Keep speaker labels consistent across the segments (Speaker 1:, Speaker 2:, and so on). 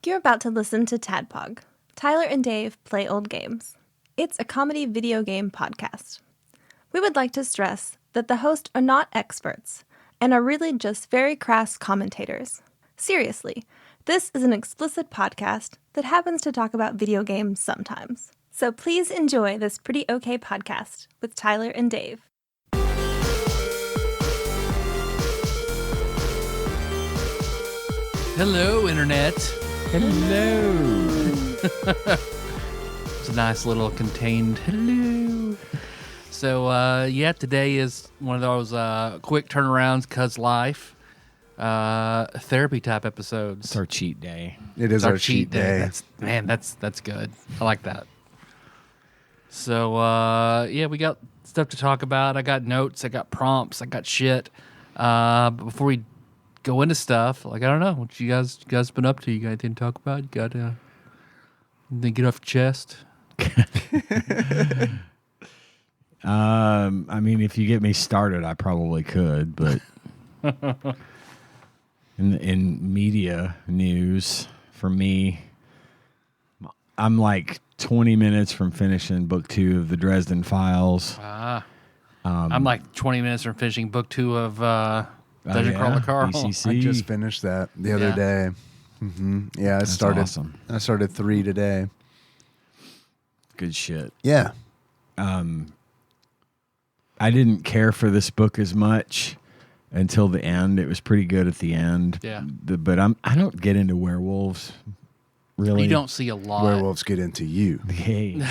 Speaker 1: You're about to listen to TADPOG. Tyler and Dave play old games. It's a comedy video game podcast. We would like to stress that the hosts are not experts and are really just very crass commentators. Seriously, this is an explicit podcast that happens to talk about video games sometimes. So please enjoy this pretty okay podcast with Tyler and Dave.
Speaker 2: Hello, Internet.
Speaker 3: Hello.
Speaker 2: It's a nice little contained hello. So, today is one of those quick turnarounds, cuz life, therapy type episodes.
Speaker 3: It's our cheat day.
Speaker 4: It is
Speaker 2: It's
Speaker 4: our cheat day.
Speaker 2: That's good. I like that. So, we got stuff to talk about. I got notes. I got prompts. I got shit. But before we go into stuff, I don't know what you guys been up to. You got anything to talk about? You got anything to get off your chest?
Speaker 3: If you get me started, I probably could, but in media news, for me, I'm like 20 minutes from finishing book 2 of the Dresden Files.
Speaker 2: I'm like 20 minutes from finishing book 2 of Dungeon Crawler Carl.
Speaker 3: BCC.
Speaker 4: I just finished that the other day. Mm-hmm. Yeah,
Speaker 3: That's
Speaker 4: started.
Speaker 3: awesome.
Speaker 4: I started 3 today.
Speaker 3: Good shit.
Speaker 4: Yeah.
Speaker 3: I didn't care for this book as much until the end. It was pretty good at the end.
Speaker 2: Yeah.
Speaker 3: But I don't get into werewolves. Really?
Speaker 2: You don't see a lot.
Speaker 4: Werewolves get into you.
Speaker 3: Hey.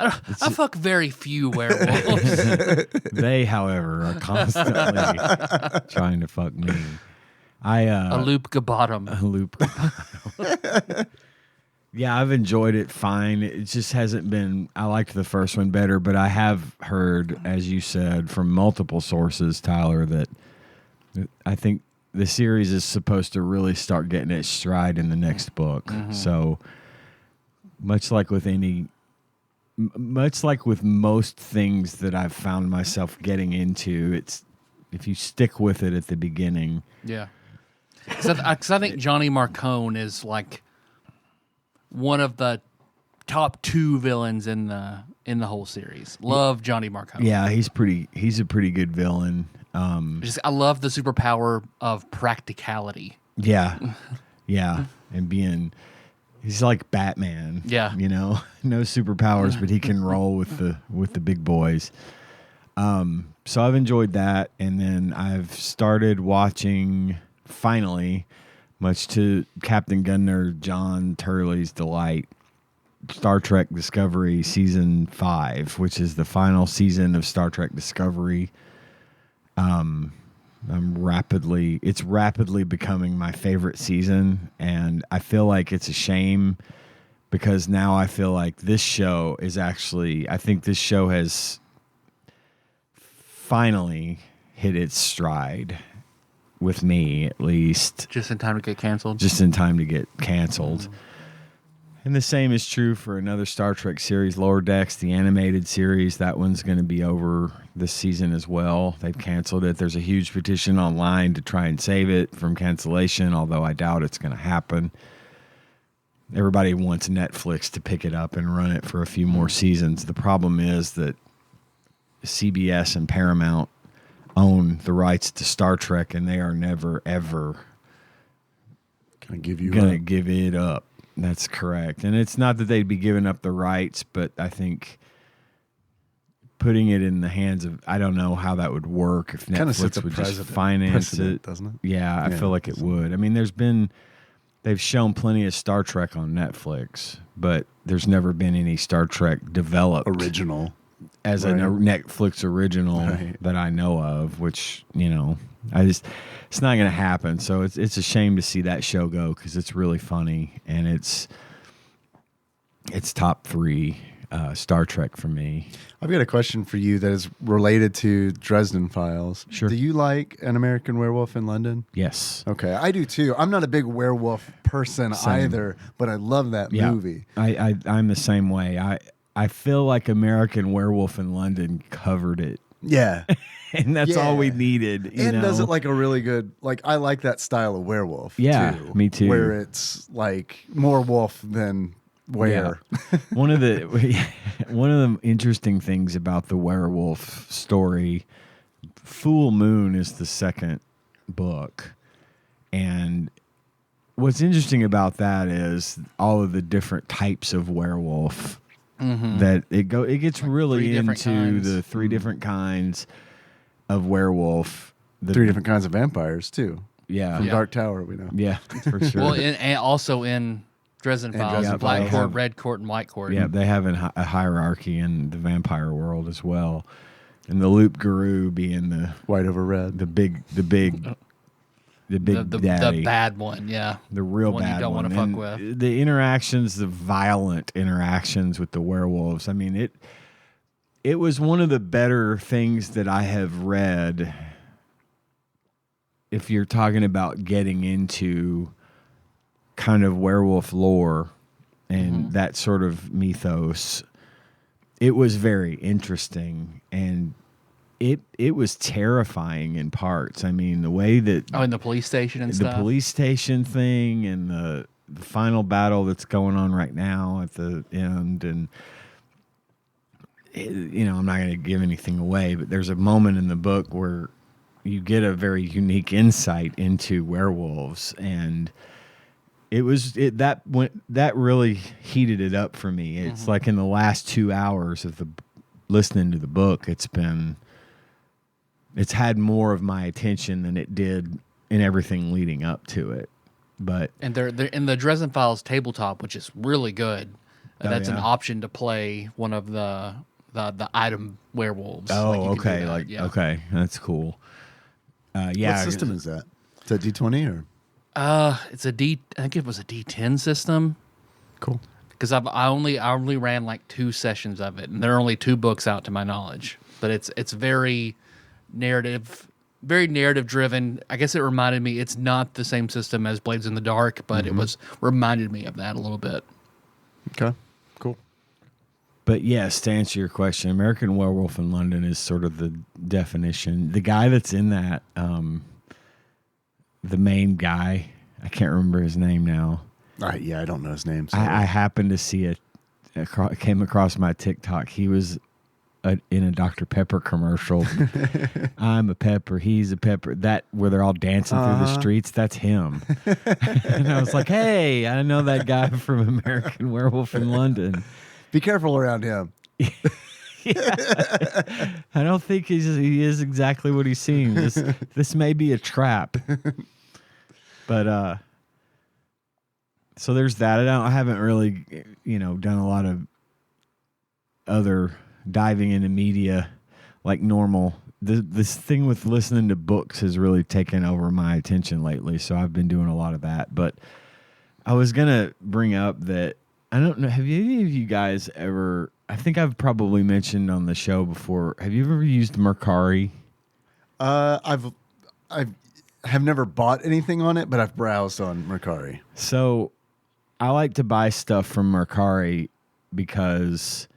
Speaker 2: I fuck very few werewolves.
Speaker 3: They, however, are constantly trying to fuck me.
Speaker 2: A loop bottom.
Speaker 3: A loop. Yeah, I've enjoyed it fine. It just hasn't been. I liked the first one better, but I have heard, as you said, from multiple sources, Tyler, that I think the series is supposed to really start getting its stride in the next book. Mm-hmm. So, much like with most things that I've found myself getting into, it's if you stick with it at the beginning.
Speaker 2: Yeah. Because I think Johnny Marcone is like one of the top 2 villains in the whole series. Love Johnny Marcone.
Speaker 3: Yeah, he's a pretty good villain.
Speaker 2: I love the superpower of practicality.
Speaker 3: Yeah. Yeah. And he's like Batman.
Speaker 2: Yeah.
Speaker 3: No superpowers, but he can roll with the big boys. So I've enjoyed that, and then I've started watching, finally, much to Captain Gunner John Turley's delight, Star Trek Discovery Season 5, which is the final season of Star Trek Discovery. It's rapidly becoming my favorite season, and I feel like it's a shame because now I feel like this show is actually, I think this show has finally hit its stride. With me, at least.
Speaker 2: Just in time to get canceled?
Speaker 3: Just in time to get canceled. And the same is true for another Star Trek series, Lower Decks, the animated series. That one's going to be over this season as well. They've canceled it. There's a huge petition online to try and save it from cancellation, although I doubt it's going to happen. Everybody wants Netflix to pick it up and run it for a few more seasons. The problem is that CBS and Paramount own the rights to Star Trek, and they are never, ever
Speaker 4: going to
Speaker 3: give it up. That's correct. And it's not that they'd be giving up the rights, but I think putting it in the hands of, I don't know how that would work if Netflix would just finance it.
Speaker 4: Doesn't it?
Speaker 3: Yeah, I feel like it would. I mean, they've shown plenty of Star Trek on Netflix, but there's never been any Star Trek developed.
Speaker 4: Original.
Speaker 3: As a Netflix original that I know of, which, it's not going to happen. So it's a shame to see that show go because it's really funny, and it's top 3 Star Trek for me.
Speaker 4: I've got a question for you that is related to Dresden Files.
Speaker 3: Sure.
Speaker 4: Do you like An American Werewolf in London?
Speaker 3: Yes.
Speaker 4: Okay, I do too. I'm not a big werewolf person either, but I love that movie.
Speaker 3: I'm the same way. I feel like American Werewolf in London covered it
Speaker 4: Yeah.
Speaker 3: and that's all we
Speaker 4: Yeah.
Speaker 3: needed. You
Speaker 4: And
Speaker 3: know?
Speaker 4: does it like a really good, like, I like that style of werewolf.
Speaker 3: Yeah,
Speaker 4: too,
Speaker 3: me too.
Speaker 4: Where it's like more wolf than were.
Speaker 3: Yeah. one of the interesting things about the werewolf story, Full Moon is the second book, and what's interesting about that is all of the different types of werewolf that it gets
Speaker 2: Like
Speaker 3: really
Speaker 2: 3 different
Speaker 3: into
Speaker 2: kinds.
Speaker 3: the 3 different kinds of werewolf.
Speaker 4: 3 different kinds of vampires, too.
Speaker 3: Yeah.
Speaker 4: From
Speaker 2: Yeah.
Speaker 4: Dark Tower, we know.
Speaker 3: Yeah, for sure.
Speaker 2: Well, and also in Dresden Files,
Speaker 4: Dresden
Speaker 2: Black
Speaker 3: Files.
Speaker 2: Court, Red Court, and White Court.
Speaker 3: Yeah, they have a hierarchy in the vampire world as well, and the Loup Garou being
Speaker 4: White over red.
Speaker 3: the big
Speaker 2: the
Speaker 3: daddy,
Speaker 2: bad one, yeah.
Speaker 3: the real
Speaker 2: one
Speaker 3: bad
Speaker 2: you don't
Speaker 3: one.
Speaker 2: want to fuck
Speaker 3: And
Speaker 2: with.
Speaker 3: the interactions, the violent interactions with the werewolves. I mean, it was one of the better things that I have read. If you're talking about getting into kind of werewolf lore and that sort of mythos, it was very interesting, and it was terrifying in parts. I mean, the way that
Speaker 2: Oh, in the police station and
Speaker 3: the
Speaker 2: stuff.
Speaker 3: police station thing and the final battle that's going on right now at the end, and I'm not going to give anything away, but there's a moment in the book where you get a very unique insight into werewolves, and that really heated it up for me. It's like in the last 2 hours of listening to the book, it's had more of my attention than it did in everything leading up to it. But
Speaker 2: And they're in the Dresden Files tabletop, which is really good. That's an
Speaker 3: yeah.
Speaker 2: option to play one of the item werewolves.
Speaker 3: oh,
Speaker 2: Like, you can do
Speaker 3: okay,
Speaker 2: that, yeah.
Speaker 3: okay, that's cool. Yeah,
Speaker 4: What system is that? Is that D20 or?
Speaker 2: It's a D. I think it was a D10 system.
Speaker 4: Cool.
Speaker 2: Because I only ran like 2 sessions of it, and there are only 2 books out to my knowledge. But it's very narrative driven. I guess it reminded me. It's not the same system as Blades in the Dark, but it reminded me of that a little bit.
Speaker 4: Okay. Cool.
Speaker 3: But yes, to answer your question, American Werewolf in London is sort of the definition. The guy that's in that, the main guy, I can't remember his name now.
Speaker 4: Yeah, I don't know his name. So.
Speaker 3: I happened to see came across my TikTok. He was in a Dr. Pepper commercial. I'm a pepper, he's a pepper. That where they're all dancing through the streets, that's him. And I was like, hey, I know that guy from American Werewolf in London.
Speaker 4: Be careful around him.
Speaker 3: I don't think he is exactly what he seems. This may be a trap. But so there's that. I haven't really, done a lot of other diving into media like normal. This thing with listening to books has really taken over my attention lately, so I've been doing a lot of that. But I was gonna bring up that I don't know. Have any of you guys ever? I think I've probably mentioned on the show before. Have you ever used Mercari?
Speaker 4: I have never bought anything on it, but I've browsed on Mercari.
Speaker 3: So I like to buy stuff from Mercari because,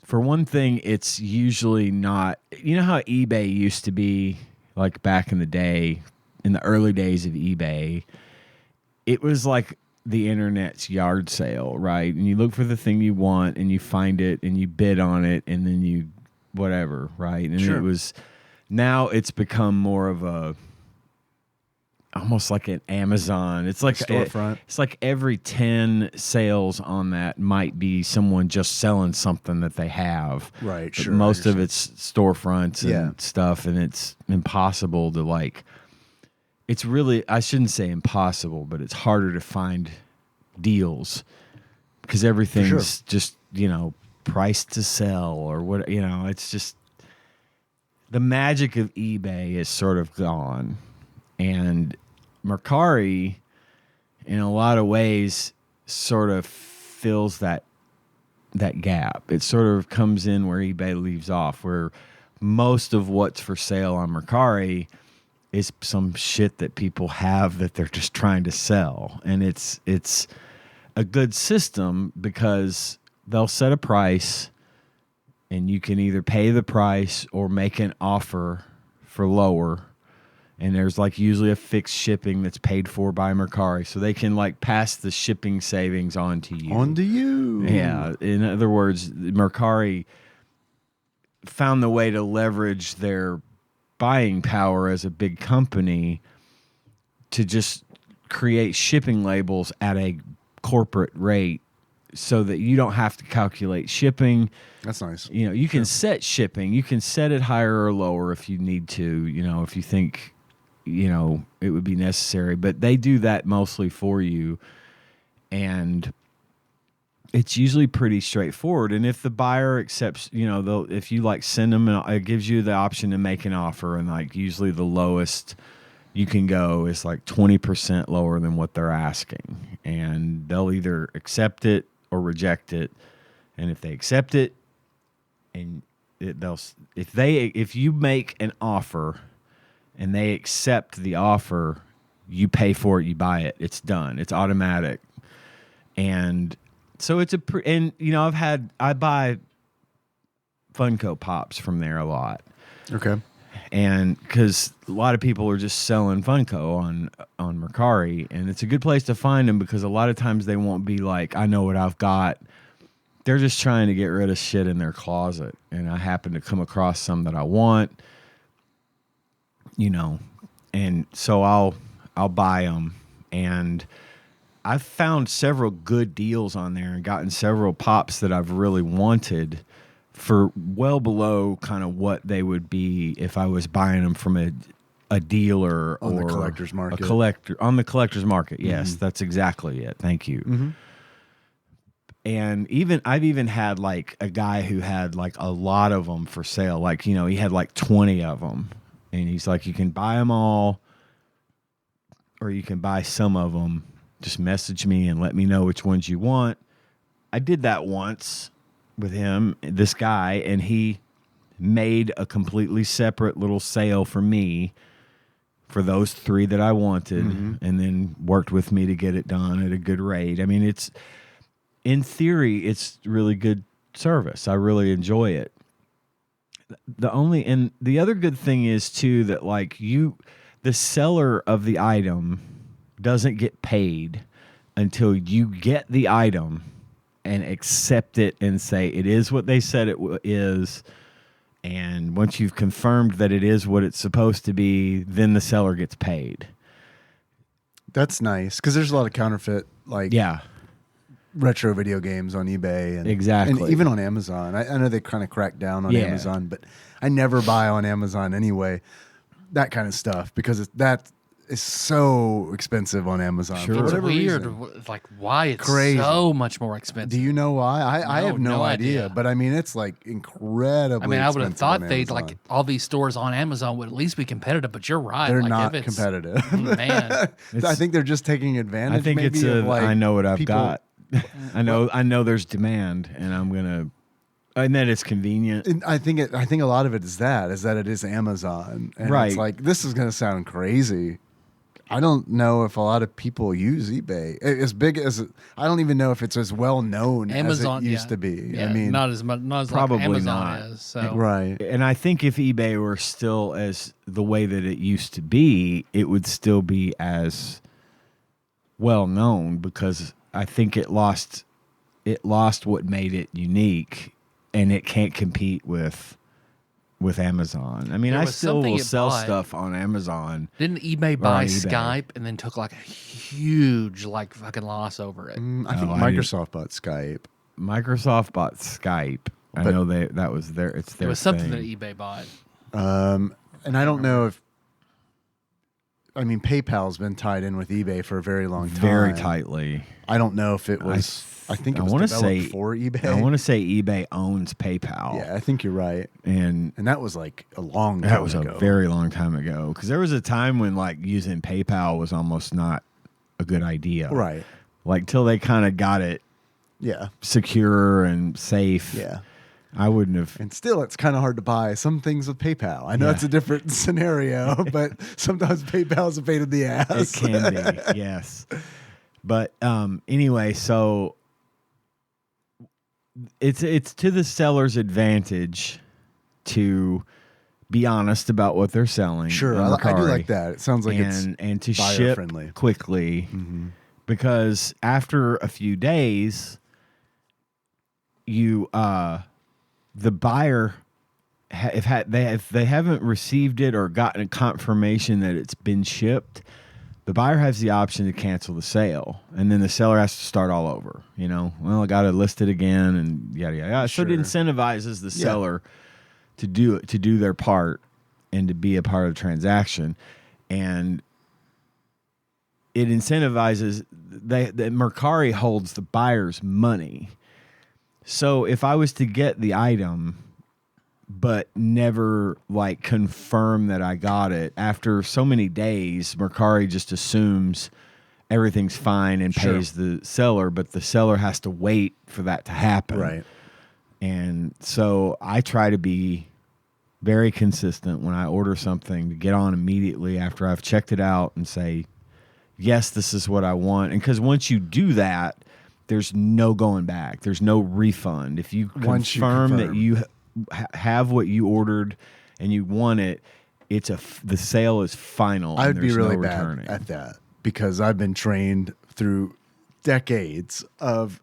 Speaker 3: for one thing, it's usually not. You know how eBay used to be, like back in the day, in the early days of eBay? It was like the internet's yard sale, right? And you look for the thing you want and you find it and you bid on it and then you whatever, right? And
Speaker 4: Sure.
Speaker 3: it was, now it's become more of a, almost like an Amazon. It's like
Speaker 4: Storefront.
Speaker 3: It's like every 10 sales on that might be someone just selling something that they have.
Speaker 4: Right,
Speaker 3: But
Speaker 4: sure,
Speaker 3: most
Speaker 4: I
Speaker 3: of it's storefronts and
Speaker 4: Yeah.
Speaker 3: stuff, and it's impossible to like. It's really, I shouldn't say impossible, but it's harder to find deals because everything's just, priced to sell or what, it's just the magic of eBay is sort of gone. And Mercari, in a lot of ways, sort of fills that gap. It sort of comes in where eBay leaves off, where most of what's for sale on Mercari is some shit that people have that they're just trying to sell. And it's a good system because they'll set a price and you can either pay the price or make an offer for lower. And there's like usually a fixed shipping that's paid for by Mercari, so they can like pass the shipping savings on to you.
Speaker 4: On to you.
Speaker 3: Yeah. In other words, Mercari found the way to leverage their buying power as a big company to just create shipping labels at a corporate rate so that you don't have to calculate shipping.
Speaker 4: That's nice.
Speaker 3: You know, you can set shipping. You can set it higher or lower if you need to, you know, if you think, you know, it would be necessary. But they do that mostly for you. And it's usually pretty straightforward. And if the buyer accepts, you know, if you like send them, it gives you the option to make an offer. And like usually the lowest you can go is like 20% lower than what they're asking. And they'll either accept it or reject it. And if they accept it, and if you make an offer and they accept the offer, you pay for it, you buy it. It's done. It's automatic. And so it's and you know, I buy Funko Pops from there a lot.
Speaker 4: Okay.
Speaker 3: And because a lot of people are just selling Funko on Mercari, and it's a good place to find them because a lot of times they won't be like, I know what I've got. They're just trying to get rid of shit in their closet, and I happen to come across some that I want, you know, and so I'll buy them. And I've found several good deals on there and gotten several pops that I've really wanted for well below kind of what they would be if I was buying them from a dealer
Speaker 4: on
Speaker 3: or
Speaker 4: the collector's market.
Speaker 3: A collector on the collector's market. Yes,
Speaker 4: Mm-hmm.
Speaker 3: that's exactly it. Thank you.
Speaker 4: Mm-hmm.
Speaker 3: And I've even had like a guy who had like a lot of them for sale. Like, you know, he had like 20 of them, and he's like, you can buy them all or you can buy some of them. Just message me and let me know which ones you want. I did that once with him, this guy, and he made a completely separate little sale for me for those 3 that I wanted, and then worked with me to get it done at a good rate. I mean, in theory, it's really good service. I really enjoy it. And the other good thing is too that like the seller of the item doesn't get paid until you get the item and accept it and say it is what they said it is. And once you've confirmed that it is what it's supposed to be, then the seller gets paid.
Speaker 4: That's nice because there's a lot of counterfeit, like retro video games on eBay and
Speaker 3: exactly,
Speaker 4: and even on Amazon. I know they kind of crack down on Amazon, but I never buy on Amazon anyway. That kind of stuff because that is so expensive on Amazon.
Speaker 3: Sure.
Speaker 4: For
Speaker 2: It's
Speaker 4: whatever
Speaker 2: weird,
Speaker 4: reason.
Speaker 2: like why it's
Speaker 4: Crazy.
Speaker 2: so much more expensive.
Speaker 4: Do you know why? I have no idea, but I mean it's like incredibly.
Speaker 2: I mean, I would have
Speaker 4: expensive
Speaker 2: thought
Speaker 4: on
Speaker 2: they'd
Speaker 4: Amazon.
Speaker 2: like all these stores on Amazon would at least be competitive, but you're right.
Speaker 4: They're
Speaker 2: like,
Speaker 4: not
Speaker 2: if it's-
Speaker 4: competitive.
Speaker 2: Man,
Speaker 4: I think they're just taking advantage.
Speaker 3: I think
Speaker 4: maybe
Speaker 3: it's
Speaker 4: of, like,
Speaker 3: I know what I've
Speaker 4: people-
Speaker 3: got. I know there's demand, and I'm gonna, and that it's convenient.
Speaker 4: And I think a lot of it is that it is Amazon, and
Speaker 3: Right.
Speaker 4: It's like this is going to sound crazy. I don't know if a lot of people use eBay as big as. I don't even know if it's as well known
Speaker 2: Amazon
Speaker 4: as it used to be.
Speaker 2: Yeah,
Speaker 4: I mean,
Speaker 2: not as much, not as
Speaker 3: probably
Speaker 2: like Amazon
Speaker 3: not.
Speaker 2: is. So
Speaker 4: right.
Speaker 3: And I think if eBay were still as the way that it used to be, it would still be as well known because I think it lost what made it unique, and it can't compete with Amazon. I mean,
Speaker 2: There
Speaker 3: I
Speaker 2: was
Speaker 3: still
Speaker 2: something
Speaker 3: will
Speaker 2: it
Speaker 3: sell
Speaker 2: bought.
Speaker 3: stuff on Amazon.
Speaker 2: didn't eBay
Speaker 3: on
Speaker 2: buy
Speaker 3: eBay.
Speaker 2: Skype and then took like a huge like fucking loss over it?
Speaker 4: I think
Speaker 3: I
Speaker 4: Microsoft bought Skype.
Speaker 3: Microsoft bought Skype. I
Speaker 4: But-
Speaker 3: know that was their. It's their.
Speaker 2: It was something that
Speaker 3: thing.
Speaker 2: eBay bought.
Speaker 4: And I don't know if. I mean, PayPal's been tied in with eBay for a very long time.
Speaker 3: Very tightly.
Speaker 4: I don't know if it was. I think it was
Speaker 3: wanna
Speaker 4: developed for eBay.
Speaker 3: I want to say eBay owns PayPal.
Speaker 4: Yeah, I think you're right.
Speaker 3: And
Speaker 4: And that was like a long time
Speaker 3: that was
Speaker 4: ago.
Speaker 3: a very long time ago. Because there was a time when like using PayPal was almost not a good idea.
Speaker 4: right.
Speaker 3: Like till they kind of got it
Speaker 4: Yeah,
Speaker 3: secure and safe.
Speaker 4: yeah.
Speaker 3: I wouldn't have.
Speaker 4: And still, it's kind of hard to buy some things with PayPal. I know
Speaker 3: Yeah.
Speaker 4: it's a different scenario, but sometimes PayPal's a pain in the ass.
Speaker 3: It can be, yes. But anyway, so it's to the seller's advantage to be honest about what they're selling.
Speaker 4: Sure,
Speaker 3: on
Speaker 4: I do
Speaker 3: Mercari,
Speaker 4: like that. It sounds like it's
Speaker 3: and to
Speaker 4: buyer
Speaker 3: ship
Speaker 4: friendly.
Speaker 3: quickly, because after a few days, you the buyer if they haven't received it or gotten a confirmation that it's been shipped, the buyer has the option to cancel the sale, and then the seller has to start all over. Well, I got to list it again, and yada yada yada.
Speaker 4: Sure.
Speaker 3: So it incentivizes the seller to do their part and to be a part of the transaction, and it incentivizes that Mercari holds the buyer's money. So if I was to get the item but never confirm that I got it, after so many days, Mercari just assumes everything's fine and pays the seller, but the seller has to wait for that to happen.
Speaker 4: Right.
Speaker 3: And so I try to be very consistent when I order something, to get on immediately after I've checked it out and say, yes, this is what I want. And because once you do that, there's no going back. There's no refund. If you confirm that you have what you ordered and you want it, the sale is final.
Speaker 4: I'd be really bad at that, because I've been trained through decades of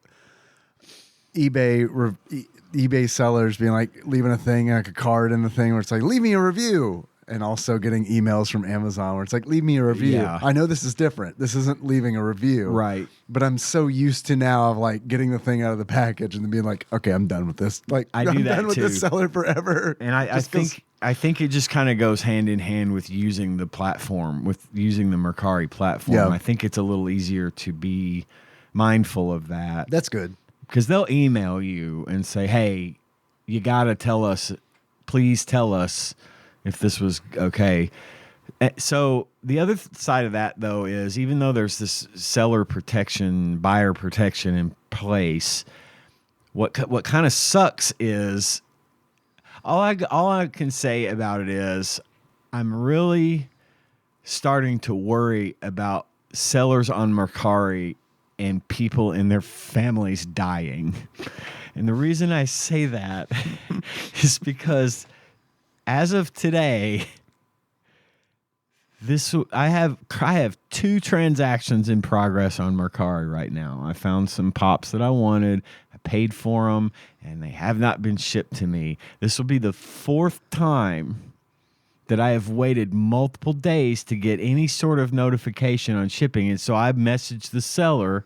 Speaker 4: eBay sellers being leaving a thing, a card in the thing where it's leave me a review, and also getting emails from Amazon where it's leave me a review.
Speaker 3: Yeah.
Speaker 4: I know this is different. This isn't leaving a review.
Speaker 3: Right.
Speaker 4: But I'm so used to now of getting the thing out of the package and then being okay, I'm done with this.
Speaker 3: I do
Speaker 4: I'm
Speaker 3: that
Speaker 4: done with
Speaker 3: too.
Speaker 4: this seller forever.
Speaker 3: And I think it just kind of goes hand in hand with using the platform, with using the Mercari platform.
Speaker 4: Yeah.
Speaker 3: I think it's a little easier to be mindful of that.
Speaker 4: That's good.
Speaker 3: Because they'll email you and say, hey, you got to tell us, please tell us if this was okay. So the other side of that, though, is even though there's this seller protection, buyer protection in place, what kind of sucks is all I can say about it is I'm really starting to worry about sellers on Mercari and people in their families dying. And the reason I say that is because as of today, I have 2 transactions in progress on Mercari right now. I found some pops that I wanted. I paid for them, and they have not been shipped to me. This will be the 4th time that I have waited multiple days to get any sort of notification on shipping. And so I messaged the seller,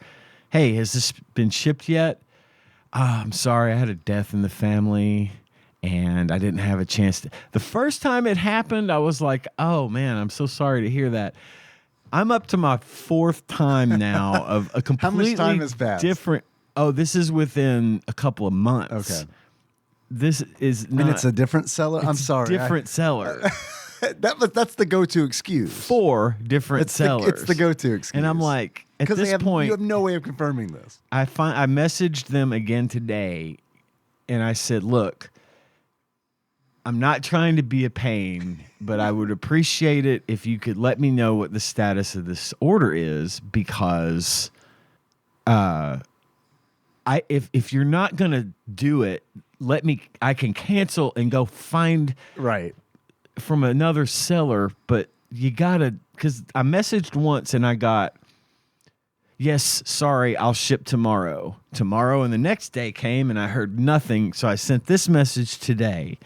Speaker 3: hey, has this been shipped yet? I'm sorry, I had a death in the family, and I didn't have a chance to. The first time it happened, I was like, oh, man, I'm so sorry to hear that. I'm up to my 4th time now of a completely
Speaker 4: How much time has passed?
Speaker 3: different. Oh, this is within a couple of months.
Speaker 4: Okay.
Speaker 3: This is not.
Speaker 4: And it's a different seller? I'm sorry.
Speaker 3: Different seller.
Speaker 4: That's the go-to excuse.
Speaker 3: 4 different sellers.
Speaker 4: It's the go-to excuse.
Speaker 3: And I'm like, at this point,
Speaker 4: you have no way of confirming this.
Speaker 3: I messaged them again today, and I said, look, I'm not trying to be a pain, but I would appreciate it if you could let me know what the status of this order is, because if you're not going to do it, I can cancel and go find
Speaker 4: Right.
Speaker 3: from another seller, but you gotta, because I messaged once and I got, yes, sorry, I'll ship tomorrow. And the next day came and I heard nothing, so I sent this message today.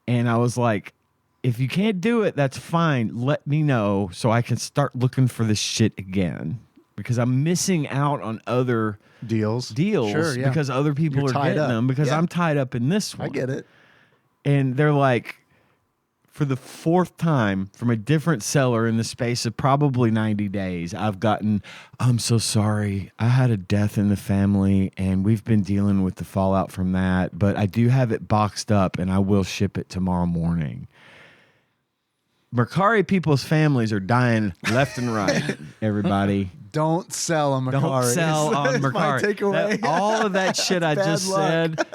Speaker 3: And I was like, if you can't do it, that's fine. Let me know so I can start looking for this shit again, because I'm missing out on other
Speaker 4: Deals.
Speaker 3: Sure, yeah. Because other people
Speaker 4: You're
Speaker 3: are
Speaker 4: tied
Speaker 3: getting
Speaker 4: up.
Speaker 3: them, because
Speaker 4: Yeah.
Speaker 3: I'm tied up in this one.
Speaker 4: I get it.
Speaker 3: And they're like, for the 4th time from a different seller in the space of probably 90 days, I've gotten, I'm so sorry. I had a death in the family and we've been dealing with the fallout from that, but I do have it boxed up and I will ship it tomorrow morning. Mercari people's families are dying left and right, everybody.
Speaker 4: Don't sell on Mercari.
Speaker 3: Don't sell on
Speaker 4: That's my
Speaker 3: Mercari.
Speaker 4: takeaway.
Speaker 3: All of that shit I
Speaker 4: Bad
Speaker 3: just
Speaker 4: luck.
Speaker 3: said,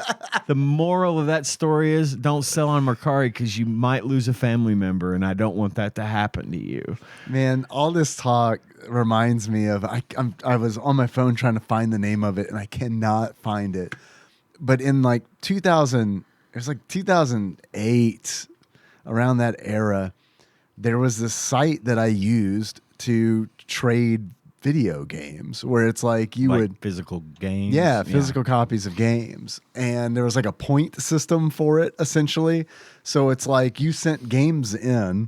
Speaker 3: the moral of that story is don't sell on Mercari, because you might lose a family member, and I don't want that to happen to you.
Speaker 4: Man, all this talk reminds me of I was on my phone trying to find the name of it, and I cannot find it. but in like 2000, it was like 2008, around that era, there was this site that I used to trade video games where it's like you would
Speaker 3: physical games.
Speaker 4: Yeah, physical copies of games. And there was like a point system for it, essentially. So it's like you sent games in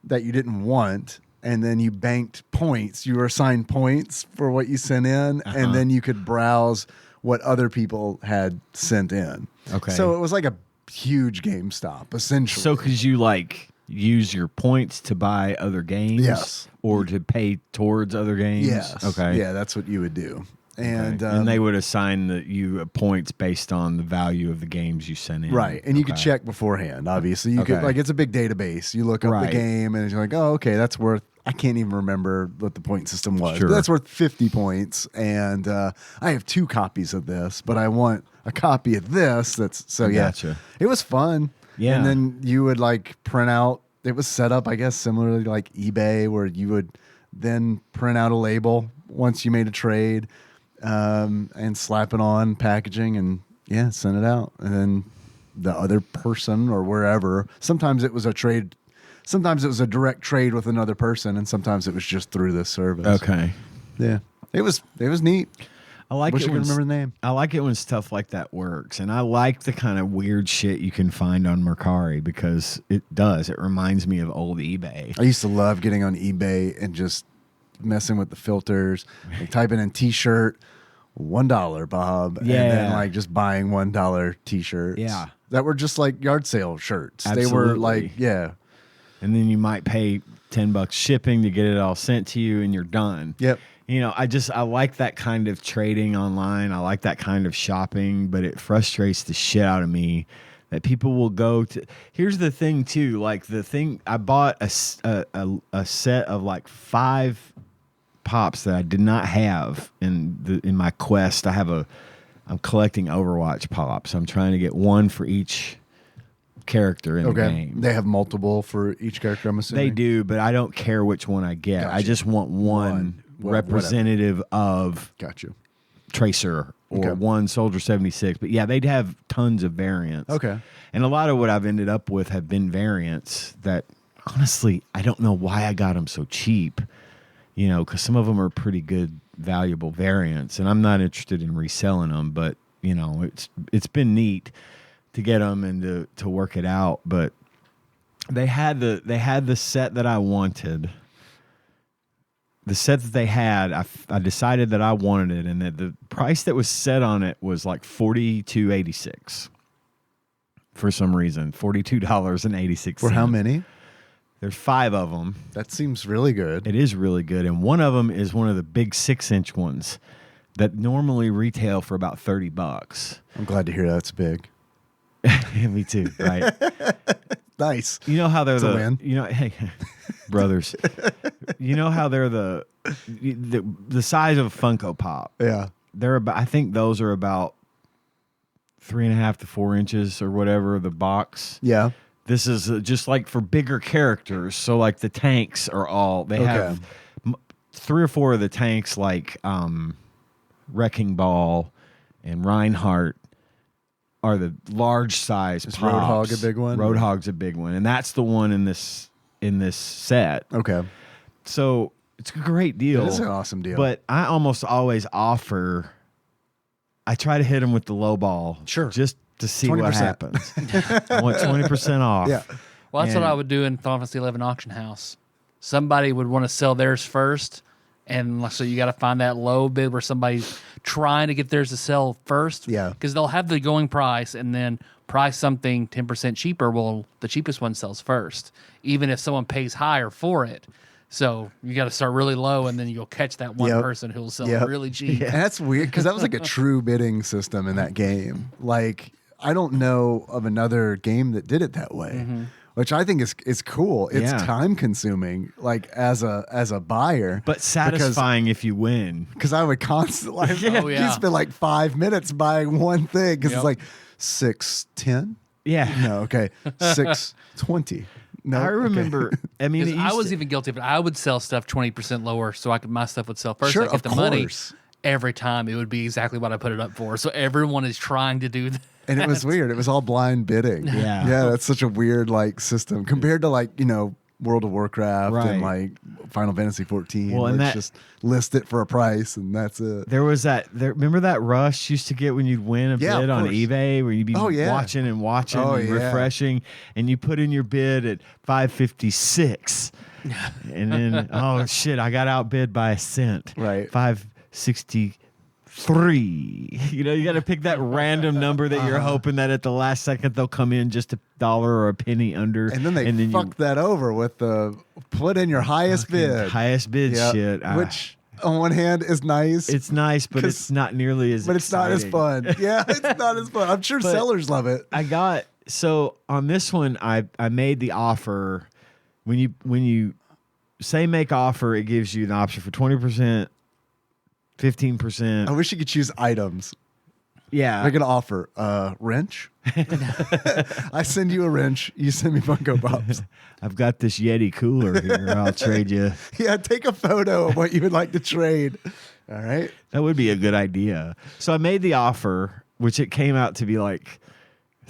Speaker 4: that you didn't want, and then you banked points. You were assigned points for what you sent in, and then you could browse what other people had sent in.
Speaker 3: Okay.
Speaker 4: So it was like a huge GameStop, essentially.
Speaker 3: So could you like use your points to buy other games?
Speaker 4: Yes.
Speaker 3: Or to pay towards other games?
Speaker 4: Yes.
Speaker 3: Okay.
Speaker 4: Yeah, that's what you would do. And,
Speaker 3: and they would assign you points based on the value of the games you sent in.
Speaker 4: Right. And you could check beforehand, obviously. You could, like, it's a big database. You look up the game and you're like, oh, okay, that's worth, I can't even remember what the point system was.
Speaker 3: Sure.
Speaker 4: But that's worth 50 points. And I have 2 copies of this, but I want a copy of this.
Speaker 3: Gotcha.
Speaker 4: It was fun.
Speaker 3: Yeah.
Speaker 4: And then you would like print out, it was set up, I guess, similarly to like eBay, where you would then print out a label once you made a trade, and slap it on packaging and send it out. And then the other person or wherever, sometimes it was a trade, sometimes it was a direct trade with another person, and sometimes it was just through this service.
Speaker 3: Okay.
Speaker 4: Yeah. It was neat.
Speaker 3: I like
Speaker 4: Wish
Speaker 3: it
Speaker 4: I could remember the name.
Speaker 3: I like it when stuff like that works, and I like the kind of weird shit you can find on Mercari because it does. It reminds me of old eBay.
Speaker 4: I used to love getting on eBay and just messing with the filters, like typing in T-shirt, $1, Bob, and then like just buying $1 T-shirts.
Speaker 3: Yeah,
Speaker 4: that were just like yard sale shirts.
Speaker 3: Absolutely.
Speaker 4: They were like
Speaker 3: and then you might pay $10 shipping to get it all sent to you, and you're done.
Speaker 4: Yep.
Speaker 3: You know, I like that kind of trading online. I like that kind of shopping, but it frustrates the shit out of me that people will go to. Here's the thing too, like I bought a set of like 5 pops that I did not have in my quest. I'm collecting Overwatch pops. I'm trying to get one for each character in the game.
Speaker 4: They have multiple for each character, I'm assuming.
Speaker 3: They do, but I don't care which one I get.
Speaker 4: Gotcha.
Speaker 3: I just want one representative of Tracer or one Soldier 76. But yeah, they'd have tons of variants.
Speaker 4: Okay.
Speaker 3: And a lot of what I've ended up with have been variants that, honestly, I don't know why I got them so cheap. You know, because some of them are pretty good, valuable variants, and I'm not interested in reselling them. But you know, it's been neat to get them and to work it out. But they had the set that I wanted. The set that they had, I decided that I wanted it, and that the price that was set on it was like $42.86 for some reason. $42.86.
Speaker 4: For how many?
Speaker 3: There's 5 of them.
Speaker 4: That seems really good.
Speaker 3: It is really good, and one of them is one of the big 6-inch ones that normally retail for about $30.
Speaker 4: I'm glad to hear that's big.
Speaker 3: Me too. Right.
Speaker 4: Nice.
Speaker 3: You know how they're
Speaker 4: That's a win.
Speaker 3: You know, hey, brothers. You know how they're the size of a Funko Pop.
Speaker 4: Yeah.
Speaker 3: They're about. I think those are about 3.5 to 4 inches or whatever. The box.
Speaker 4: Yeah.
Speaker 3: This is just like for bigger characters. So like the tanks are all they have 3 or 4 of the tanks like Wrecking Ball and Reinhardt are the large size pops.
Speaker 4: Is Roadhog a big one?
Speaker 3: Roadhog's a big one, and that's the one in this set.
Speaker 4: Okay.
Speaker 3: So it's a great deal.
Speaker 4: It is an awesome deal.
Speaker 3: But I almost always offer. I try to hit them with the low ball, just to see
Speaker 4: 20%.
Speaker 3: what happens. I want 20% off.
Speaker 4: Yeah.
Speaker 2: Well, that's what I would do in Final Fantasy 11 auction house. Somebody would want to sell theirs first, and so you got to find that low bid where somebody's trying to get theirs to sell first.
Speaker 4: Yeah.
Speaker 2: Because they'll have the going price and then price something 10% cheaper. Well, the cheapest one sells first, even if someone pays higher for it. So you got to start really low, and then you'll catch that one person who will sell it really cheap.
Speaker 4: And that's weird because that was like a true bidding system in that game. Like, I don't know of another game that did it that way. Which I think is cool. It's time consuming, like as a buyer,
Speaker 3: but satisfying if you win.
Speaker 4: Because I would constantly, you spend like 5 minutes buying one thing because it's like $6.10.
Speaker 3: Yeah,
Speaker 4: no, okay, $6.20. No,
Speaker 3: I remember. I mean,
Speaker 2: I was even guilty of it. I would sell stuff 20% lower so my stuff would sell first.
Speaker 4: Sure,
Speaker 2: I get
Speaker 4: of
Speaker 2: the money,
Speaker 4: course.
Speaker 2: every time it would be exactly what I put it up for. So everyone is trying to do that.
Speaker 4: And it was weird. It was all blind bidding.
Speaker 3: Yeah.
Speaker 4: Yeah, that's such a weird like system compared to like, World of Warcraft and
Speaker 3: Right.
Speaker 4: like Final Fantasy 14.
Speaker 3: Well,
Speaker 4: Where
Speaker 3: and
Speaker 4: it's
Speaker 3: that-
Speaker 4: just list it for a price and that's it.
Speaker 3: There was remember that rush you used to get when you'd win a
Speaker 4: Yeah,
Speaker 3: bid
Speaker 4: of
Speaker 3: on
Speaker 4: course.
Speaker 3: eBay where you'd be
Speaker 4: Oh, yeah.
Speaker 3: watching and watching
Speaker 4: Oh,
Speaker 3: and
Speaker 4: yeah.
Speaker 3: refreshing, and you put in your bid at 556, and then oh shit, I got outbid by a cent.
Speaker 4: Right.
Speaker 3: 563. You know, you got to pick that random number that you're hoping that at the last second they'll come in just $1 or a penny under,
Speaker 4: And then they fucked that over with the put in your highest bid.
Speaker 3: highest bid
Speaker 4: Yep.
Speaker 3: shit.
Speaker 4: Which on one hand is nice.
Speaker 3: It's nice, but
Speaker 4: 'Cause-
Speaker 3: it's not nearly as
Speaker 4: but it's not as
Speaker 3: exciting.
Speaker 4: fun. Yeah, it's not as fun. I'm sure
Speaker 3: But-
Speaker 4: sellers love it.
Speaker 3: So on this one, I made the offer. When you say make offer, it gives you an option for 20%, 15%.
Speaker 4: I wish you could choose items.
Speaker 3: Yeah,
Speaker 4: Make an offer. Wrench? I send you a wrench. You send me Funko Pops.
Speaker 3: I've got this Yeti cooler here. I'll trade you.
Speaker 4: Yeah, take a photo of what you would like to trade. All right.
Speaker 3: That would be a good idea. So I made the offer, which it came out to be like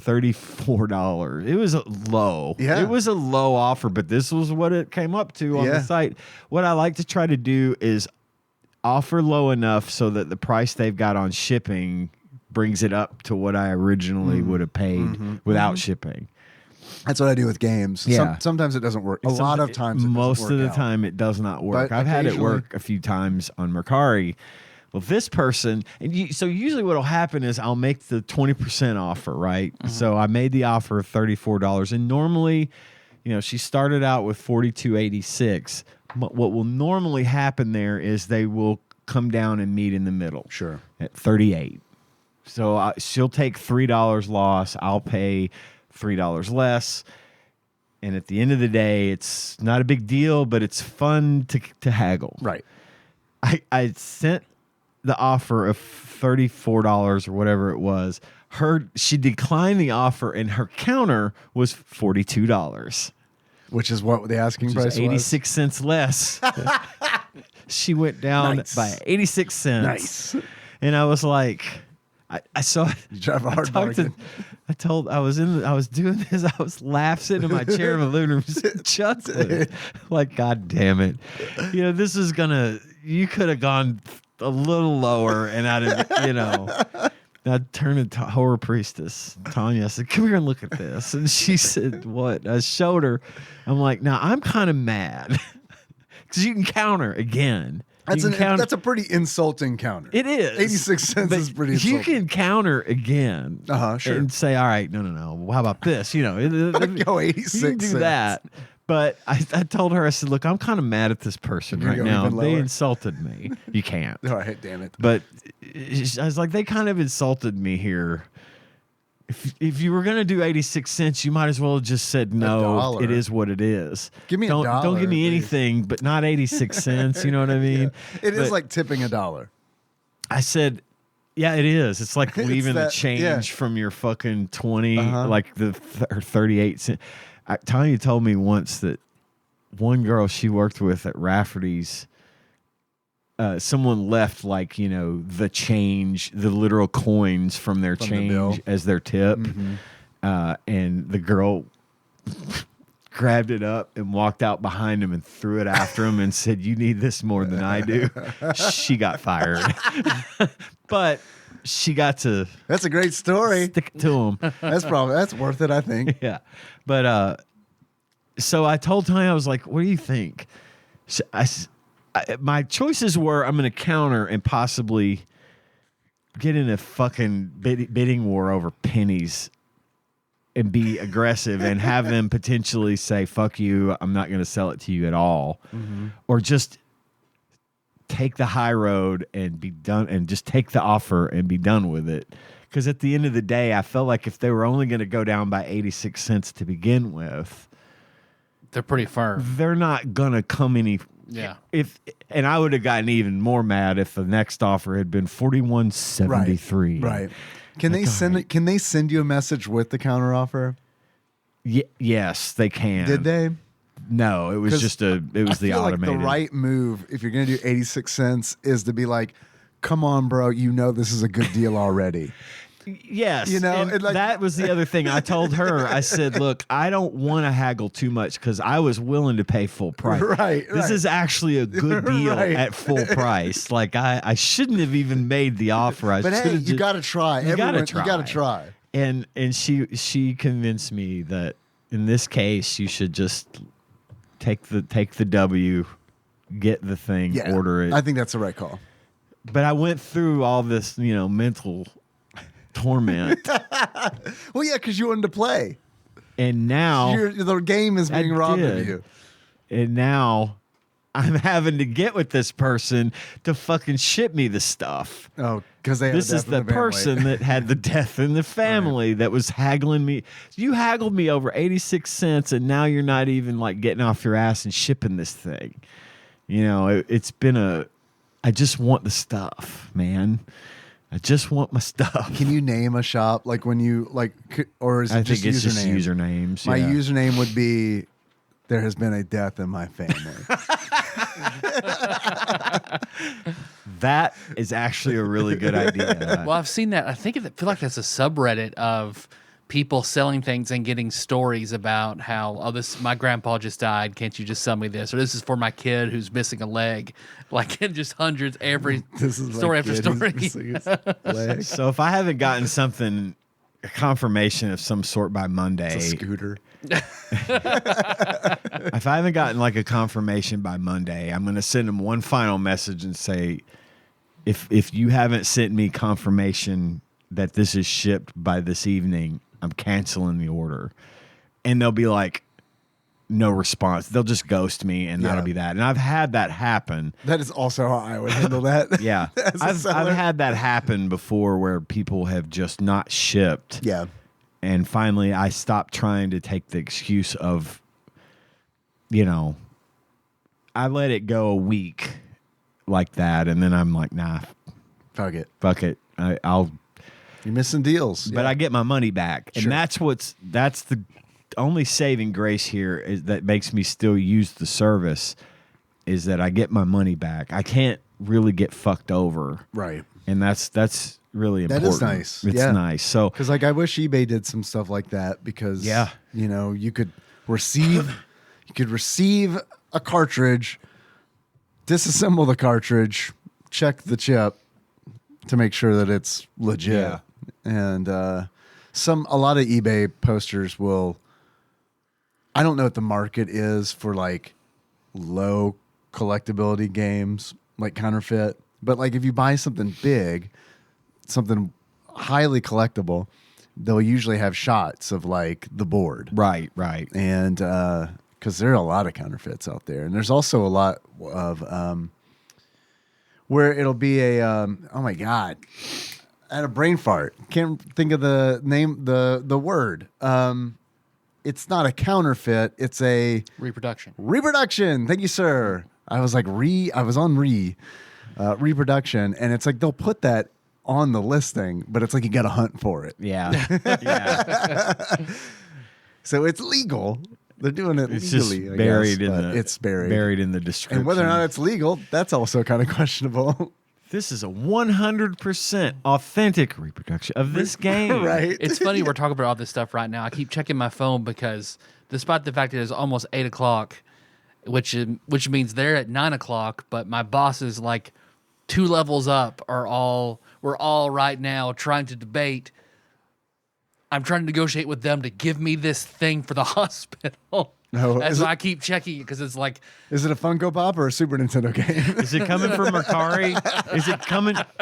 Speaker 3: $34. It was low.
Speaker 4: Yeah.
Speaker 3: It was a low offer, but this was what it came up to on
Speaker 4: Yeah.
Speaker 3: the site. What I like to try to do is offer low enough so that the price they've got on shipping brings it up to what I originally would have paid without shipping.
Speaker 4: That's what I do with games.
Speaker 3: Yeah.
Speaker 4: Sometimes it doesn't work. A lot of times, it
Speaker 3: most
Speaker 4: doesn't
Speaker 3: of the
Speaker 4: work out.
Speaker 3: time, it does not work.
Speaker 4: But
Speaker 3: I've had it
Speaker 4: occasionally-
Speaker 3: work a few times on Mercari. Well, this person, so usually what'll happen is I'll make the 20% offer, right? So I made the offer of $34, and normally, she started out with $42.86. What will normally happen there is they will come down and meet in the middle,
Speaker 4: Sure.
Speaker 3: at 38. So she'll take $3 loss. I'll pay $3 less. And at the end of the day, it's not a big deal, but it's fun to haggle.
Speaker 4: Right.
Speaker 3: I sent the offer of $34 or whatever it was. She declined the offer, and her counter was $42,
Speaker 4: Which is what the asking
Speaker 3: which
Speaker 4: price
Speaker 3: is 86 cents less. She went down
Speaker 4: Nice.
Speaker 3: by 86 cents.
Speaker 4: Nice.
Speaker 3: And I was like, I saw.
Speaker 4: You drive a hard bargain.
Speaker 3: I was doing this. I was laughing in my chair in the living room, just chuckling. Like, God damn it! This is gonna. You could have gone a little lower, and I'd have, I'd turned to horror priestess Tanya. I said, "Come here and look at this." And she said, "What?" I showed her. I'm like, "Now I'm kind of mad because you can counter again."
Speaker 4: That's a pretty insulting counter.
Speaker 3: It is.
Speaker 4: 86 cents
Speaker 3: But
Speaker 4: is pretty insulting.
Speaker 3: You can counter again.
Speaker 4: Sure.
Speaker 3: And say, all right, no. Well, how about this?
Speaker 4: Go 86
Speaker 3: You can do
Speaker 4: cents.
Speaker 3: that. But I told her, I said, look, I'm kind of mad at this person
Speaker 4: You're
Speaker 3: right
Speaker 4: gonna go
Speaker 3: now.
Speaker 4: even
Speaker 3: They
Speaker 4: lower?
Speaker 3: insulted me. You can't.
Speaker 4: All right, damn it.
Speaker 3: But I was like, they kind of insulted me here. If you were gonna do 86 cents, you might as well have just said no.
Speaker 4: $1.
Speaker 3: It is what it is.
Speaker 4: Give me a
Speaker 3: don't
Speaker 4: dollar,
Speaker 3: give me
Speaker 4: at least.
Speaker 3: anything, but not 86 cents. You know what I mean?
Speaker 4: It is
Speaker 3: But
Speaker 4: like tipping $1.
Speaker 3: I said, yeah, it is. It's like
Speaker 4: It's
Speaker 3: leaving the
Speaker 4: that-
Speaker 3: change
Speaker 4: yeah.
Speaker 3: from your fucking 20,
Speaker 4: Uh-huh.
Speaker 3: like or 38 cents. Tanya told me once that one girl she worked with at Rafferty's, someone left the change, the literal coins from their
Speaker 4: From the bill.
Speaker 3: change as their tip. And the girl grabbed it up and walked out behind him and threw it after him and said, "You need this more than I do." She got fired. But she got to
Speaker 4: That's a great story.
Speaker 3: stick it to him.
Speaker 4: That's worth it, I think.
Speaker 3: Yeah. But so I told Tanya, I was like, what do you think? My choices were I'm going to counter and possibly get in a fucking bidding war over pennies and be aggressive and have them potentially say, fuck you, I'm not going to sell it to you at all. Or just take the high road and be done and just take the offer and be done with it. Because at the end of the day, I felt like if they were only going to go down by 86 cents to begin with,
Speaker 2: They're pretty firm.
Speaker 3: they're not going to come any.
Speaker 2: Yeah.
Speaker 3: And I would have gotten even more mad if the next offer had been $41.73.
Speaker 4: Right. Can they send you a message with the counter offer?
Speaker 3: Yes, they can.
Speaker 4: Did they?
Speaker 3: No, it was
Speaker 4: 'Cause
Speaker 3: it was
Speaker 4: I
Speaker 3: the
Speaker 4: feel
Speaker 3: automated.
Speaker 4: like the right move, if you're going to do 86 cents, is to be like, come on, bro, you know this is a good deal already.
Speaker 3: Yes,
Speaker 4: You know,
Speaker 3: and
Speaker 4: and, like-
Speaker 3: that was the other thing. I told her, I said, look, I don't want to haggle too much because I was willing to pay full price. This is actually a good deal at full price. Like I shouldn't have even made the offer.
Speaker 4: But hey, you got to try.
Speaker 3: You got to try.
Speaker 4: You got to try.
Speaker 3: And she convinced me that in this case you should just take the W, get the thing, order it.
Speaker 4: I think that's the right call.
Speaker 3: But I went through all this, mental torment.
Speaker 4: Well, yeah, because you wanted to play.
Speaker 3: And now
Speaker 4: the game is being robbed of you.
Speaker 3: And now I'm having to get with this person to fucking ship me the stuff.
Speaker 4: Oh, because
Speaker 3: this is the person that had the death in the family that was haggling me. You haggled me over 86 cents, and now you're not even like getting off your ass and shipping this thing. It's been I just want the stuff, man. I just want my stuff.
Speaker 4: Can you name a shop like when you or is it just
Speaker 3: think it's just
Speaker 4: username?
Speaker 3: usernames.
Speaker 4: My
Speaker 3: yeah.
Speaker 4: username would be there has been a death in my family.
Speaker 3: That is actually a really good idea.
Speaker 2: Well, I've seen that. I feel like that's a subreddit of people selling things and getting stories about how, my grandpa just died. Can't you just sell me this? Or this is for my kid who's missing a leg. Like just hundreds every story after story.
Speaker 3: So if I haven't gotten something, a confirmation of some sort by Monday,
Speaker 4: It's a scooter.
Speaker 3: if I haven't gotten like a confirmation by Monday, I'm going to send them one final message and say, if you haven't sent me confirmation that this is shipped by this evening, I'm canceling the order. And they'll be like, no response. They'll just ghost me, and that'll be that. And I've had that happen.
Speaker 4: That is also how I would handle that.
Speaker 3: Yeah. I've had that happen before where people have just not shipped.
Speaker 4: Yeah.
Speaker 3: And finally, I stopped trying to take the excuse of, I let it go a week like that. And then I'm like, nah,
Speaker 4: Fuck it.
Speaker 3: I'll.
Speaker 4: You're missing deals.
Speaker 3: But I get my money back. And that's the only saving grace here is that makes me still use the service is that I get my money back. I can't really get fucked over.
Speaker 4: Right.
Speaker 3: And that's really important.
Speaker 4: That is nice.
Speaker 3: It's nice. So
Speaker 4: because I wish eBay did some stuff like that because you could receive a cartridge, disassemble the cartridge, check the chip to make sure that it's legit.
Speaker 3: Yeah.
Speaker 4: And a lot of eBay posters will. I don't know what the market is for like low collectability games like counterfeit, but like if you buy something big, something highly collectible, they'll usually have shots of like the board.
Speaker 3: Right.
Speaker 4: And because there are a lot of counterfeits out there. And there's also a lot of where it'll be a oh my God. I had a brain fart. Can't think of the name, the word. It's not a counterfeit. It's a
Speaker 2: Reproduction.
Speaker 4: Thank you, sir. I was like I was on reproduction, and it's like they'll put that on the listing, but it's like you got to hunt for it.
Speaker 3: Yeah. Yeah.
Speaker 4: So it's legal. They're doing it
Speaker 3: It's
Speaker 4: legally.
Speaker 3: just
Speaker 4: I
Speaker 3: buried
Speaker 4: guess,
Speaker 3: in
Speaker 4: but
Speaker 3: the
Speaker 4: it's buried
Speaker 3: in the description.
Speaker 4: and whether or not it's legal, that's also kind of questionable.
Speaker 3: This is a 100% authentic reproduction of this game.
Speaker 4: Right.
Speaker 2: It's funny we're talking about all this stuff right now. I keep checking my phone because despite the fact that it's almost 8 o'clock, which means they're at 9 o'clock, but my bosses like 2 levels up we're all right now trying to debate. I'm trying to negotiate with them to give me this thing for the hospital.
Speaker 4: No,
Speaker 2: That's why I keep checking it because it's like,
Speaker 4: is it a Funko Pop or a Super Nintendo game?
Speaker 3: Is it coming from Mercari?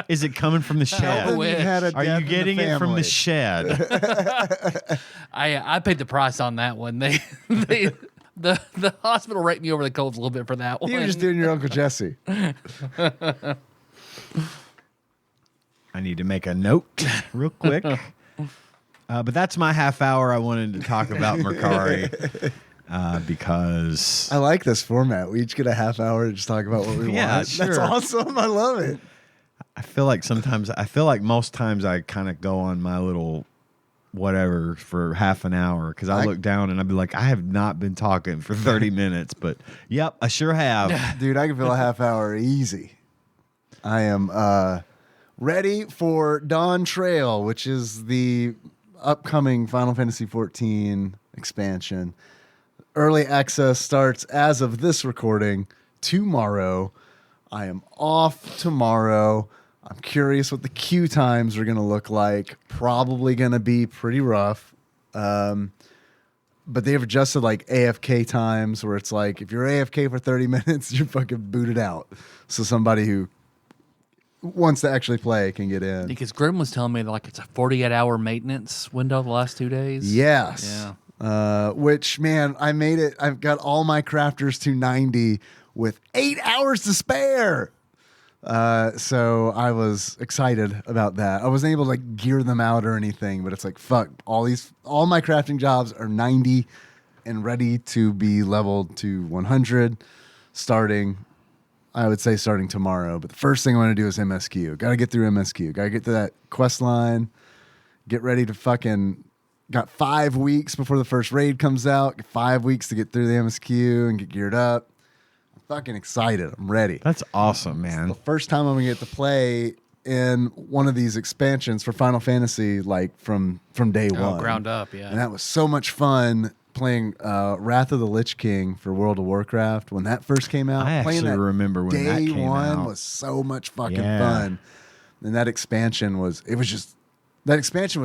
Speaker 3: Is it coming from the shed?
Speaker 2: I wish.
Speaker 3: Are you getting it from the shed?
Speaker 2: I paid the price on that one. The hospital raked me over the coals a little bit for that one.
Speaker 4: You were just doing your Uncle Jesse.
Speaker 3: I need to make a note real quick. But that's my half hour. I wanted to talk about Mercari because
Speaker 4: I like this format. We each get a half hour to just talk about what we want.
Speaker 3: sure.
Speaker 4: That's awesome. I love it.
Speaker 3: I feel like most times I kind of go on my little whatever for half an hour because I look down and I'd be like, I have not been talking for 30 minutes, but yep, I sure have.
Speaker 4: Dude, I can fill a half hour easy. I am ready for Dawn Trail, which is the upcoming Final Fantasy XIV expansion. Early access starts as of this recording tomorrow. I am off tomorrow. I'm curious what the queue times are going to look like. Probably going to be pretty rough. But they've adjusted like AFK times where it's like if you're AFK for 30 minutes, you're fucking booted out. So somebody who wants to actually play can get in.
Speaker 2: Because Grim was telling me like it's a 48-hour maintenance window the last 2 days.
Speaker 4: Yes.
Speaker 2: Yeah.
Speaker 4: Which, man, I made it. I've got all my crafters to 90 with 8 hours to spare. So I was excited about that. I wasn't able to like gear them out or anything, but it's like, fuck, all my crafting jobs are 90 and ready to be leveled to 100 starting tomorrow. But the first thing I want to do is MSQ. Got to get through MSQ. Got to get to that quest line. Get ready to got 5 weeks before the first raid comes out. 5 weeks to get through the MSQ and get geared up. Fucking excited. I'm ready.
Speaker 3: That's awesome, man.
Speaker 4: The first time I'm gonna get to play in one of these expansions for Final Fantasy, like from day one,
Speaker 2: Ground up, yeah.
Speaker 4: And that was so much fun playing Wrath of the Lich King for World of Warcraft when that first came out.
Speaker 3: I
Speaker 4: Playing
Speaker 3: actually
Speaker 4: that
Speaker 3: remember when that
Speaker 4: day
Speaker 3: came
Speaker 4: one
Speaker 3: out.
Speaker 4: was so much fucking fun, and that expansion was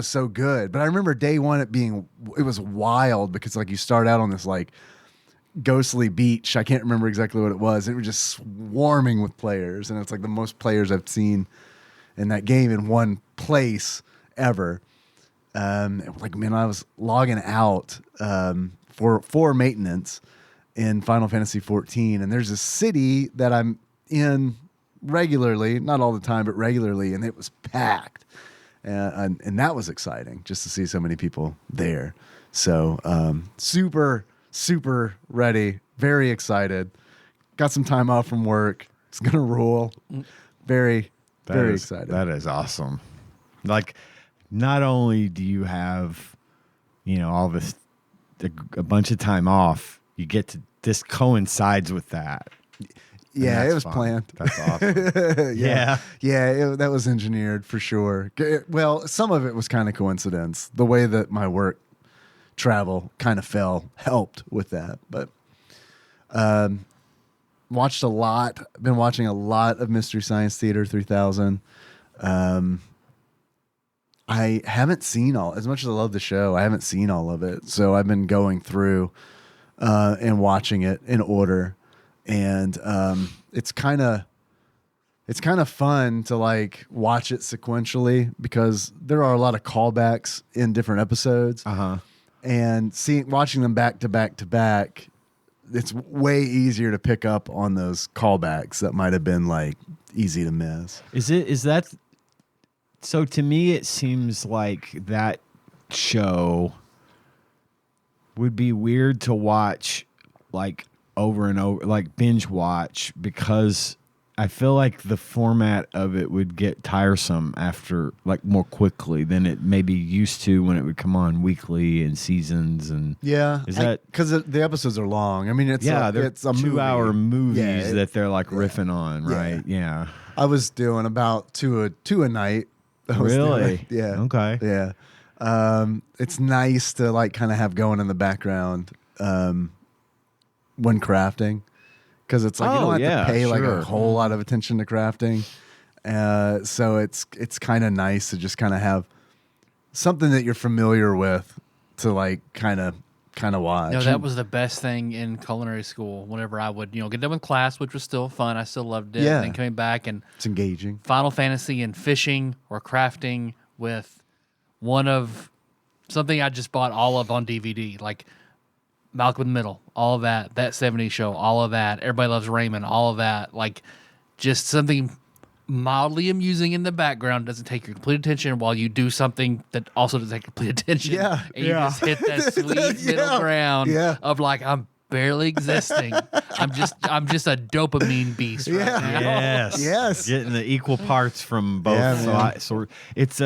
Speaker 4: so good. But I remember day one it was wild because like you start out on this like ghostly beach. I can't remember exactly what it was. It was just swarming with players, and it's like the most players I've seen in that game in one place ever. Like, man, I was logging out for maintenance in Final Fantasy XIV, and there's a city that I'm in regularly, not all the time, but regularly, and it was packed, and that was exciting just to see so many people there. So super ready, very excited. Got some time off from work. It's gonna rule. Very excited.
Speaker 3: That is awesome. Like, not only do you have, all this a bunch of time off, you get to this coincides with that.
Speaker 4: Yeah, it was
Speaker 3: fun.
Speaker 4: planned.
Speaker 3: That's awesome.
Speaker 4: Yeah, that was engineered for sure. Well, some of it was kind of coincidence. The way that my work travel kind of helped with that. But been watching a lot of Mystery Science Theater 3000. I haven't seen as much as I love the show, I haven't seen all of it. So I've been going through and watching it in order. And it's kind of fun to like watch it sequentially because there are a lot of callbacks in different episodes. And watching them back to back to back, it's way easier to pick up on those callbacks that might have been like easy to miss.
Speaker 3: Is that so? To me, it seems like that show would be weird to watch like over and over, like binge watch, because I feel like the format of it would get tiresome after, like, more quickly than it maybe used to when it would come on weekly and seasons. And is that
Speaker 4: because the episodes are long? I mean, it's
Speaker 3: they're
Speaker 4: a
Speaker 3: 2-hour movies
Speaker 4: Yeah,
Speaker 3: that they're like riffing on, right? Yeah.
Speaker 4: I was doing about two a night.
Speaker 3: Really?
Speaker 4: Yeah.
Speaker 3: Okay.
Speaker 4: Yeah. It's nice to like kind of have going in the background when crafting. Because it's like you don't have to pay like a whole lot of attention to crafting, so it's kind of nice to just kind of have something that you're familiar with to like kind of watch.
Speaker 2: No, that was the best thing in culinary school. Whenever I would get done with class, which was still fun, I still loved it.
Speaker 4: Yeah.
Speaker 2: And then coming back and
Speaker 4: it's engaging.
Speaker 2: Final Fantasy and fishing or crafting with one of something I just bought all of on DVD, like Malcolm in the Middle, all of that 70s show, all of that. Everybody Loves Raymond, all of that. Like, just something mildly amusing in the background, doesn't take your complete attention while you do something that also doesn't take complete attention.
Speaker 4: Yeah.
Speaker 2: And you just hit that sweet middle ground of like, I'm barely existing. I'm just a dopamine beast right now.
Speaker 3: Yes. Getting the equal parts from both sides. So it's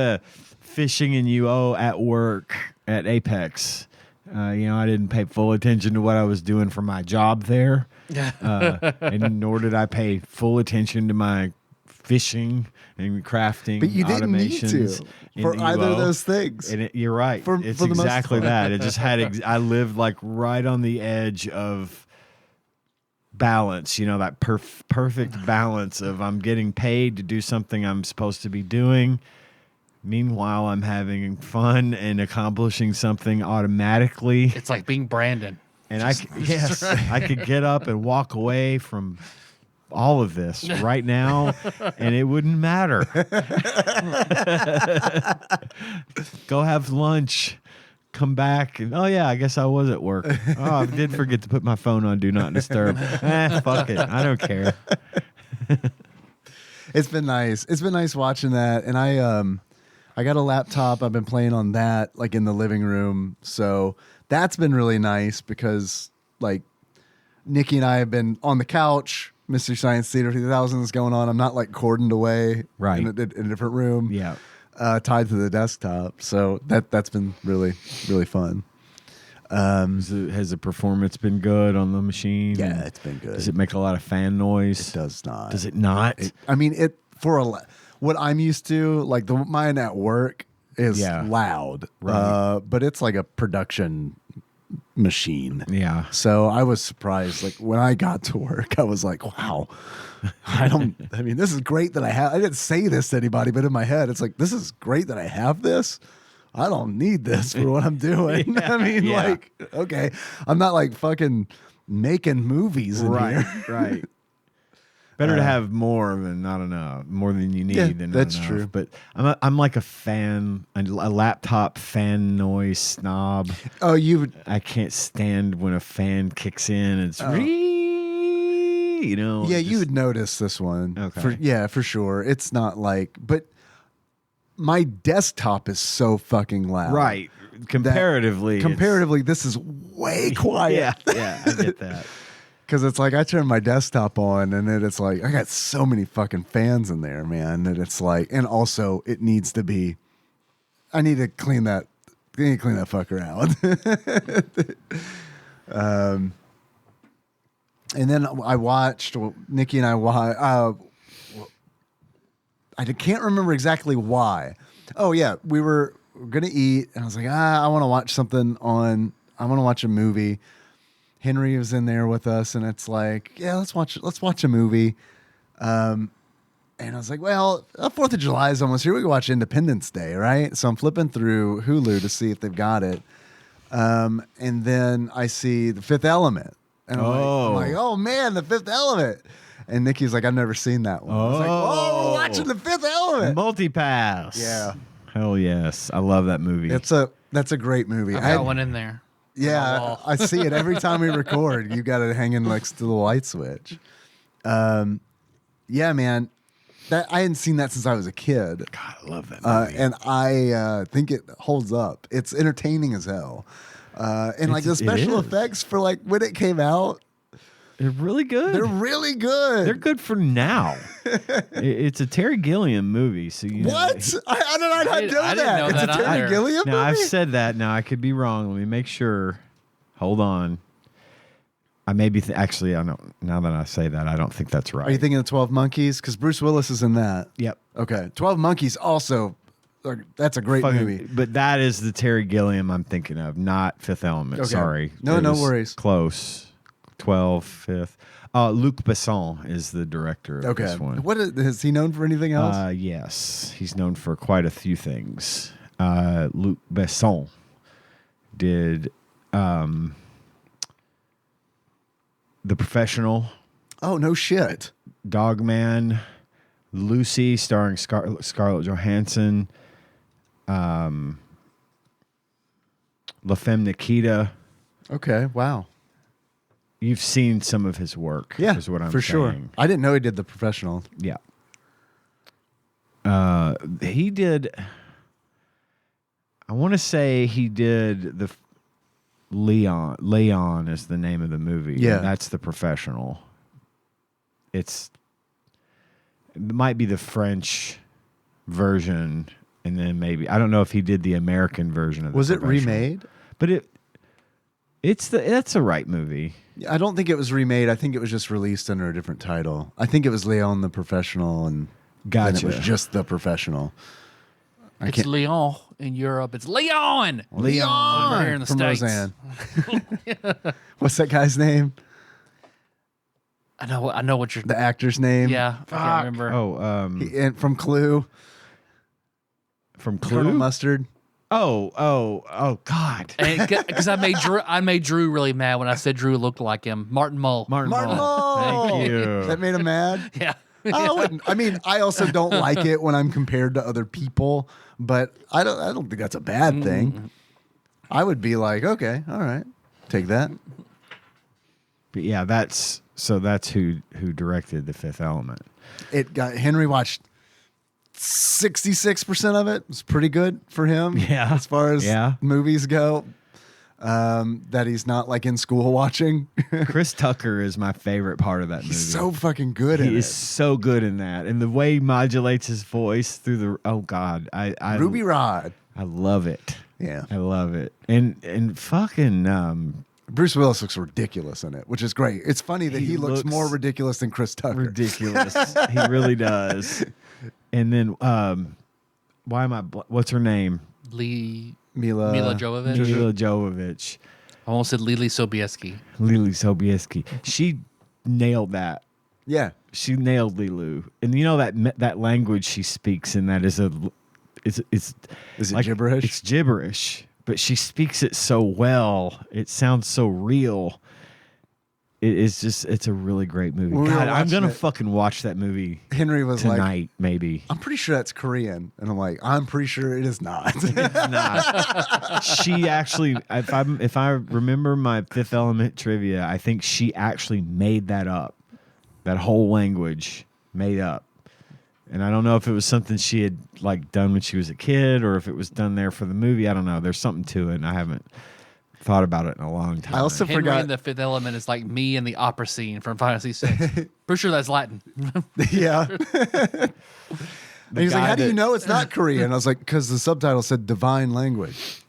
Speaker 3: fishing and at work at Apex. I didn't pay full attention to what I was doing for my job there, and nor did I pay full attention to my fishing and crafting.
Speaker 4: But you didn't need
Speaker 3: automations
Speaker 4: to
Speaker 3: in
Speaker 4: for either of those things.
Speaker 3: And you're right. It's
Speaker 4: for the most
Speaker 3: exactly
Speaker 4: part.
Speaker 3: that. It just had. I lived like right on the edge of balance. You know, that perfect balance of I'm getting paid to do something I'm supposed to be doing. Meanwhile, I'm having fun and accomplishing something automatically.
Speaker 2: It's like being Brandon.
Speaker 3: And I could get up and walk away from all of this right now, and it wouldn't matter. Go have lunch, come back, and oh yeah, I guess I was at work. Oh, I did forget to put my phone on Do Not Disturb. Fuck it, I don't care.
Speaker 4: It's been nice. It's been nice watching that, and I got a laptop. I've been playing on that, like in the living room. So that's been really nice because, like, Nikki and I have been on the couch. Mystery Science Theater 3000 is going on. I'm not like cordoned away,
Speaker 3: Right,
Speaker 4: in a different room.
Speaker 3: Yeah,
Speaker 4: tied to the desktop. So that's been really fun.
Speaker 3: has the performance been good on the machine?
Speaker 4: Yeah, it's been good.
Speaker 3: Does it make a lot of fan noise?
Speaker 4: It does not.
Speaker 3: Does it not?
Speaker 4: What I'm used to, like mine at work is loud,
Speaker 3: Right.
Speaker 4: but it's like a production machine.
Speaker 3: Yeah.
Speaker 4: So I was surprised. Like when I got to work, I was like, wow, this is great that I didn't say this to anybody, but in my head, it's like, this is great that I have this. I don't need this for what I'm doing.
Speaker 3: Yeah.
Speaker 4: Like, okay, I'm not like fucking making movies in here.
Speaker 3: Right. Better to have more than not enough. More than you need than not
Speaker 4: that's
Speaker 3: enough.
Speaker 4: true.
Speaker 3: But I'm like a laptop fan noise snob.
Speaker 4: Oh,
Speaker 3: I can't stand when a fan kicks in. It's
Speaker 4: Yeah, you would notice this one.
Speaker 3: Okay.
Speaker 4: For sure. It's not like, but my desktop is so fucking loud.
Speaker 3: Right. Comparatively,
Speaker 4: this is way quiet.
Speaker 3: Yeah, I get that.
Speaker 4: Because it's like I turn my desktop on and then it's like I got so many fucking fans in there, man. That it's like, and also it needs to be. I need to clean that. I need to clean that fucker out. And then I watched Nikki and I can't remember exactly why. Oh yeah, we were gonna eat, and I was like, I want to watch something on. I want to watch a movie. Henry was in there with us, and it's like, yeah, let's watch a movie. And I was like, well, 4th of July is almost here. We can watch Independence Day, right? So I'm flipping through Hulu to see if they've got it. And then I see The Fifth Element. And I'm like, oh man, The Fifth Element. And Nikki's like, I've never seen that one. I was like, oh, we're watching The Fifth Element.
Speaker 3: Multipass.
Speaker 4: Yeah.
Speaker 3: Hell yes. I love that movie.
Speaker 4: That's a great movie.
Speaker 2: I've got one in there.
Speaker 4: Yeah, I see it every time we record. You got it hanging next to the light switch. Yeah, man. I hadn't seen that since I was a kid.
Speaker 3: God, I love that movie.
Speaker 4: And I think it holds up. It's entertaining as hell. And like the special effects for like when it came out,
Speaker 3: they're really good.
Speaker 4: They're really good.
Speaker 3: They're good for now. It's a Terry Gilliam movie, so you
Speaker 4: what?
Speaker 3: know.
Speaker 4: How did I not know
Speaker 2: I
Speaker 4: that?
Speaker 2: didn't know
Speaker 4: It's
Speaker 2: that
Speaker 4: a Terry
Speaker 2: either.
Speaker 4: Gilliam movie?
Speaker 3: Now I've said that. Now I could be wrong. Let me make sure. Hold on. I may be actually. I don't. Now that I say that, I don't think that's right.
Speaker 4: Are you thinking of 12 Monkeys? Because Bruce Willis is in that.
Speaker 3: Yep.
Speaker 4: Okay. 12 Monkeys also. That's a great movie.
Speaker 3: But that is the Terry Gilliam I'm thinking of, not Fifth Element.
Speaker 4: Okay.
Speaker 3: Sorry.
Speaker 4: No,
Speaker 3: It
Speaker 4: no
Speaker 3: was
Speaker 4: worries.
Speaker 3: Close. 12, Fifth. Luc Besson is the director of this one.
Speaker 4: Is he known for anything else?
Speaker 3: Yes, he's known for quite a few things. Luc Besson did The Professional,
Speaker 4: Oh, no shit.
Speaker 3: Dogman, Lucy, starring Scarlett Johansson, La Femme Nikita.
Speaker 4: Okay, wow.
Speaker 3: You've seen some of his work.
Speaker 4: Yeah,
Speaker 3: is what I'm
Speaker 4: for sure.
Speaker 3: saying.
Speaker 4: I didn't know he did The Professional.
Speaker 3: Yeah. He did. I want to say he did the Leon. Leon is the name of the movie.
Speaker 4: Yeah,
Speaker 3: and that's The Professional. It might be the French version, and then maybe I don't know if he did the American version of.
Speaker 4: Was
Speaker 3: The
Speaker 4: it
Speaker 3: Professional.
Speaker 4: remade?
Speaker 3: But that's a right movie.
Speaker 4: I don't think it was remade. I think it was just released under a different title. I think it was Leon the Professional, and
Speaker 3: Gotcha.
Speaker 4: Then it was just The Professional.
Speaker 2: It's Leon in Europe. It's Leon.
Speaker 3: Leon.
Speaker 2: Over here in the
Speaker 4: From
Speaker 2: States.
Speaker 4: Roseanne. What's that guy's name?
Speaker 2: I know what you're.
Speaker 4: The actor's name?
Speaker 2: Yeah, I can't remember.
Speaker 3: Oh,
Speaker 4: And from Clue.
Speaker 3: from
Speaker 4: Colonel
Speaker 3: Clue.
Speaker 4: Mustard.
Speaker 3: Oh, God.
Speaker 2: Because I made Drew really mad when I said Drew looked like him. Martin Mull.
Speaker 3: Martin
Speaker 4: Martin
Speaker 3: Mull.
Speaker 4: Mull.
Speaker 3: Thank you.
Speaker 4: That made him mad?
Speaker 2: Yeah.
Speaker 4: I wouldn't. I mean, I also don't like it when I'm compared to other people, but I don't think that's a bad thing. I would be like, okay, all right, take that.
Speaker 3: But yeah, that's who directed The Fifth Element.
Speaker 4: Henry watched 66% of it. It was pretty good for him.
Speaker 3: Yeah.
Speaker 4: As far as
Speaker 3: Yeah.
Speaker 4: movies go. That he's not like in school watching.
Speaker 3: Chris Tucker is my favorite part of that movie.
Speaker 4: He's so fucking good in
Speaker 3: He
Speaker 4: it.
Speaker 3: is so good in that, and the way he modulates his voice through the. Oh God, I
Speaker 4: Ruby Rod.
Speaker 3: I love it.
Speaker 4: Yeah.
Speaker 3: I love it, and fucking
Speaker 4: Bruce Willis looks ridiculous in it, which is great. It's funny that he looks more ridiculous than Chris Tucker.
Speaker 3: ridiculous. He really does. And then why am I? What's her name?
Speaker 2: Mila Jovovich.
Speaker 3: Mila Jovovich.
Speaker 2: I almost said Lily Sobieski.
Speaker 3: Lily Sobieski. She nailed that.
Speaker 4: Yeah.
Speaker 3: She nailed Lilu. And you know that language she speaks in that is is
Speaker 4: Is it
Speaker 3: like,
Speaker 4: gibberish?
Speaker 3: It's gibberish, but she speaks it so well. It sounds so real. It's a really great movie.
Speaker 4: When we were
Speaker 3: God, I'm
Speaker 4: watching
Speaker 3: gonna
Speaker 4: it,
Speaker 3: fucking watch that movie
Speaker 4: Henry was
Speaker 3: tonight,
Speaker 4: like,
Speaker 3: maybe.
Speaker 4: I'm pretty sure that's Korean. And I'm like, I'm pretty sure it is not.
Speaker 3: It's not. She actually, if I remember my Fifth Element trivia, I think she actually made that up. That whole language made up. And I don't know if it was something she had like done when she was a kid or if it was done there for the movie. I don't know. There's something to it, and I haven't thought about it in a long time.
Speaker 4: I also
Speaker 2: Henry
Speaker 4: forgot.
Speaker 2: in The Fifth Element is like me in the opera scene from Final Fantasy VI. Pretty sure that's Latin.
Speaker 4: Yeah. And he's like,
Speaker 3: guy
Speaker 4: how do you
Speaker 3: that-
Speaker 4: know it's not Korean? I was like, because the subtitle said divine language.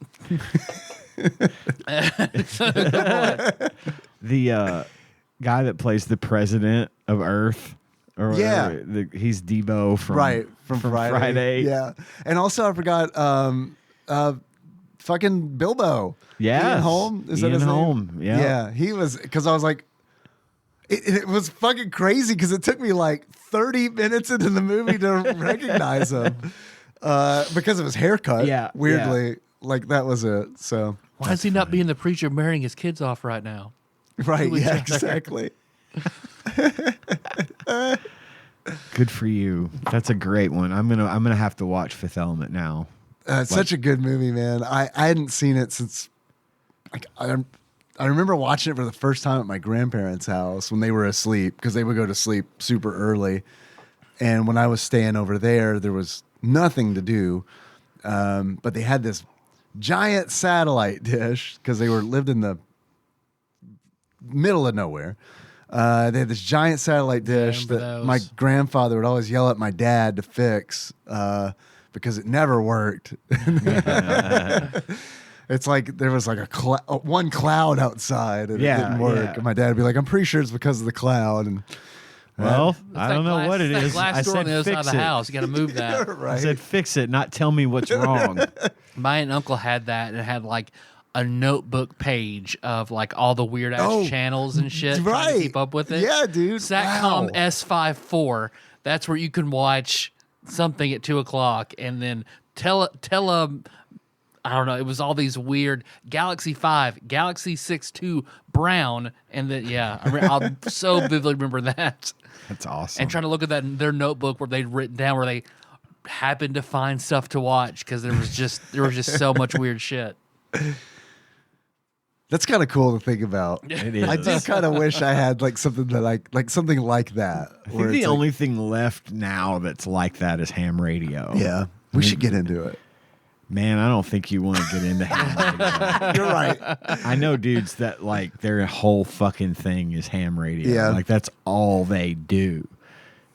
Speaker 3: The guy that plays the president of Earth, or
Speaker 4: Yeah.
Speaker 3: he's Debo from Friday.
Speaker 4: Yeah. And also I forgot fucking Bilbo.
Speaker 3: Yeah,
Speaker 4: Ian Holm. Is that
Speaker 3: Ian
Speaker 4: his name?
Speaker 3: Holm, yeah.
Speaker 4: Yeah. He was, because I was like, it was fucking crazy because it took me like 30 minutes into the movie to recognize him because of his haircut.
Speaker 3: Yeah,
Speaker 4: Weirdly. Like that was it. So,
Speaker 2: Why is he not being the preacher marrying his kids off right now?
Speaker 4: right.
Speaker 2: was
Speaker 4: Yeah,
Speaker 2: there?
Speaker 4: exactly.
Speaker 3: Good for you. That's a great one. I'm gonna have to watch Fifth Element now.
Speaker 4: It's such a good movie, man. I hadn't seen it since I remember watching it for the first time at my grandparents' house when they were asleep because they would go to sleep super early. And when I was staying over there, there was nothing to do. But they had this giant satellite dish because they lived in the middle of nowhere. They had this giant satellite dish
Speaker 2: remember
Speaker 4: that
Speaker 2: those.
Speaker 4: my grandfather would always yell at my dad to fix because it never worked. It's like there was like one cloud outside and it didn't work.
Speaker 3: Yeah.
Speaker 4: And my dad would be like, I'm pretty sure it's because of the cloud. And
Speaker 3: Well,
Speaker 2: It's
Speaker 3: I
Speaker 2: that
Speaker 3: don't know
Speaker 2: glass-
Speaker 3: what it
Speaker 2: that
Speaker 3: is.
Speaker 2: Glass
Speaker 3: I
Speaker 2: door on
Speaker 3: said
Speaker 2: the other side of
Speaker 3: fix
Speaker 2: the
Speaker 3: it.
Speaker 2: house. You got to move that.
Speaker 3: I
Speaker 4: right.
Speaker 3: said fix it, not tell me what's wrong.
Speaker 2: My aunt and uncle had that, and it had like a notebook page of like all the weird ass
Speaker 4: Oh,
Speaker 2: channels and shit. Trying to
Speaker 4: right.
Speaker 2: keep up with it.
Speaker 4: Yeah, dude.
Speaker 2: Satcom
Speaker 4: Wow.
Speaker 2: S54. That's where you can watch something at 2:00, and then tell I don't know. It was all these weird Galaxy 5, Galaxy 6 II brown, and then I'll so vividly remember that.
Speaker 3: That's awesome.
Speaker 2: And trying to look at that in their notebook where they'd written down where they happened to find stuff to watch because there was just so much weird shit.
Speaker 4: That's kind of cool to think about.
Speaker 3: It is.
Speaker 4: I do kind of wish I had like something that like something like that.
Speaker 3: I think the only thing left now that's like that is ham radio.
Speaker 4: yeah, we should get into it.
Speaker 3: Man, I don't think you want to get into ham radio.
Speaker 4: You're right.
Speaker 3: I know dudes that like their whole fucking thing is ham radio.
Speaker 4: Yeah.
Speaker 3: Like that's all they do.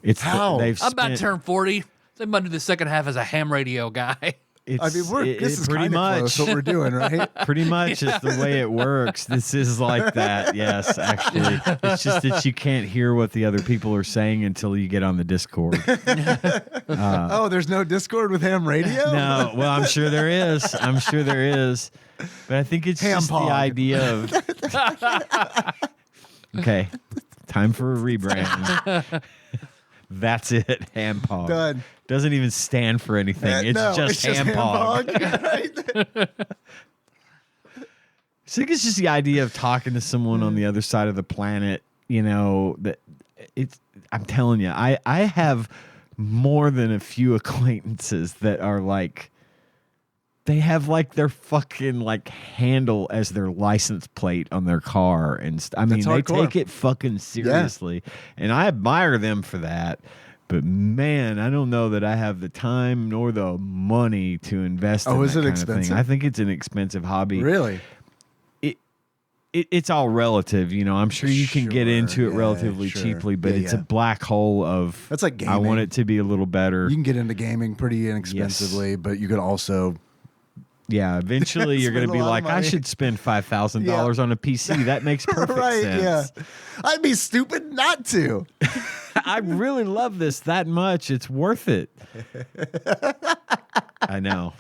Speaker 3: It's
Speaker 4: How?
Speaker 3: they've
Speaker 2: I'm about to
Speaker 3: spent-
Speaker 2: turn 40. So I'm about to do the second half as a ham radio guy.
Speaker 3: It's,
Speaker 4: I mean, this is
Speaker 3: pretty
Speaker 4: kind of
Speaker 3: much
Speaker 4: close what we're doing, right?
Speaker 3: Pretty much is the way it works. This is like that. Yes, actually, it's just that you can't hear what the other people are saying until you get on the Discord.
Speaker 4: Oh, there's no Discord with ham radio?
Speaker 3: No, well, I'm sure there is. I'm sure there is, but I think it's just the
Speaker 4: Ham-pog.
Speaker 3: idea of. Okay, time for a rebrand. That's it. Ham-pog.
Speaker 4: Done.
Speaker 3: Doesn't even stand for anything. It's
Speaker 4: No,
Speaker 3: just ham-pog.
Speaker 4: ham-pog. Right?
Speaker 3: I think it's just the idea of talking to someone on the other side of the planet. You know that it's. I'm telling you, I have more than a few acquaintances that are like. They have like their fucking like handle as their license plate on their car, and I mean
Speaker 4: That's
Speaker 3: they
Speaker 4: hardcore.
Speaker 3: take it fucking seriously, and I admire them for that. But man, I don't know that I have the time nor the money to invest. in
Speaker 4: is
Speaker 3: that
Speaker 4: it
Speaker 3: kind of thing.
Speaker 4: expensive?
Speaker 3: I think it's an expensive hobby.
Speaker 4: Really?
Speaker 3: It's all relative, you know. I'm sure you can get
Speaker 4: Sure,
Speaker 3: into it
Speaker 4: yeah,
Speaker 3: relatively
Speaker 4: sure.
Speaker 3: cheaply, but
Speaker 4: Yeah,
Speaker 3: it's a
Speaker 4: yeah.
Speaker 3: black hole of.
Speaker 4: That's like
Speaker 3: I want
Speaker 4: gaming.
Speaker 3: it to be a little better.
Speaker 4: You can get into gaming pretty inexpensively, but you could also.
Speaker 3: Yeah, eventually you're going to
Speaker 4: Spend a
Speaker 3: be
Speaker 4: lot of
Speaker 3: like, I
Speaker 4: money.
Speaker 3: should spend $5,000
Speaker 4: Yeah.
Speaker 3: on a PC. That makes perfect
Speaker 4: Right,
Speaker 3: sense.
Speaker 4: yeah. I'd be stupid not to.
Speaker 3: I really love this that much. It's worth it. I know.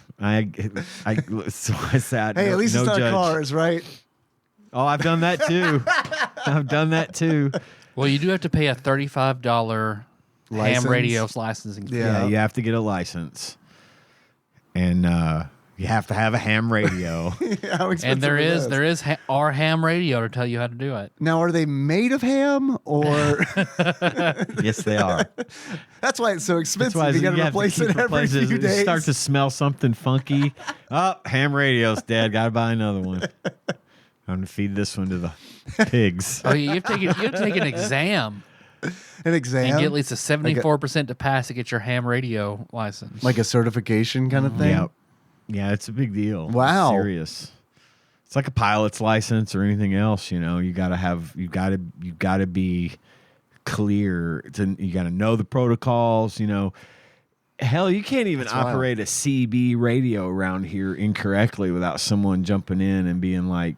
Speaker 3: So I said,
Speaker 4: Hey, at least
Speaker 3: no
Speaker 4: it's not
Speaker 3: judge.
Speaker 4: cars, right?
Speaker 3: Oh, I've done that too. I've done that too.
Speaker 2: Well, you do have to pay a $35
Speaker 4: License?
Speaker 2: ham radio licensing fee.
Speaker 4: Yeah.
Speaker 3: Yeah, you have to get a license, and you have to have a ham radio.
Speaker 4: How expensive
Speaker 2: And there
Speaker 4: is
Speaker 2: is our ham radio to tell you how to do it.
Speaker 4: Now, are they made of ham or?
Speaker 3: Yes, they are.
Speaker 4: That's why it's so
Speaker 3: That's
Speaker 4: expensive.
Speaker 3: why
Speaker 4: You got to
Speaker 3: have
Speaker 4: replace
Speaker 3: keep
Speaker 4: it every
Speaker 3: replacing
Speaker 4: few
Speaker 3: it.
Speaker 4: days.
Speaker 3: You start to smell something funky. Oh, ham radio's dead. Got to buy another one. I'm going to feed this one to the pigs.
Speaker 2: Oh, you have to take an exam
Speaker 4: An exam,
Speaker 2: and get at least a 74% to pass to get your ham radio license.
Speaker 4: like a certification kind of thing.
Speaker 3: Yeah, yeah, it's a big deal.
Speaker 4: Wow.
Speaker 3: It's serious. It's like a pilot's license or anything else. You know, you got to be clear. You got to know the protocols. You know, hell, you can't even
Speaker 4: That's wild.
Speaker 3: operate a CB radio around here incorrectly without someone jumping in and being like,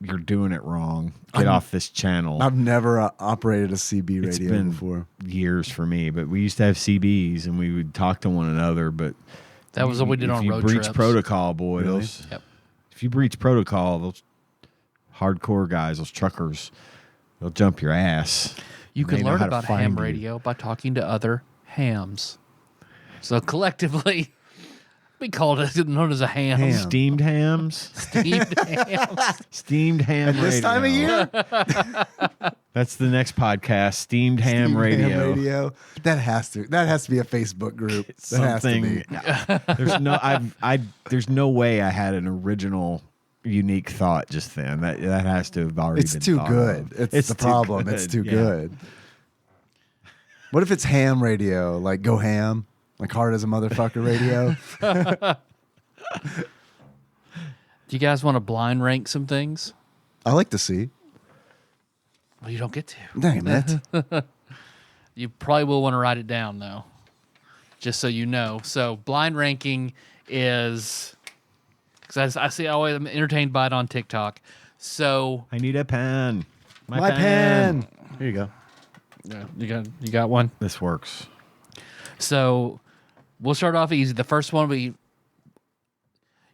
Speaker 3: "You're doing it wrong. Get off this channel."
Speaker 4: I've never operated a CB
Speaker 3: It's
Speaker 4: radio
Speaker 3: been
Speaker 4: before.
Speaker 3: years for me, but we used to have CBs and we would talk to one another. But
Speaker 2: That was what we did
Speaker 3: if
Speaker 2: on
Speaker 3: you
Speaker 2: road
Speaker 3: breach
Speaker 2: trips.
Speaker 3: protocol, boy,
Speaker 4: Really?
Speaker 3: those.
Speaker 2: Yep.
Speaker 3: If you breach protocol, those hardcore guys, those truckers, they'll jump your ass.
Speaker 2: You
Speaker 3: They
Speaker 2: can
Speaker 3: know
Speaker 2: learn
Speaker 3: how to
Speaker 2: about
Speaker 3: find
Speaker 2: ham
Speaker 3: you.
Speaker 2: radio by talking to other hams. So collectively, we called it known as a ham.
Speaker 4: Ham.
Speaker 3: Steamed hams,
Speaker 2: Steamed hams.
Speaker 3: steamed ham radio.
Speaker 4: This time of year,
Speaker 3: That's the next podcast. Steamed ham
Speaker 4: Steam
Speaker 3: radio.
Speaker 4: That has to be a Facebook group. That has to be.
Speaker 3: There's no way I had an original unique thought just then. That has to have already
Speaker 4: It's
Speaker 3: been
Speaker 4: too
Speaker 3: thought
Speaker 4: good.
Speaker 3: of.
Speaker 4: It's the
Speaker 3: too
Speaker 4: problem.
Speaker 3: good.
Speaker 4: It's too
Speaker 3: Yeah.
Speaker 4: good. What if it's ham radio? Like go ham, like hard as a motherfucker radio.
Speaker 2: Do you guys want to blind rank some things?
Speaker 4: I like to see.
Speaker 2: Well, you don't get to.
Speaker 4: Damn it.
Speaker 2: You probably will want to write it down, though, just so you know. So blind ranking is, because I see, I'm entertained by it on TikTok. So
Speaker 3: I need a pen.
Speaker 4: My pen. Here you go.
Speaker 2: yeah, you got one.
Speaker 3: This works.
Speaker 2: So we'll start off easy. The first one will be,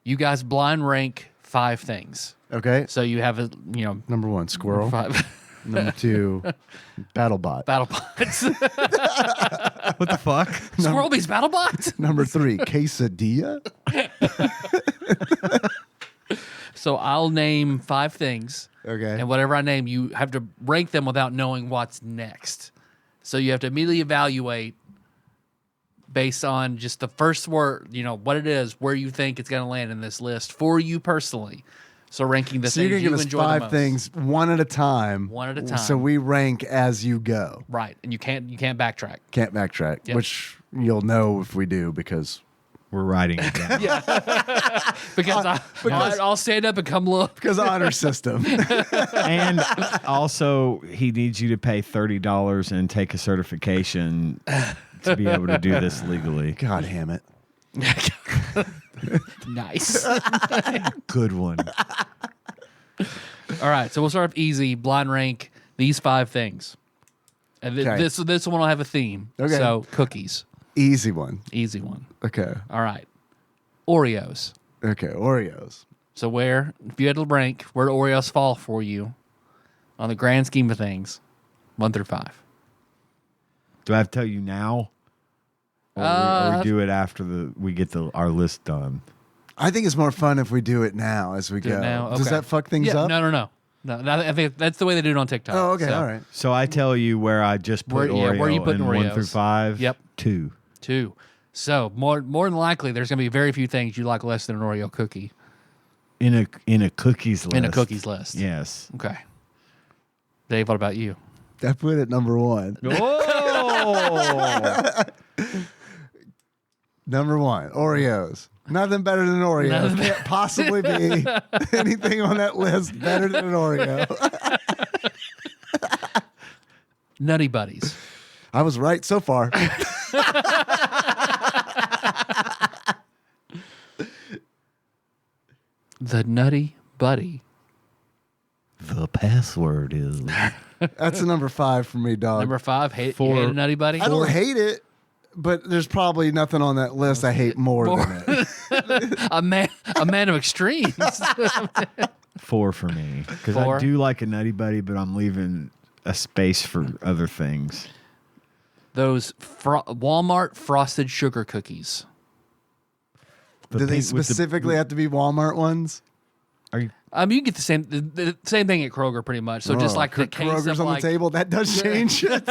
Speaker 2: you guys blind rank 5 things.
Speaker 4: Okay.
Speaker 2: So you have
Speaker 4: Number 1, squirrel.
Speaker 2: 5
Speaker 4: Number 2, BattleBot.
Speaker 2: battle bots.
Speaker 3: What the fuck?
Speaker 2: Squirrel beats battle bots.
Speaker 4: Number 3, quesadilla.
Speaker 2: So I'll name 5 things.
Speaker 4: Okay.
Speaker 2: And whatever I name, you have to rank them without knowing what's next. So you have to immediately evaluate based on just the first word, what it is, where you think it's going to land in this list for you personally. So ranking the
Speaker 4: So you're
Speaker 2: things
Speaker 4: gonna
Speaker 2: you
Speaker 4: give us
Speaker 2: enjoy the
Speaker 4: 5
Speaker 2: most.
Speaker 4: things, one at a time.
Speaker 2: One at a time.
Speaker 4: So we rank as you go.
Speaker 2: Right. And you can't backtrack.
Speaker 4: Can't backtrack,
Speaker 2: Yep.
Speaker 4: which you'll know if we do because
Speaker 3: We're writing it down.
Speaker 2: Because I'll stand up and come look.
Speaker 4: honor system.
Speaker 3: And also, he needs you to pay $30 and take a certification to be able to do this legally.
Speaker 4: God damn it.
Speaker 2: Nice.
Speaker 3: Good one.
Speaker 2: All right, so we'll start off easy. Blind rank these 5 things. And
Speaker 4: Okay.
Speaker 2: this one will have a theme.
Speaker 4: Okay.
Speaker 2: So cookies,
Speaker 4: Easy one.
Speaker 2: easy one.
Speaker 4: Okay.
Speaker 2: All right, Oreos.
Speaker 4: Okay. Oreos.
Speaker 2: So if you had to rank, where do Oreos fall for you on the grand scheme of things, 1 through 5?
Speaker 3: Do I have to tell you now? Or we do it after we get our list done?
Speaker 4: I think it's more fun if we do it now as we
Speaker 2: Do
Speaker 4: go.
Speaker 2: it now?
Speaker 4: Does
Speaker 2: Okay.
Speaker 4: that fuck things
Speaker 2: Yeah,
Speaker 4: up?
Speaker 2: no. I think that's the way they do it on TikTok.
Speaker 4: Oh, okay.
Speaker 2: So,
Speaker 4: All right.
Speaker 3: So I tell you where I just put Oreo
Speaker 2: where you putting
Speaker 3: in 1 through
Speaker 2: Oreos?
Speaker 3: 5?
Speaker 2: Yep.
Speaker 3: 2.
Speaker 2: 2. So more than likely, there's going to be very few things you like less than an Oreo cookie
Speaker 3: In a cookies list.
Speaker 2: in a cookies list.
Speaker 3: Yes.
Speaker 2: Okay. Dave, what about you?
Speaker 4: I put it number 1.
Speaker 3: Oh!
Speaker 4: Number 1, Oreos. Nothing better than an Oreo. Can't possibly be anything on that list better than an Oreo.
Speaker 2: Nutty Buddies.
Speaker 4: I was right so far.
Speaker 2: The Nutty Buddy.
Speaker 3: The password is.
Speaker 4: That's a number 5 for me, dog.
Speaker 2: Number 5, you
Speaker 3: For-
Speaker 2: hate a Nutty Buddy?
Speaker 4: I don't hate it, but there's probably nothing on that list I hate more than it.
Speaker 2: a man of extremes.
Speaker 3: 4 for me. Because
Speaker 2: 4?
Speaker 3: I do like a Nutty Buddy, but I'm leaving a space for other things.
Speaker 2: Those Walmart frosted sugar cookies.
Speaker 3: The
Speaker 4: Do they
Speaker 3: pink with the-
Speaker 4: specifically have to be Walmart ones?
Speaker 3: Are you?
Speaker 2: You get the same thing at Kroger pretty much. So just like the case
Speaker 4: Kroger's
Speaker 2: of
Speaker 4: on
Speaker 2: like,
Speaker 4: the table, that does change it.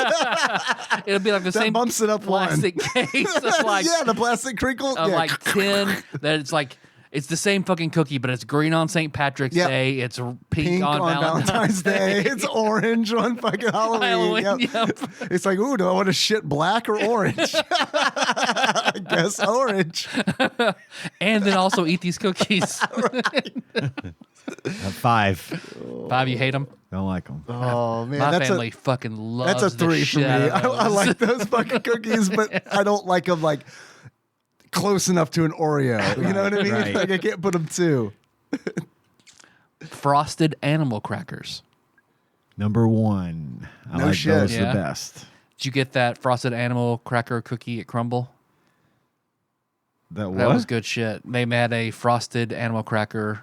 Speaker 2: it'll be like the
Speaker 4: That
Speaker 2: same
Speaker 4: bumps it up
Speaker 2: plastic case of like
Speaker 4: yeah, the plastic crinkle.
Speaker 2: of
Speaker 4: yeah.
Speaker 2: like tin that it's like it's the same fucking cookie, but it's green on St. Patrick's
Speaker 4: Yep.
Speaker 2: Day. It's
Speaker 4: Pink
Speaker 2: on
Speaker 4: Valentine's Day. It's orange on fucking Halloween.
Speaker 2: Halloween,
Speaker 4: Yep. It's like, ooh, do I want to shit black or orange? I guess orange.
Speaker 2: And then also eat these cookies.
Speaker 3: 5.
Speaker 2: 5, you hate them?
Speaker 3: Don't like them.
Speaker 4: Oh man,
Speaker 2: My
Speaker 4: that's
Speaker 2: family fucking loves
Speaker 4: that's a
Speaker 2: the
Speaker 4: 3 for
Speaker 2: shit
Speaker 4: me.
Speaker 2: out of
Speaker 4: I
Speaker 2: those.
Speaker 4: like those fucking cookies, but I don't like them like close enough to an Oreo. You know what I mean?
Speaker 3: Right.
Speaker 4: Like I can't put them 2.
Speaker 2: Frosted animal crackers.
Speaker 3: Number 1. I
Speaker 4: No
Speaker 3: like
Speaker 4: shit.
Speaker 3: those
Speaker 2: Yeah.
Speaker 3: the best.
Speaker 2: Did you get that frosted animal cracker cookie at Crumble?
Speaker 3: That
Speaker 2: That was good shit. They made a frosted animal cracker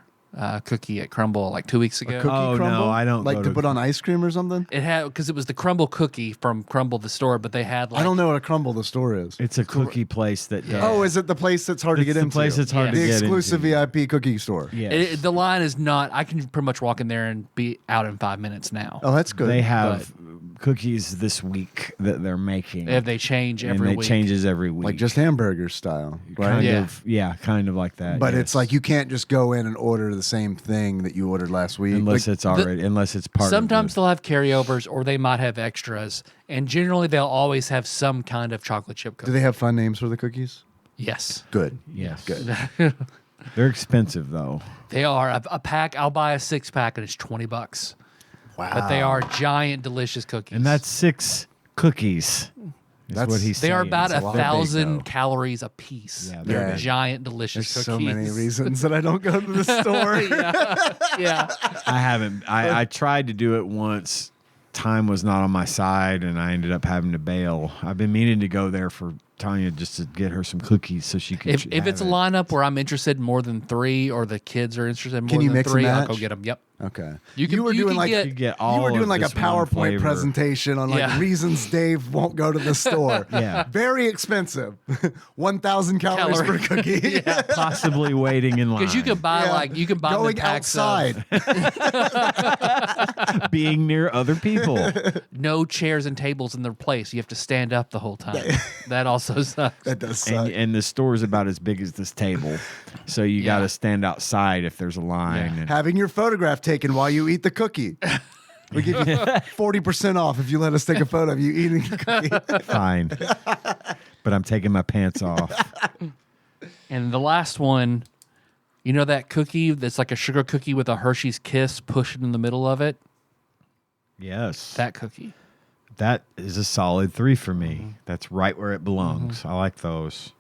Speaker 2: cookie at Crumble like 2 weeks ago.
Speaker 4: Cookie
Speaker 3: Oh, no,
Speaker 4: crumble?
Speaker 3: I don't
Speaker 4: like
Speaker 3: go
Speaker 4: to
Speaker 3: to-
Speaker 4: put on ice cream or something.
Speaker 2: It had because it was the Crumble cookie from Crumble the store, but they had like
Speaker 4: I don't know what a crumble the store is.
Speaker 3: It's a cookie place that does.
Speaker 4: Oh, is it the place that's hard to
Speaker 3: It's
Speaker 4: get
Speaker 3: the
Speaker 4: into?
Speaker 3: place that's hard
Speaker 2: Yeah.
Speaker 3: to
Speaker 4: the
Speaker 3: get
Speaker 4: exclusive
Speaker 3: into.
Speaker 4: VIP cookie store.
Speaker 3: Yes.
Speaker 2: the line is not. I can pretty much walk in there and be out in 5 minutes now.
Speaker 4: Oh, that's good.
Speaker 3: They have cookies this week that they're making.
Speaker 2: If they change
Speaker 3: and
Speaker 2: every
Speaker 3: it
Speaker 2: week.
Speaker 3: changes every week.
Speaker 4: like just hamburger style, right?
Speaker 3: kind
Speaker 2: Yeah.
Speaker 3: of, yeah, kind of like that.
Speaker 4: But
Speaker 3: yes.
Speaker 4: it's like you can't just go in and order the same thing that you ordered last week.
Speaker 3: unless
Speaker 4: Like,
Speaker 3: it's already, unless it's part.
Speaker 2: Sometimes
Speaker 3: of
Speaker 2: they'll have carryovers or they might have extras, and generally they'll always have some kind of chocolate chip
Speaker 4: do
Speaker 2: cookie.
Speaker 4: they have fun names for the cookies?
Speaker 2: Yes,
Speaker 4: Good.
Speaker 3: the, yes,
Speaker 4: Good.
Speaker 3: They're expensive though.
Speaker 2: they are a pack. I'll buy a 6-pack and it's $20.
Speaker 4: Wow.
Speaker 2: But they are giant, delicious cookies,
Speaker 3: And that's 6 cookies. Is
Speaker 4: That's-
Speaker 3: what he's
Speaker 2: they are
Speaker 3: saying.
Speaker 2: about
Speaker 3: It's
Speaker 2: a
Speaker 3: lot big,
Speaker 2: 1,000
Speaker 3: though.
Speaker 2: calories a piece.
Speaker 3: Yeah,
Speaker 2: They're
Speaker 4: yeah.
Speaker 2: giant, delicious
Speaker 4: There's
Speaker 2: cookies.
Speaker 4: so many reasons that I don't go to the store.
Speaker 2: Yeah.
Speaker 3: I haven't. I tried to do it once. Time was not on my side, and I ended up having to bail. I've been meaning to go there for Tanya just to get her some cookies so she can.
Speaker 2: If it's a lineup where I'm interested in more than 3, or the kids are interested in more
Speaker 4: Can you
Speaker 2: than
Speaker 4: mix and
Speaker 2: 3, I'll
Speaker 4: match?
Speaker 2: go get them. Yep.
Speaker 4: Okay.
Speaker 2: You
Speaker 4: were
Speaker 2: can
Speaker 4: doing like
Speaker 2: get-
Speaker 3: you get
Speaker 4: you
Speaker 3: all
Speaker 4: were doing
Speaker 3: of
Speaker 4: like a
Speaker 3: this one
Speaker 4: PowerPoint
Speaker 3: flavor.
Speaker 4: presentation on like
Speaker 2: Yeah.
Speaker 4: reasons Dave won't go to the store.
Speaker 3: Yeah.
Speaker 4: Very expensive. 1,000 calories per cookie.
Speaker 3: possibly waiting in line.
Speaker 2: Because you can buy
Speaker 4: Yeah.
Speaker 2: like you can buy them in
Speaker 4: Going
Speaker 2: packs
Speaker 4: outside.
Speaker 3: being near other people.
Speaker 2: of no chairs and tables in their place. You have to stand up the whole time. That also sucks.
Speaker 4: That does suck.
Speaker 3: And the store is about as big as this table, so you got
Speaker 2: Yeah.
Speaker 3: to stand outside if there's a line.
Speaker 2: Yeah.
Speaker 3: And
Speaker 4: Having your photograph taken while you eat the cookie. We give you 40% off if you let us take a photo of you eating the cookie.
Speaker 3: fine, but I'm taking my pants off.
Speaker 2: And the last one, you know that cookie that's like a sugar cookie with a Hershey's Kiss pushed in the middle of it?
Speaker 3: Yes,
Speaker 2: That cookie.
Speaker 3: that is a solid 3 for me. That's right where it belongs. I like those.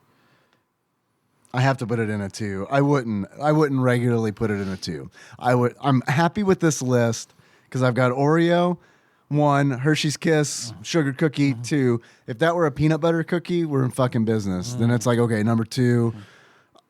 Speaker 4: I have to put it in a 2. I wouldn't regularly put it in a 2. I'm happy with this list because I've got Oreo, 1, Hershey's Kiss, sugar cookie, 2. If that were a peanut butter cookie, we're in fucking business. Then it's like, okay, number 2.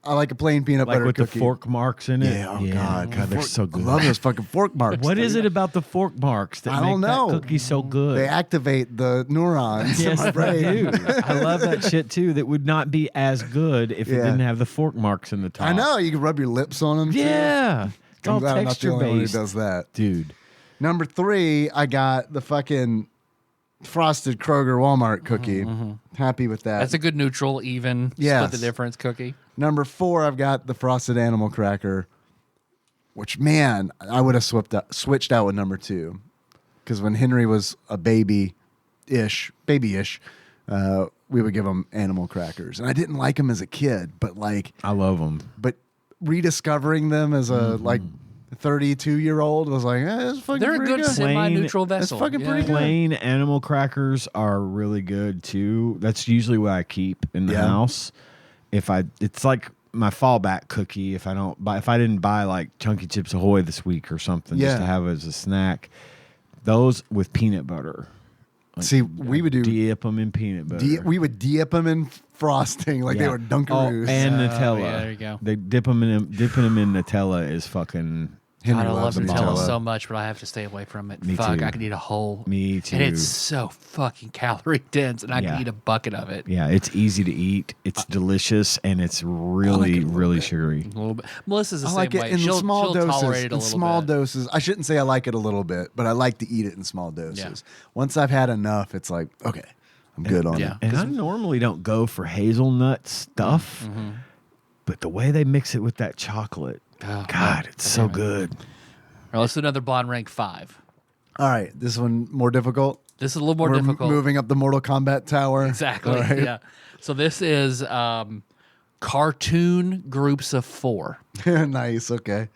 Speaker 4: I like a plain peanut butter
Speaker 3: with
Speaker 4: cookie.
Speaker 3: the fork marks in it.
Speaker 4: Yeah,
Speaker 3: God, they're so good.
Speaker 4: I love those fucking fork marks.
Speaker 3: What is it about the fork marks that
Speaker 4: I
Speaker 3: make
Speaker 4: don't know.
Speaker 3: that cookie so good?
Speaker 4: They activate the neurons in
Speaker 3: Yes,
Speaker 4: my
Speaker 3: they
Speaker 4: brain.
Speaker 3: do. I love that shit too. That would not be as good if it
Speaker 4: Yeah.
Speaker 3: didn't have the fork marks in the top.
Speaker 4: I know. You can rub your lips on them.
Speaker 3: Yeah, it's all
Speaker 4: I'm glad I'm not the
Speaker 3: texture
Speaker 4: only one who
Speaker 3: based,
Speaker 4: does that.
Speaker 3: dude.
Speaker 4: Number 3, I got the fucking frosted Kroger Walmart cookie. Happy with that.
Speaker 2: That's a good neutral, even,
Speaker 4: Yes.
Speaker 2: split the difference cookie.
Speaker 4: Number 4, I've got the frosted animal cracker, which, man, I would have switched out with number 2. Because when Henry was a babyish, we would give him animal crackers. And I didn't like them as a kid, but
Speaker 3: I love them.
Speaker 4: but rediscovering them as a 32-year-old was like, it's fucking
Speaker 2: They're a
Speaker 4: pretty
Speaker 2: good
Speaker 4: good.
Speaker 2: semi-neutral
Speaker 4: That's
Speaker 2: vessel.
Speaker 4: fucking pretty good.
Speaker 3: Plain animal crackers are really good too. That's usually what I keep in the
Speaker 4: Yeah.
Speaker 3: house. It's like my fallback cookie. If I didn't buy like Chunky Chips Ahoy this week or something, just to
Speaker 4: Yeah.
Speaker 3: have as a snack. Those with peanut butter. Like,
Speaker 4: See, we would do
Speaker 3: dip them in peanut butter.
Speaker 4: we would dip them in frosting like they were Dunkaroos.
Speaker 3: and
Speaker 2: Oh,
Speaker 3: Nutella.
Speaker 2: yeah, there you go.
Speaker 3: They dipping them in Nutella is fucking.
Speaker 4: Henry
Speaker 2: God, I love
Speaker 4: loves
Speaker 2: Nutella
Speaker 4: Nutella.
Speaker 2: so much, but I have to stay away from it.
Speaker 3: Me
Speaker 2: Fuck,
Speaker 3: too.
Speaker 2: I could eat a whole.
Speaker 3: Me too.
Speaker 2: And it's so fucking calorie dense, and I
Speaker 3: Yeah.
Speaker 2: can eat a bucket of it.
Speaker 3: Yeah, it's easy to eat. It's delicious, and it's really, really sugary.
Speaker 2: A little bit. Melissa's the
Speaker 4: I
Speaker 2: same
Speaker 4: like it
Speaker 2: way.
Speaker 4: in
Speaker 2: she'll
Speaker 4: small
Speaker 2: tolerate
Speaker 4: doses.
Speaker 2: it a
Speaker 4: In
Speaker 2: little
Speaker 4: small
Speaker 2: bit.
Speaker 4: doses. I shouldn't say I like it a little bit, but I like to eat it in small doses.
Speaker 2: Yeah.
Speaker 4: Once I've had enough, it's like, okay, I'm good on
Speaker 2: Yeah.
Speaker 4: it.
Speaker 3: And I normally don't go for hazelnut stuff, but the way they mix it with that chocolate,
Speaker 2: Oh,
Speaker 3: God, it's so good.
Speaker 2: All right, let's do another blind rank 5.
Speaker 4: All right, this one more difficult.
Speaker 2: This is a little more
Speaker 4: We're
Speaker 2: difficult.
Speaker 4: moving up the Mortal Kombat tower.
Speaker 2: Exactly.
Speaker 4: All right.
Speaker 2: Yeah. So this is cartoon groups of 4.
Speaker 4: Nice. Okay.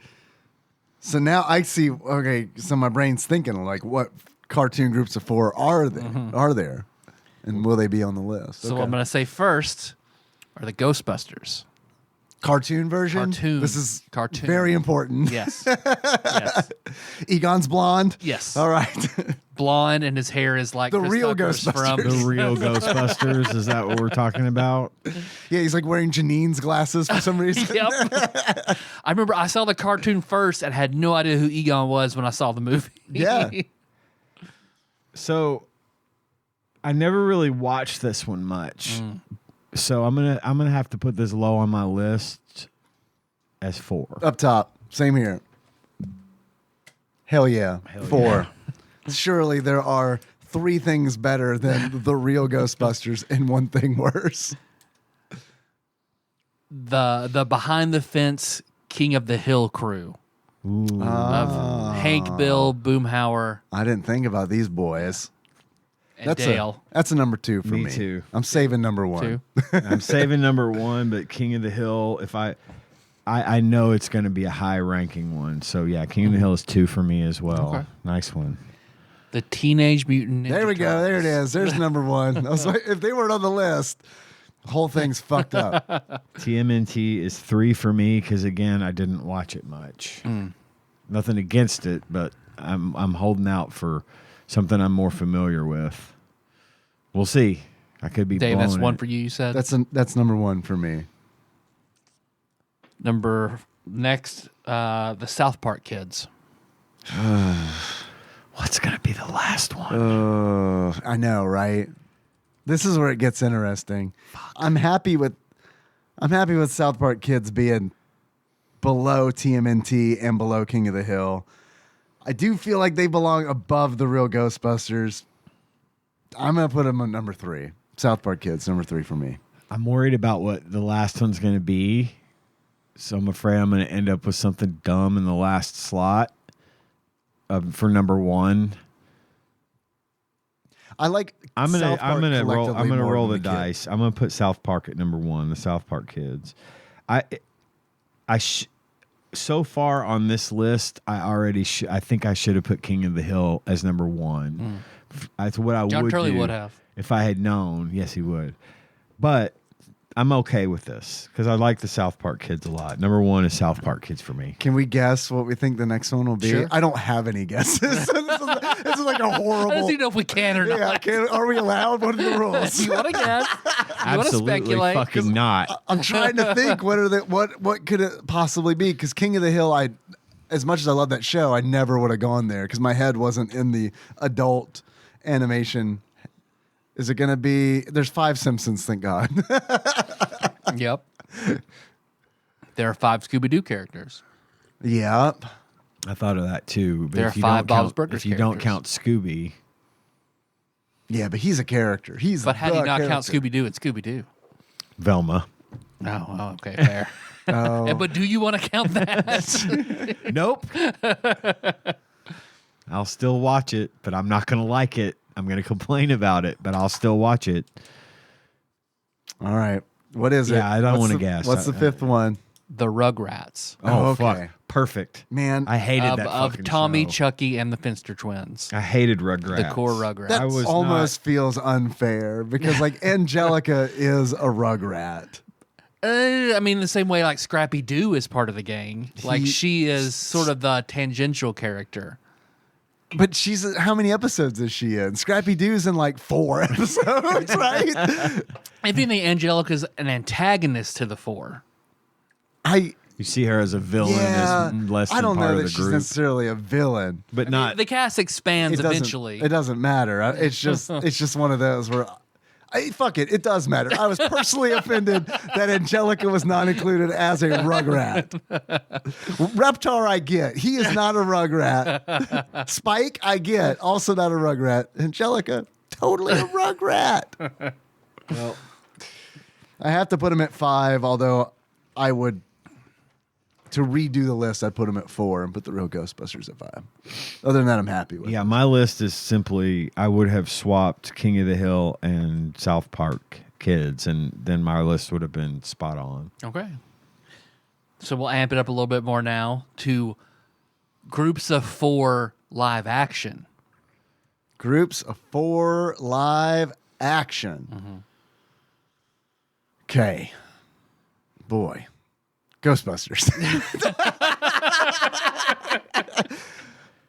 Speaker 4: So now I see. Okay, so my brain's thinking like, what cartoon groups of 4 are there? Are there, and will they be on the list?
Speaker 2: So
Speaker 4: Okay.
Speaker 2: I'm going to say first are the Ghostbusters.
Speaker 4: Cartoon version.
Speaker 2: Cartoon.
Speaker 4: This is
Speaker 2: Cartoon.
Speaker 4: very important.
Speaker 2: Yes. Yes.
Speaker 4: Egon's blonde.
Speaker 2: Yes.
Speaker 4: All right.
Speaker 2: Blonde, and his hair is like
Speaker 4: The
Speaker 2: Chris
Speaker 4: real
Speaker 2: Tucker's
Speaker 4: Ghostbusters.
Speaker 2: from.
Speaker 3: The real Ghostbusters, is that what we're talking about?
Speaker 4: Yeah, he's like wearing Janine's glasses for some reason.
Speaker 2: Yep. I remember I saw the cartoon first and had no idea who Egon was when I saw the movie.
Speaker 4: Yeah.
Speaker 3: So, I never really watched this one much. So I'm gonna have to put this low on my list as 4.
Speaker 4: Up top. Same here. Hell yeah. 4.
Speaker 3: yeah.
Speaker 4: Surely there are 3 things better than the real Ghostbusters and 1 thing worse.
Speaker 2: The behind the fence King of the Hill crew
Speaker 3: Ooh.
Speaker 2: of Hank, Bill, Boomhauer,
Speaker 4: I didn't think about these boys.
Speaker 2: and Dale.
Speaker 4: That's a number 2 for me.
Speaker 3: Me too.
Speaker 4: I'm saving number 1.
Speaker 2: Too.
Speaker 3: I'm saving number 1, but King of the Hill, if I know it's going to be a high ranking one. So yeah, King of the Hill is 2 for me as well.
Speaker 2: Okay.
Speaker 3: Nice one.
Speaker 2: The Teenage Mutant Ninja
Speaker 4: There we go. There it
Speaker 2: Turtles.
Speaker 4: is. There's number 1. I was like, if they weren't on the list, the whole thing's fucked up.
Speaker 3: TMNT is 3 for me because again, I didn't watch it much. Nothing against it, but I'm holding out for something I'm more familiar with. We'll see. I could be
Speaker 2: Dave, that's
Speaker 3: blowing
Speaker 2: one
Speaker 3: it.
Speaker 2: for you, you said?
Speaker 4: That's number 1 for me.
Speaker 2: Number next, the South Park kids.
Speaker 3: What's gonna be the last one?
Speaker 4: I know, right? This is where it gets interesting. I'm happy with South Park Kids being below TMNT and below King of the Hill. I do feel like they belong above the real Ghostbusters. I'm gonna put them on number 3. South Park Kids, number 3 for me.
Speaker 3: I'm worried about what the last one's gonna be, so I'm afraid I'm gonna end up with something dumb in the last slot for number 1.
Speaker 4: I like.
Speaker 3: I'm
Speaker 4: South Park
Speaker 3: gonna
Speaker 4: collectively more
Speaker 3: roll
Speaker 4: than
Speaker 3: the
Speaker 4: kid.
Speaker 3: dice. I'm gonna put South Park at number 1. The South Park Kids. So far on this list, I think I should have put King of the Hill as number 1. That's what I
Speaker 2: John
Speaker 3: would
Speaker 2: Turley
Speaker 3: do
Speaker 2: would have.
Speaker 3: if I had known. Yes, he would. But I'm okay with this because I like the South Park Kids a lot. Number 1 is South Park Kids for me.
Speaker 4: Can we guess what we think the next one will be?
Speaker 2: Sure.
Speaker 4: I don't have any guesses. this is like a horrible.
Speaker 2: I don't even know if we can or not.
Speaker 4: Are we allowed? What are the rules?
Speaker 2: You want to guess? You want to
Speaker 3: Absolutely
Speaker 2: speculate?
Speaker 3: fucking not.
Speaker 4: I'm trying to think what could it possibly be? Because King of the Hill, as much as I love that show, I never would have gone there because my head wasn't in the adult animation. Is it going to be? There's 5 Simpsons, thank God.
Speaker 2: Yep. There are 5 Scooby-Doo characters.
Speaker 4: Yep.
Speaker 3: I thought of that too. But
Speaker 2: There
Speaker 3: if
Speaker 2: are
Speaker 3: you
Speaker 2: 5
Speaker 3: don't
Speaker 2: Bob's
Speaker 3: count,
Speaker 2: Burgers
Speaker 3: if you don't
Speaker 2: characters.
Speaker 3: count Scooby,
Speaker 4: Yeah, but he's a character.
Speaker 2: But how do you not count
Speaker 4: character.
Speaker 2: Scooby-Doo and Scooby-Doo?
Speaker 3: Velma.
Speaker 2: Oh, okay, fair. But do you want to count that?
Speaker 3: Nope. I'll still watch it, but I'm not going to like it. I'm going to complain about it, but I'll still watch it.
Speaker 4: All right. What is it?
Speaker 3: Yeah, I don't
Speaker 4: What's
Speaker 3: wanna
Speaker 4: the-
Speaker 3: guess.
Speaker 4: What's the 5th one?
Speaker 2: The Rugrats.
Speaker 3: Oh,
Speaker 4: okay.
Speaker 3: fuck. Perfect.
Speaker 4: Man,
Speaker 3: I hated that
Speaker 2: Of
Speaker 3: fucking
Speaker 2: Tommy,
Speaker 3: show.
Speaker 2: Chucky, and the Finster Twins.
Speaker 3: I hated Rugrats.
Speaker 2: The core Rugrats.
Speaker 4: that
Speaker 3: I was
Speaker 4: almost feels unfair because like Angelica is a Rugrat.
Speaker 2: I mean, the same way like Scrappy Doo is part of the gang. Like she is sort of the tangential character.
Speaker 4: But how many episodes is she in? Scrappy Doo's in like 4 episodes, right?
Speaker 2: I think Angelica's an antagonist to the 4.
Speaker 3: You see her as a villain,
Speaker 4: Yeah,
Speaker 3: as less than
Speaker 4: I don't
Speaker 3: part
Speaker 4: know
Speaker 3: of
Speaker 4: that
Speaker 3: the
Speaker 4: she's
Speaker 3: group,
Speaker 4: necessarily a villain.
Speaker 3: but not.
Speaker 2: The cast expands eventually.
Speaker 4: It doesn't matter. It's just one of those where fuck it. It does matter. I was personally offended that Angelica was not included as a Rugrat. Reptar, I get. He is not a Rugrat. Spike, I get. Also not a Rugrat. Angelica, totally a Rugrat. Well, I have to put him at 5, although I would, to redo the list, I'd put him at 4 and put the real Ghostbusters at 5. Other than that, I'm happy with it.
Speaker 3: Yeah, my list is simply I would have swapped King of the Hill and South Park Kids, and then my list would have been spot on.
Speaker 2: Okay. So we'll amp it up a little bit more now to groups of 4 live action.
Speaker 4: Groups of 4 live action. Okay. Boy. Ghostbusters.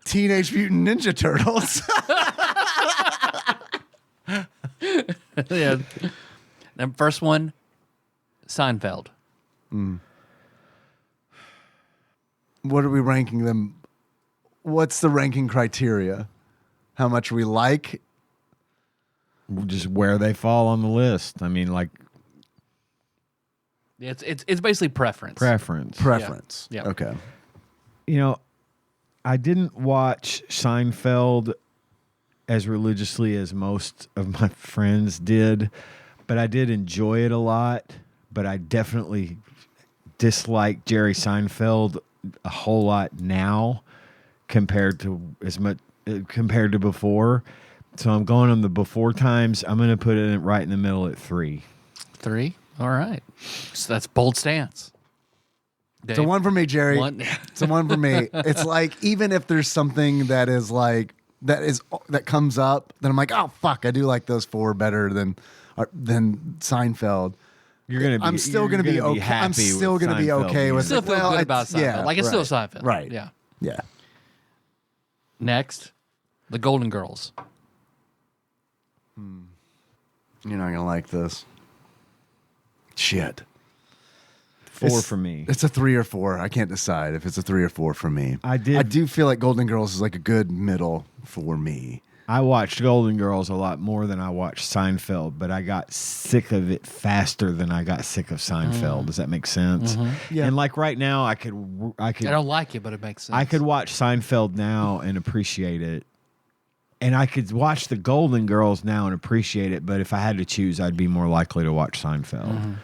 Speaker 4: Teenage Mutant Ninja Turtles.
Speaker 2: Yeah. The first one, Seinfeld.
Speaker 4: What are we ranking them? What's the ranking criteria? How much we like?
Speaker 3: Just where they fall on the list. I mean, like
Speaker 2: It's basically preference.
Speaker 4: Preference.
Speaker 2: Yeah.
Speaker 4: Okay.
Speaker 3: You know, I didn't watch Seinfeld as religiously as most of my friends did, but I did enjoy it a lot. But I definitely dislike Jerry Seinfeld a whole lot now compared to before. So I'm going on the before times. I'm going to put it right in the middle at 3.
Speaker 2: 3. All right. So that's bold stance.
Speaker 4: It's a 1 for me, Jerry.
Speaker 2: 1.
Speaker 4: It's a 1 for me. It's like, even if there's something that is like, that comes up, then I'm like, oh fuck, I do like those 4 better than Seinfeld. I'm still gonna be okay. I'm still gonna be okay with
Speaker 2: Still
Speaker 4: it.
Speaker 2: feel good about Seinfeld.
Speaker 4: Yeah,
Speaker 2: Like it's still
Speaker 4: right.
Speaker 2: Seinfeld.
Speaker 4: Right.
Speaker 2: Yeah.
Speaker 4: Yeah.
Speaker 2: Next, the Golden Girls.
Speaker 4: You're not gonna like this. Shit.
Speaker 3: 4 for me.
Speaker 4: It's a 3 or 4. I can't decide if it's a 3 or 4 for me.
Speaker 3: I
Speaker 4: do feel like Golden Girls is like a good middle for me.
Speaker 3: I watched Golden Girls a lot more than I watched Seinfeld, but I got sick of it faster than I got sick of Seinfeld. Does that make sense?
Speaker 4: Yeah.
Speaker 3: And like right now, I could.
Speaker 2: I don't like it, but it makes sense.
Speaker 3: I could watch Seinfeld now and appreciate it, and I could watch the Golden Girls now and appreciate it. But if I had to choose, I'd be more likely to watch Seinfeld.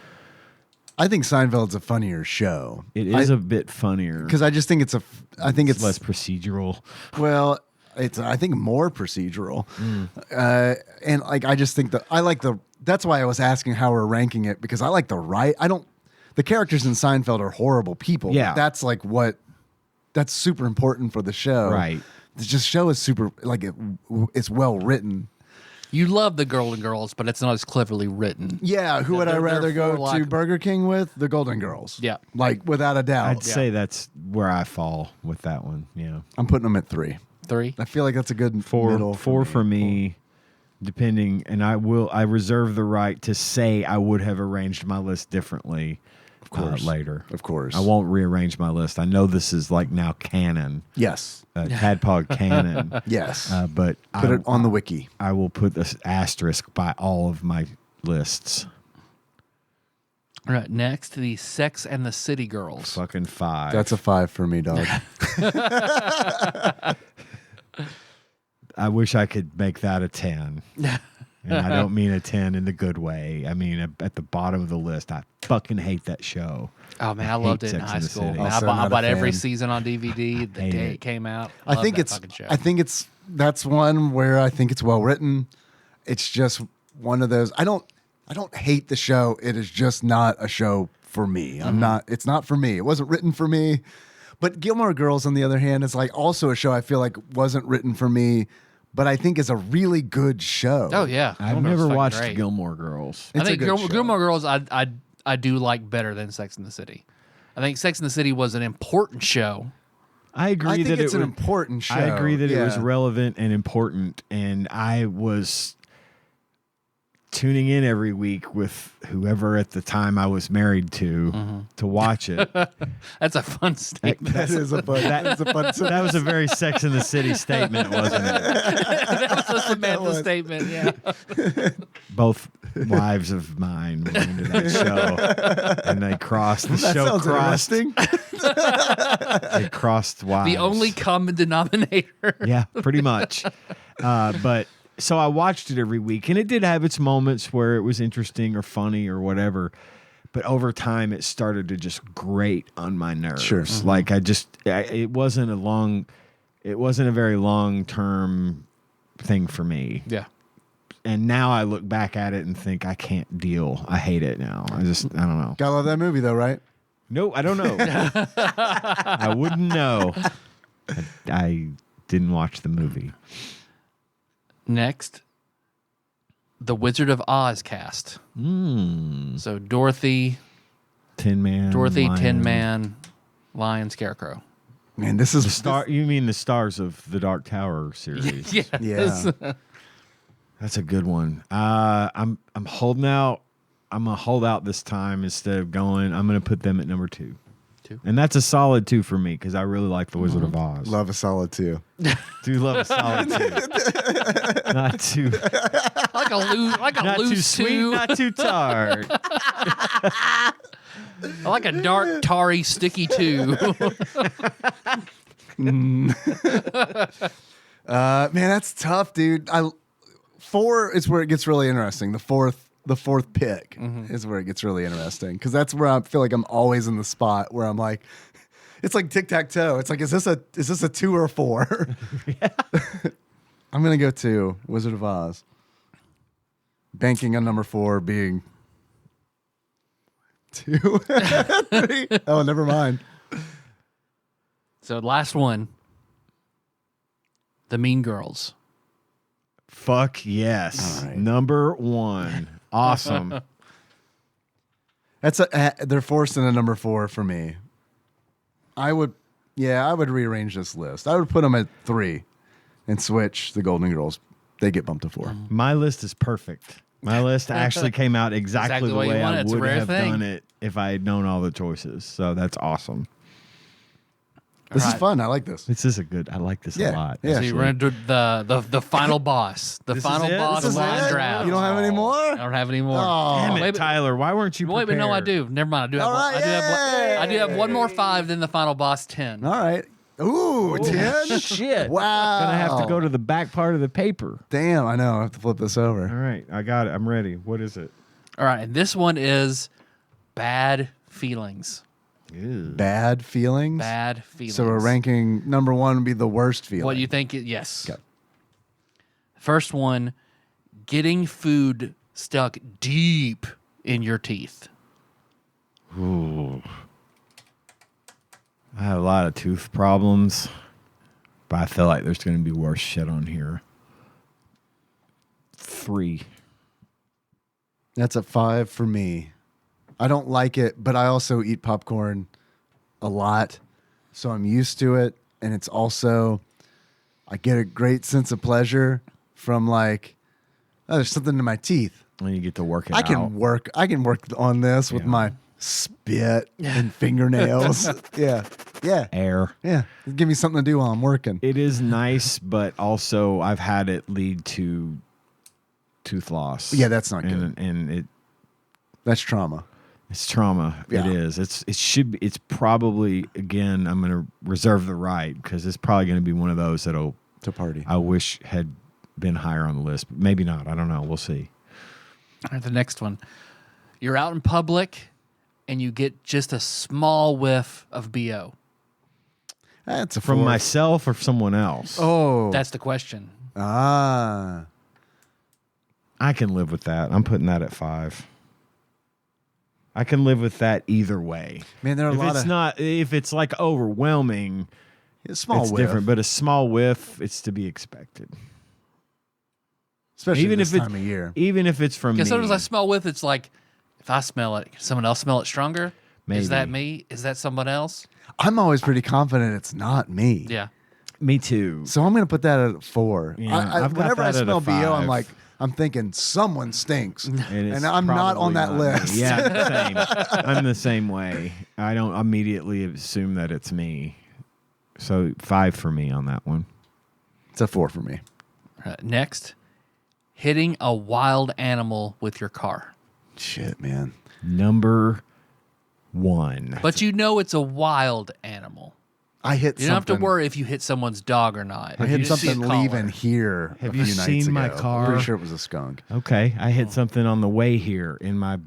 Speaker 4: I think Seinfeld's a funnier show.
Speaker 3: It is a bit funnier
Speaker 4: because I just think it's
Speaker 3: less procedural.
Speaker 4: Well, it's I think more procedural, and like I just think that I like that's why I was asking how we're ranking it, because I like the characters in Seinfeld are horrible people.
Speaker 3: Yeah.
Speaker 4: That's that's super important for the show.
Speaker 3: Right.
Speaker 4: The show is super, like it's well written.
Speaker 2: You love the Golden Girls, but it's not as cleverly written.
Speaker 4: Yeah, who would I
Speaker 2: They're
Speaker 4: rather go
Speaker 2: for,
Speaker 4: to Burger King with? The Golden Girls.
Speaker 2: Yeah.
Speaker 4: Like, without a doubt.
Speaker 3: I'd say that's where I fall with that one. Yeah.
Speaker 4: I'm putting them at 3.
Speaker 2: 3.
Speaker 4: I feel like that's a good
Speaker 3: Four
Speaker 4: middle
Speaker 3: for me, depending, and I reserve the right to say I would have arranged my list differently, of
Speaker 4: course.
Speaker 3: later.
Speaker 4: Of course.
Speaker 3: I won't rearrange my list. I know this is like now canon,
Speaker 4: Yes.
Speaker 3: Tadpog canon.
Speaker 4: Yes.
Speaker 3: But
Speaker 4: Put it on the wiki.
Speaker 3: I will put this asterisk by all of my lists.
Speaker 2: All right, next, the Sex and the City Girls.
Speaker 3: Fucking 5.
Speaker 4: That's a 5 for me, dog.
Speaker 3: I wish I could make that a 10. And I don't mean a 10 in the good way. I mean, at the bottom of the list, I fucking hate that show.
Speaker 2: Oh, man, I
Speaker 3: hate
Speaker 2: loved it in
Speaker 3: Sex
Speaker 2: high
Speaker 3: and the
Speaker 2: school.
Speaker 3: City.
Speaker 2: Man,
Speaker 4: Also
Speaker 2: I
Speaker 4: not a
Speaker 2: bought every
Speaker 4: fan.
Speaker 2: season on DVD the
Speaker 3: Hate
Speaker 2: day
Speaker 3: it.
Speaker 2: it came out.
Speaker 4: I think
Speaker 2: Love that fucking show.
Speaker 4: that's one where I think it's well written. It's just one of those. I don't hate the show. It is just not a show for me. It's not for me. It wasn't written for me. But Gilmore Girls, on the other hand, is like also a show I feel like wasn't written for me, but I think is a really good show.
Speaker 2: Oh, yeah.
Speaker 3: I've
Speaker 2: Gilmore Girls
Speaker 3: never
Speaker 2: fucking
Speaker 3: watched
Speaker 2: great.
Speaker 3: Gilmore Girls.
Speaker 2: I
Speaker 4: It's a
Speaker 2: think
Speaker 4: good show.
Speaker 2: Gilmore Girls I do like better than Sex and the City. I think Sex and the City was an important show.
Speaker 3: I agree
Speaker 4: I think
Speaker 3: that
Speaker 4: it's
Speaker 3: it
Speaker 4: an
Speaker 3: was,
Speaker 4: important show.
Speaker 3: I agree that it was
Speaker 4: Yeah.
Speaker 3: relevant and important, and I was tuning in every week with whoever at the time I was married to watch it.
Speaker 2: That's a fun statement.
Speaker 4: That is a fun. That's a fun.
Speaker 3: That was a very Sex in the City statement, wasn't it?
Speaker 2: That was a Samantha statement, yeah.
Speaker 3: Both wives of mine were into that show, and they crossed. The
Speaker 4: That
Speaker 3: show
Speaker 4: sounds
Speaker 3: crossed.
Speaker 4: interesting.
Speaker 3: They crossed wives.
Speaker 2: The only common denominator.
Speaker 3: Yeah, pretty much. But so I watched it every week, and it did have its moments where it was interesting or funny or whatever. But over time, it started to just grate on my nerves.
Speaker 4: Sure.
Speaker 3: Like it wasn't a very long term thing for me.
Speaker 2: Yeah.
Speaker 3: And now I look back at it and think I can't deal. I hate it now. I don't know.
Speaker 4: Gotta love that movie though, right?
Speaker 3: No, I don't know. I wouldn't know. I didn't watch the movie.
Speaker 2: Next, the Wizard of Oz cast. So Dorothy,
Speaker 3: Tin Man.
Speaker 2: Tin
Speaker 3: Lion.
Speaker 2: Man, Lion, Scarecrow.
Speaker 4: Man, this is
Speaker 3: The star. You mean the stars of the Dark Tower series?
Speaker 2: Yes.
Speaker 4: Yeah.
Speaker 3: That's a good one. I'm holding out. I'm gonna hold out this time instead of going. I'm gonna put them at number 2.
Speaker 2: 2.
Speaker 3: And that's a solid 2 for me because I really like the Wizard of Oz.
Speaker 4: love a solid 2.
Speaker 3: Do love a solid 2. Not too,
Speaker 2: Like a
Speaker 3: not too
Speaker 2: loose
Speaker 3: sweet,
Speaker 2: 2.
Speaker 3: not too tart.
Speaker 2: I like a dark, tarry, sticky 2.
Speaker 4: Man, that's tough, dude. 4 is where it gets really interesting. The fourth pick is where it gets really interesting because that's where I feel like I'm always in the spot where I'm like, it's like tic-tac-toe. It's like, is this a 2 or a 4? I'm gonna go 2, Wizard of Oz. Banking on number 4 being 2. 3. Oh, never mind.
Speaker 2: So last one, the Mean Girls.
Speaker 3: Fuck yes.
Speaker 4: All right.
Speaker 3: Number 1. Awesome.
Speaker 4: They're forced in a number 4 for me. I would rearrange this list. I would put them at 3 and switch the Golden Girls. They get bumped to 4.
Speaker 3: My list is perfect. My list actually came out exactly the
Speaker 2: what you
Speaker 3: way
Speaker 2: want.
Speaker 3: I
Speaker 2: It's a
Speaker 3: would
Speaker 2: rare
Speaker 3: have
Speaker 2: thing.
Speaker 3: done it if I had known all the choices. So that's awesome.
Speaker 4: This is
Speaker 2: Alright.
Speaker 4: fun. I like this.
Speaker 3: This is I like this
Speaker 4: Yeah,
Speaker 3: a lot.
Speaker 4: yeah.
Speaker 2: So you're going to do the final boss. The
Speaker 3: This is
Speaker 2: final
Speaker 3: it?
Speaker 2: boss
Speaker 3: This is
Speaker 2: line
Speaker 3: it?
Speaker 2: draft.
Speaker 4: You don't have any more?
Speaker 2: I don't have any more.
Speaker 4: Oh.
Speaker 3: Damn it,
Speaker 2: Wait,
Speaker 3: Tyler. Why weren't you
Speaker 2: Wait,
Speaker 3: prepared?
Speaker 2: but no, I do. Never mind. I do have.
Speaker 4: All right,
Speaker 2: I do have one more 5 than the final boss 10.
Speaker 4: All right. Ooh, 10?
Speaker 3: Shit.
Speaker 4: Wow.
Speaker 3: Gonna have to go to the back part of the paper.
Speaker 4: Damn, I know. I have to flip this
Speaker 3: All
Speaker 4: over.
Speaker 3: right. I got it. I'm ready. What is it?
Speaker 2: All right, and this one is bad feelings.
Speaker 3: Ew.
Speaker 4: Bad feelings?
Speaker 2: Bad feelings.
Speaker 4: So we're ranking number 1 would be the worst feeling.
Speaker 2: What do you think? Yes.
Speaker 4: Okay.
Speaker 2: First one, getting food stuck deep in your teeth.
Speaker 3: Ooh. I have a lot of tooth problems, but I feel like there's going to be worse shit on here. 3.
Speaker 4: That's a 5 for me. I don't like it, but I also eat popcorn a lot, so I'm used to it. And it's also, I get a great sense of pleasure from like, oh, there's something in my teeth.
Speaker 3: And you get to work it
Speaker 4: I
Speaker 3: out.
Speaker 4: can work on this with my spit and fingernails. Yeah.
Speaker 3: Air.
Speaker 4: Yeah. Give me something to do while I'm working.
Speaker 3: It is nice, but also I've had it lead to tooth loss.
Speaker 4: Yeah, that's not good.
Speaker 3: And
Speaker 4: That's trauma.
Speaker 3: it's trauma.
Speaker 4: Yeah.
Speaker 3: It is. It's probably, again, I'm going to reserve the right because it's probably going to be one of those that'll
Speaker 4: To party.
Speaker 3: I wish had been higher on the list, but maybe not. I don't know. We'll see.
Speaker 2: All right, the next one. You're out in public and you get just a small whiff of BO.
Speaker 4: That's a
Speaker 3: From
Speaker 4: 4.
Speaker 3: myself or someone else?
Speaker 4: Oh.
Speaker 2: That's the question.
Speaker 4: Ah.
Speaker 3: I can live with that. I'm putting that at 5. I can live with that either way.
Speaker 4: Man, there are a lot of
Speaker 3: If it's like overwhelming,
Speaker 4: small
Speaker 3: it's
Speaker 4: whiff.
Speaker 3: different. But a small whiff, it's to be expected.
Speaker 4: Especially
Speaker 3: Even
Speaker 4: this
Speaker 3: if
Speaker 4: time of year.
Speaker 3: Even if it's from me.
Speaker 2: Because sometimes I smell whiff, it's like, if I smell it, can someone else smell it stronger?
Speaker 3: Maybe.
Speaker 2: Is that me? Is that someone else?
Speaker 4: I'm always pretty confident it's not me.
Speaker 2: Yeah.
Speaker 3: Me too.
Speaker 4: So I'm going to put that at 4.
Speaker 3: Yeah, I've got
Speaker 4: whenever I
Speaker 3: that at a
Speaker 4: smell BO,
Speaker 3: 5.
Speaker 4: I'm thinking someone stinks.
Speaker 3: it's
Speaker 4: And I'm not on
Speaker 3: probably
Speaker 4: that
Speaker 3: not
Speaker 4: list.
Speaker 3: me. Yeah, same. I'm the same way. I don't immediately assume that it's me. So 5 for me on that one.
Speaker 4: It's a 4 for me.
Speaker 2: Next, hitting a wild animal with your car.
Speaker 4: Shit, man.
Speaker 3: Number 1.
Speaker 2: But you know it's a wild animal.
Speaker 4: I hit
Speaker 2: You
Speaker 4: something.
Speaker 2: don't have to worry if you hit someone's dog or not.
Speaker 4: I
Speaker 2: If you
Speaker 4: hit
Speaker 2: just see a
Speaker 4: something
Speaker 2: collar.
Speaker 4: leaving here.
Speaker 3: Have
Speaker 4: a
Speaker 3: you
Speaker 4: few nights
Speaker 3: seen my
Speaker 4: ago.
Speaker 3: car?
Speaker 4: I'm pretty sure it was a skunk.
Speaker 3: Okay. I hit something on the way here in my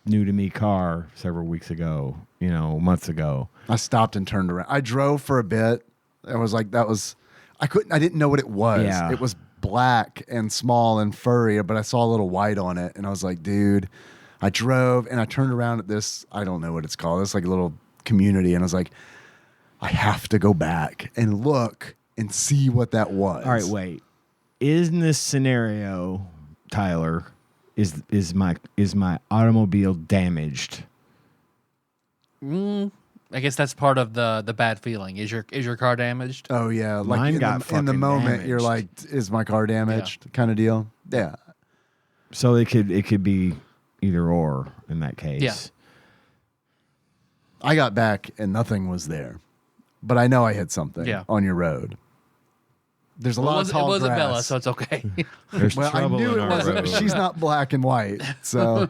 Speaker 3: new to me car several weeks ago, months ago.
Speaker 4: I stopped and turned around. I drove for a bit. I was like, I didn't know what it was.
Speaker 3: Yeah.
Speaker 4: It was black and small and furry, but I saw a little white on it. And I was like, dude, I drove and I turned around at this, I don't know what it's called. It's like a little community. And I was like, I have to go back and look and see what that was.
Speaker 3: All right, wait. In this scenario, Tyler, is my automobile damaged?
Speaker 2: I guess that's part of the bad feeling. Is your car damaged?
Speaker 4: Oh, yeah. Like
Speaker 3: Mine
Speaker 4: in
Speaker 3: got
Speaker 4: the
Speaker 3: fucking
Speaker 4: moment, you're like,
Speaker 3: damaged.
Speaker 4: is my car damaged? Kind of deal. Yeah.
Speaker 3: So it could be either or in that case.
Speaker 2: Yeah.
Speaker 4: I got back and nothing was there. But I know I hit something on your road. There's a lot of tall
Speaker 2: It wasn't
Speaker 4: grass.
Speaker 2: Bella, so it's okay.
Speaker 3: There's
Speaker 4: Well, I
Speaker 3: trouble
Speaker 4: knew
Speaker 3: in
Speaker 4: it
Speaker 3: our
Speaker 4: wasn't.
Speaker 3: road.
Speaker 4: She's not black and white, so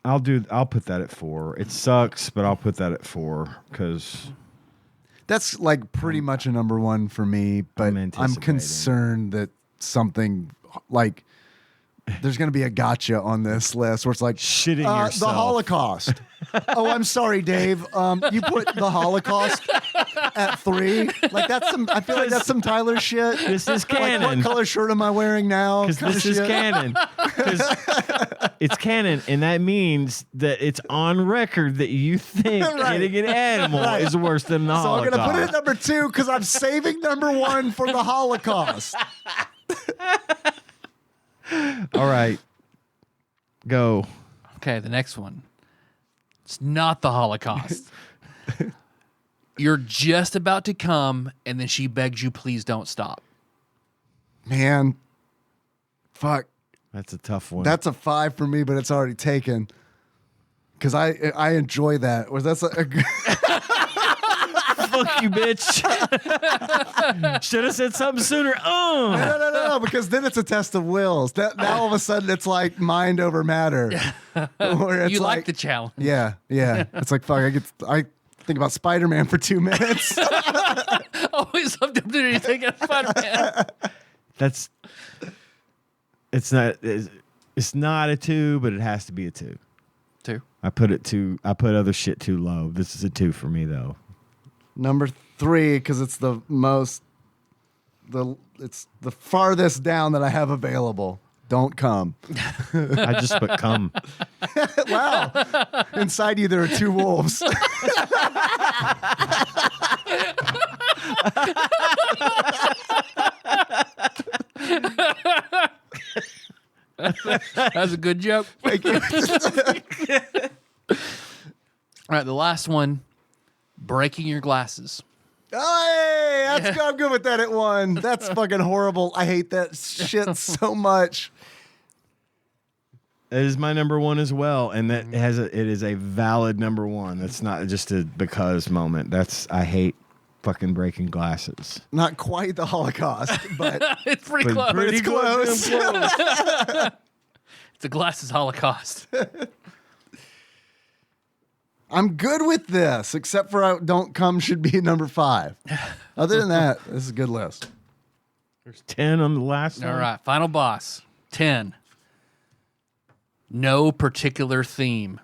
Speaker 3: I'll put that at 4. It sucks, but I'll put that at 4 because
Speaker 4: that's like pretty much a number 1 for me. But
Speaker 3: I'm
Speaker 4: I'm
Speaker 3: anticipating.
Speaker 4: concerned that something like there's going to be a gotcha on this list where it's like
Speaker 3: shitting
Speaker 4: the
Speaker 3: yourself.
Speaker 4: Holocaust. Oh, I'm sorry, Dave. You put the Holocaust at 3. Like that's some. I feel like that's some Tyler shit.
Speaker 3: This is
Speaker 4: Like,
Speaker 3: canon.
Speaker 4: what color shirt am I wearing now?
Speaker 3: Because
Speaker 4: Kinda
Speaker 3: this is
Speaker 4: shit.
Speaker 3: canon. 'Cause it's canon, and that means that it's on record that you think
Speaker 4: Right.
Speaker 3: hitting an animal is worse than the
Speaker 4: So I'm
Speaker 3: Holocaust.
Speaker 4: going to put it at number 2 because I'm saving number 1 for the Holocaust.
Speaker 3: All right, go.
Speaker 2: Okay, the next one. It's not the Holocaust. You're just about to come, and then she begs you, please don't stop.
Speaker 4: Man, fuck.
Speaker 3: That's a tough one.
Speaker 4: That's a 5 for me, but it's already taken. Because I enjoy that. Was that's
Speaker 3: fuck you, bitch. Should have said something sooner.
Speaker 4: no, because then it's a test of wills. Now all of a sudden it's like mind over matter. Where it's
Speaker 2: You like the challenge.
Speaker 4: Yeah. It's like fuck. I think about Spider-Man for 2 minutes.
Speaker 2: Always loved him to take a fun man.
Speaker 3: That's. It's not a 2, but it has to be a 2.
Speaker 2: 2.
Speaker 3: I put other shit too low. This is a 2 for me though.
Speaker 4: Number 3, because it's the most. It's the farthest down that I have available. Don't come.
Speaker 3: I just put cum.
Speaker 4: Wow. Inside you there are 2 wolves.
Speaker 2: That was a good joke.
Speaker 4: Thank you.
Speaker 2: All right, the last one, breaking your glasses.
Speaker 4: Oh, hey, that's I'm good with that at one. That's fucking horrible. I hate that shit so much.
Speaker 3: It is my number one as well, and it is a valid number one. That's not just a because moment. I hate fucking breaking glasses.
Speaker 4: Not quite the Holocaust, but
Speaker 2: It's pretty close.
Speaker 3: Pretty
Speaker 4: close.
Speaker 2: It's a glasses holocaust.
Speaker 4: I'm good with this, except for Don't Come should be number 5. Other than that, this is a good list.
Speaker 3: There's 10 on the last one.
Speaker 2: All right, final boss. 10. No particular theme.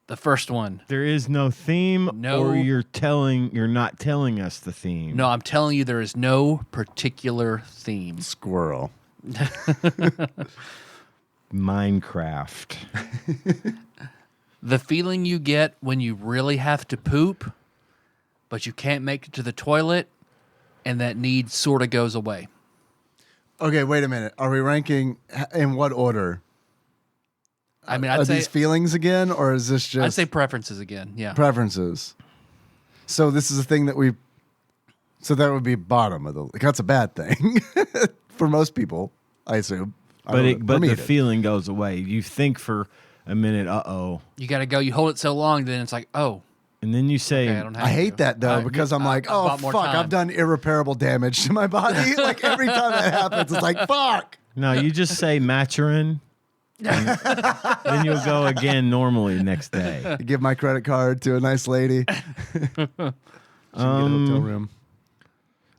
Speaker 2: The first one.
Speaker 3: There is no theme,
Speaker 2: No.
Speaker 3: or you're not telling us the theme.
Speaker 2: No, I'm telling you, there is no particular theme.
Speaker 4: Squirrel.
Speaker 3: Minecraft.
Speaker 2: The feeling you get when you really have to poop, but you can't make it to the toilet, and that need sort of goes away.
Speaker 4: Okay, wait a minute. Are we ranking in what order?
Speaker 2: I mean,
Speaker 4: Are
Speaker 2: I'd say
Speaker 4: these feelings again, or is this just
Speaker 2: I'd say preferences again. Yeah.
Speaker 4: preferences? So this is a thing that so that would be bottom of the. That's a bad thing for most people, I assume.
Speaker 3: But
Speaker 4: For me,
Speaker 3: the
Speaker 4: it is.
Speaker 3: feeling goes away. You think for a minute, uh-oh.
Speaker 2: You got to go. You hold it so long, then it's like, oh,
Speaker 3: And then you say,
Speaker 2: okay, I don't have
Speaker 4: I
Speaker 2: to.
Speaker 4: hate that though because I'm like,
Speaker 2: I
Speaker 4: oh
Speaker 2: bought more
Speaker 4: fuck,
Speaker 2: time.
Speaker 4: I've done irreparable damage to my body. Like every time that happens, it's like fuck.
Speaker 3: no, you just say Maturin. And then you'll go again normally next day.
Speaker 4: I give my credit card to a nice lady. She can get a hotel room.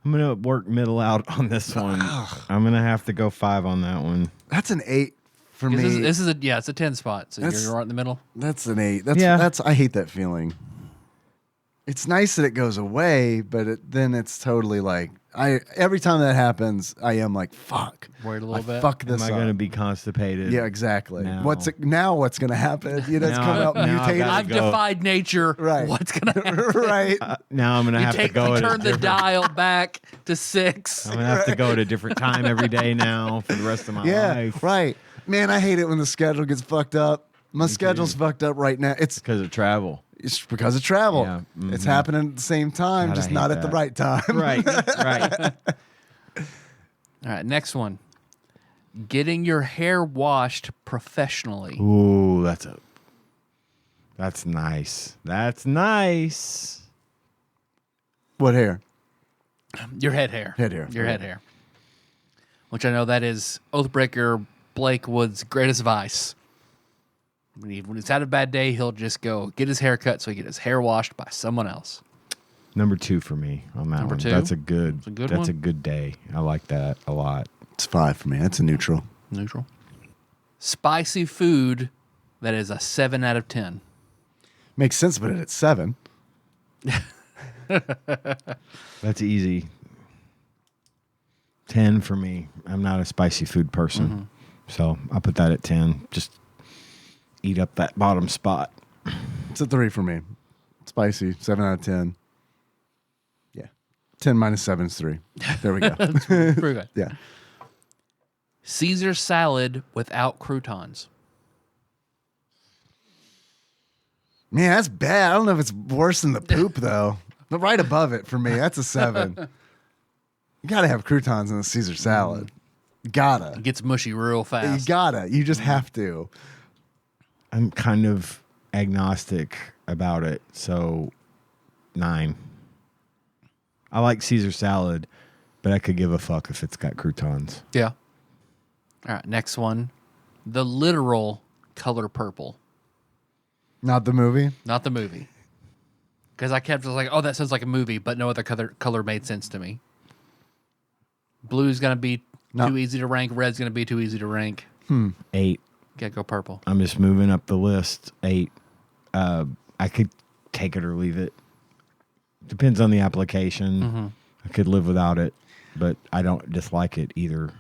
Speaker 3: I'm going to work middle out on this one. I'm going to have to go 5 on that one.
Speaker 4: That's an 8 for me.
Speaker 2: This is it's a 10 spot. So
Speaker 4: That's-
Speaker 2: you're right in the middle.
Speaker 4: That's an 8. That's
Speaker 3: Yeah.
Speaker 4: I hate that feeling. It's nice that it goes away, but then it's totally like every time that happens, I am like fuck.
Speaker 2: Worried a little bit.
Speaker 4: Fuck
Speaker 3: Am
Speaker 4: this
Speaker 3: I
Speaker 4: up.
Speaker 3: going to be constipated?
Speaker 4: Yeah, exactly.
Speaker 3: Now.
Speaker 4: What's going to happen? You know, it's
Speaker 3: Now
Speaker 4: coming
Speaker 3: I-
Speaker 4: out
Speaker 3: now I've
Speaker 4: mutated.
Speaker 3: gotta
Speaker 2: I've
Speaker 3: go.
Speaker 2: defied nature.
Speaker 4: Right.
Speaker 2: What's gonna happen?
Speaker 4: Right.
Speaker 3: Now I'm going to have to go at a
Speaker 2: turn the
Speaker 3: different-
Speaker 2: dial back to 6.
Speaker 3: I'm going to have to go at a different time every day now for the rest of my
Speaker 4: Yeah,
Speaker 3: life.
Speaker 4: right. Man, I hate it when the schedule gets fucked up. My schedule's fucked up right now. It's
Speaker 3: Because of travel.
Speaker 4: because of travel.
Speaker 3: Yeah,
Speaker 4: It's
Speaker 3: mhm.
Speaker 4: happening at the same time,
Speaker 3: God, I
Speaker 4: just
Speaker 3: hate
Speaker 4: not at the
Speaker 3: that.
Speaker 4: right time.
Speaker 3: Right, right.
Speaker 2: All right, next one. Getting your hair washed professionally.
Speaker 3: Ooh, that's nice. That's nice.
Speaker 4: What hair?
Speaker 2: Your head hair.
Speaker 4: Head hair.
Speaker 2: Your head hair. Which I know that is Oathbreaker Blake Wood's greatest vice. When he's had a bad day, he'll just go get his hair cut so he get his hair washed by someone else.
Speaker 3: Number 2 for me on that
Speaker 2: Number
Speaker 3: one.
Speaker 2: 2?
Speaker 3: That's a good.
Speaker 2: a good
Speaker 3: that's
Speaker 2: one.
Speaker 3: a good day. I like that a lot.
Speaker 4: It's 5 for me. That's a neutral.
Speaker 2: Neutral. Spicy food that is a 7 out of 10.
Speaker 4: Makes sense, but it's 7.
Speaker 3: That's easy. 10 for me. I'm not a spicy food person, so I'll put that at 10. Just eat up that bottom spot.
Speaker 4: It's a 3 for me. Spicy, 7 out of 10. Yeah. 10 minus 7 is 3. There we go.
Speaker 2: Pretty good.
Speaker 4: Yeah.
Speaker 2: Caesar salad without croutons.
Speaker 4: Man, that's bad. I don't know if it's worse than the poop, though. But right above it for me, that's a 7. You got to have croutons in a Caesar salad. Gotta.
Speaker 2: It gets mushy real
Speaker 4: You
Speaker 2: fast.
Speaker 4: gotta. You just have to.
Speaker 3: I'm kind of agnostic about it, so 9. I like Caesar salad, but I could give a fuck if it's got croutons.
Speaker 2: Yeah. All right, next one. The literal color purple,
Speaker 4: Not the movie.
Speaker 2: not the movie. Because I kept just like, oh, that sounds like a movie, but no other color made sense to me. Blue's going to be
Speaker 4: No.
Speaker 2: too easy to rank. Red's going to be too easy to rank.
Speaker 3: 8.
Speaker 2: Gotta go purple.
Speaker 3: I'm just moving up the list. 8. I could take it or leave it. Depends on the application. I could live without it, but I don't dislike it either.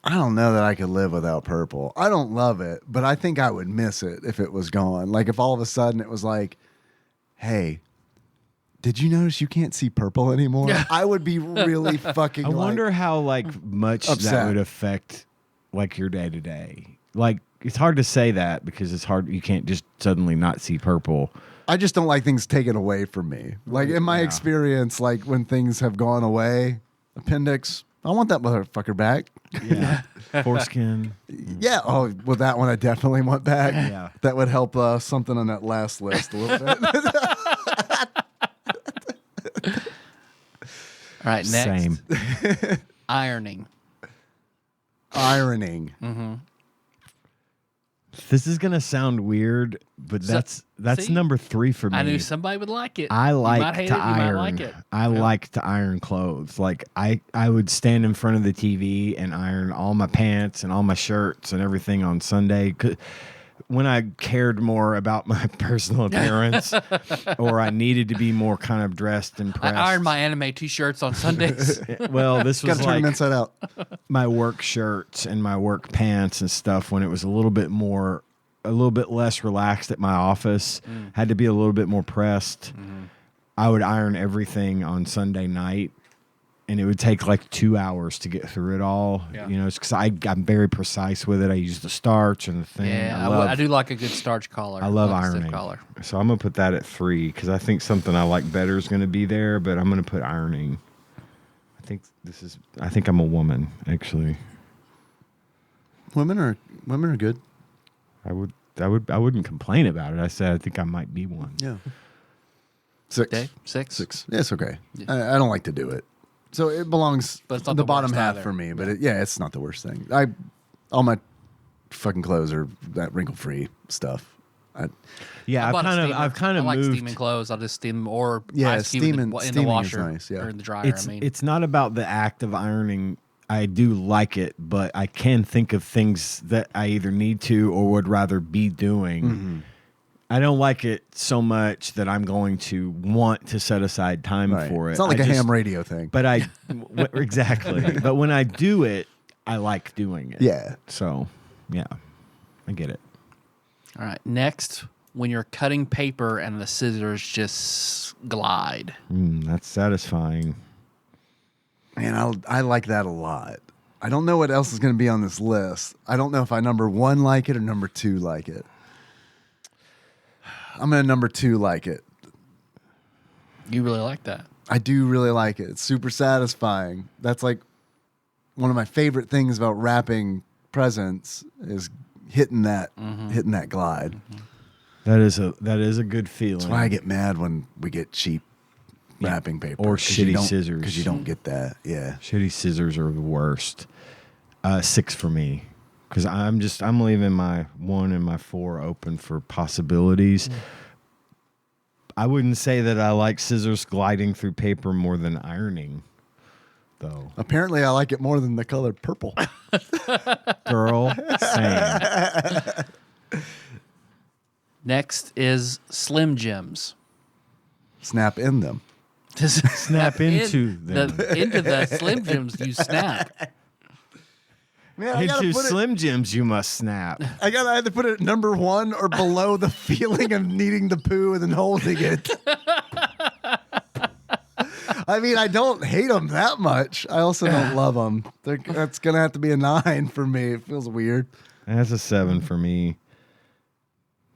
Speaker 4: I don't know that I could live without purple. I don't love it, but I think I would miss it if it was gone. Like if all of a sudden it was like, hey, did you notice you can't see purple anymore? I would be really fucking
Speaker 3: I wonder how much
Speaker 4: upset.
Speaker 3: that would affect like your day to day? Like, it's hard to say that because it's hard. You can't just suddenly not see purple.
Speaker 4: I just don't like things taken away from me. Like in my experience, like when things have gone away, appendix, I want that motherfucker back.
Speaker 3: Yeah. Foreskin.
Speaker 4: Yeah. Oh, well, that one I definitely want back.
Speaker 3: Yeah.
Speaker 4: That would help something on that last list a little bit.
Speaker 2: All right, next.
Speaker 3: Same.
Speaker 2: Ironing.
Speaker 4: Ironing.
Speaker 2: Mm-hmm.
Speaker 3: This is gonna sound weird, but that's
Speaker 2: see?
Speaker 3: number 3 for me.
Speaker 2: I knew somebody would like it.
Speaker 3: I
Speaker 2: You might
Speaker 3: like
Speaker 2: hate
Speaker 3: to
Speaker 2: it, you
Speaker 3: iron.
Speaker 2: might like it.
Speaker 3: I like to iron clothes. Like I would stand in front of the TV and iron all my pants and all my shirts and everything on Sunday. When I cared more about my personal appearance, or I needed to be more kind of dressed and pressed.
Speaker 2: I iron my anime T-shirts on Sundays.
Speaker 3: Well, this
Speaker 4: Got
Speaker 3: was
Speaker 4: to turn
Speaker 3: like
Speaker 4: them inside out.
Speaker 3: my work shirts and my work pants and stuff when it was a little bit less relaxed at my office, had to be a little bit more pressed. I would iron everything on Sunday night, and it would take like 2 hours to get through it all.
Speaker 2: Yeah.
Speaker 3: You know, it's because I'm very precise with it. I use the starch and the thing.
Speaker 2: Yeah, I do like a good starch collar.
Speaker 3: I love
Speaker 2: a stiff
Speaker 3: ironing.
Speaker 2: collar.
Speaker 3: So I'm going to put that at 3 because I think something I like better is going to be there, but I'm going to put ironing. I think I'm a woman, actually.
Speaker 4: Women are good.
Speaker 3: I wouldn't complain about it. I said I think I might be one.
Speaker 4: Yeah. 6.
Speaker 2: Dave, 6?
Speaker 4: 6. Yeah, it's okay. I don't like to do it. So it belongs
Speaker 2: But it's not
Speaker 4: the
Speaker 2: the
Speaker 4: bottom
Speaker 2: worst
Speaker 4: half
Speaker 2: either.
Speaker 4: for me. But it's not the worst thing. All my fucking clothes are that wrinkle free stuff.
Speaker 3: Yeah, I've kind of
Speaker 2: I like
Speaker 3: moved.
Speaker 2: steaming clothes. I'll just steam them or
Speaker 4: Yeah,
Speaker 2: ice cube in
Speaker 4: steaming
Speaker 2: the
Speaker 4: is
Speaker 2: washer
Speaker 4: nice, yeah.
Speaker 2: or in the dryer.
Speaker 3: It's not about the act of ironing. I do like it, but I can think of things that I either need to or would rather be doing.
Speaker 4: Mm-hmm.
Speaker 3: I don't like it so much that I'm going to want to set aside time
Speaker 4: Right.
Speaker 3: for it.
Speaker 4: It's not like
Speaker 3: I
Speaker 4: a
Speaker 3: just-
Speaker 4: ham radio thing.
Speaker 3: But exactly. But when I do it, I like doing it.
Speaker 4: Yeah.
Speaker 3: So, yeah, I get it.
Speaker 2: All right. Next, when you're cutting paper and the scissors just glide.
Speaker 3: That's satisfying.
Speaker 4: Man, I like that a lot. I don't know what else is going to be on this list. I don't know if I number 1 like it or number 2 like it. I'm going to number 2 like it.
Speaker 2: You really like that.
Speaker 4: I do really like it. It's super satisfying. That's like one of my favorite things about wrapping presents is hitting that glide.
Speaker 3: That is a good feeling.
Speaker 4: That's why I get mad when we get cheap wrapping paper
Speaker 3: Or
Speaker 4: 'cause you
Speaker 3: shitty
Speaker 4: don't-
Speaker 3: scissors.
Speaker 4: because you don't get that. Yeah.
Speaker 3: Shitty scissors are the worst. 6 for me because I'm leaving my 1 and my 4 open for possibilities. I wouldn't say that I like scissors gliding through paper more than ironing, though.
Speaker 4: Apparently, I like it more than the color purple.
Speaker 3: Girl, same.
Speaker 2: Next is Slim Jims.
Speaker 4: Snap in them.
Speaker 3: Snap into them.
Speaker 2: Into the Slim Jims, you snap.
Speaker 4: Man, I gotta
Speaker 3: Into
Speaker 4: put it.
Speaker 3: Slim Jims, you must snap.
Speaker 4: I gotta either put it at number 1 or below the feeling of needing the poo and then holding it. I mean, I don't hate them that much. I also don't love them. That's gonna have to be a 9 for me. It feels weird.
Speaker 3: That's a 7 for me.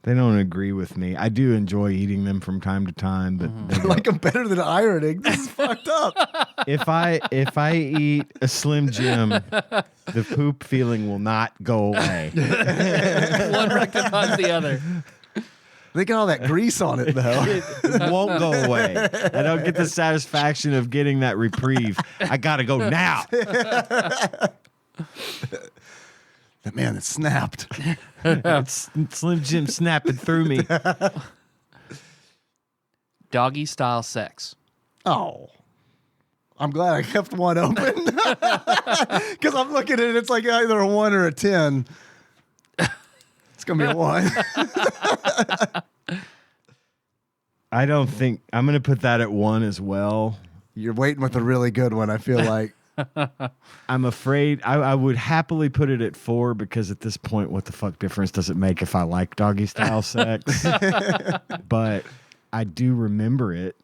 Speaker 3: They don't agree with me. I do enjoy eating them from time to time, but
Speaker 4: I like them better than ironing. This is fucked up.
Speaker 3: if I eat a Slim Jim, the poop feeling will not go away.
Speaker 2: One recognizes the other.
Speaker 4: They got all that grease on it though.
Speaker 3: It won't go away. I don't get the satisfaction of getting that reprieve. I gotta go now.
Speaker 4: Man, it snapped.
Speaker 3: It's Slim Jim snapping through me.
Speaker 2: Doggy style sex.
Speaker 4: Oh. I'm glad I kept one open. Because I'm looking at it, it's like either a 1 or a 10. It's going to be a 1.
Speaker 3: I don't think I'm gonna put that at 1 as well.
Speaker 4: You're waiting with a really good one, I feel like.
Speaker 3: I'm afraid I would happily put it at 4 because at this point, what the fuck difference does it make if I like doggy style sex? But I do remember it,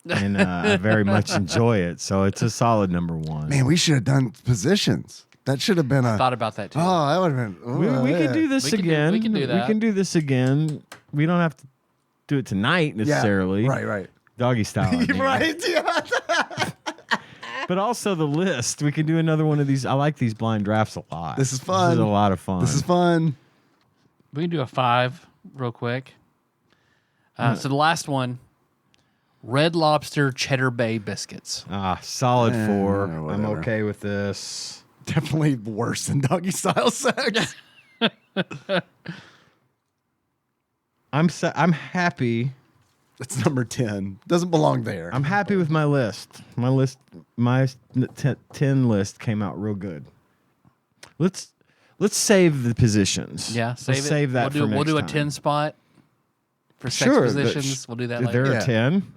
Speaker 3: and I very much enjoy it. So it's a solid number 1.
Speaker 4: Man, we should have done positions. That should have been
Speaker 2: I thought about that too.
Speaker 4: Oh, that would have been.
Speaker 3: We can do this
Speaker 2: We can do-
Speaker 3: again.
Speaker 2: we can do that.
Speaker 3: We can do this again. We don't have to do it tonight necessarily.
Speaker 4: Right.
Speaker 3: Doggy style. I mean.
Speaker 4: Right. Yeah.
Speaker 3: But also the list. We can do another one of these. I like these blind drafts a lot.
Speaker 4: This is fun.
Speaker 3: This is a lot of fun.
Speaker 4: This is fun.
Speaker 2: We can do a 5 real quick. So the last one, Red Lobster Cheddar Bay biscuits.
Speaker 3: Solid 4. I'm
Speaker 4: whatever.
Speaker 3: okay with this.
Speaker 4: Definitely worse than doggy style sex.
Speaker 3: I'm happy.
Speaker 4: That's number 10. Doesn't belong there.
Speaker 3: I'm happy with my list. My 10 list came out real good. Let's save the positions.
Speaker 2: Yeah,
Speaker 3: Let's save that for next
Speaker 2: We'll do a
Speaker 3: time.
Speaker 2: 10 spot for sex
Speaker 3: Sure,
Speaker 2: positions. We'll do that later.
Speaker 3: There are
Speaker 4: Yeah.
Speaker 3: 10.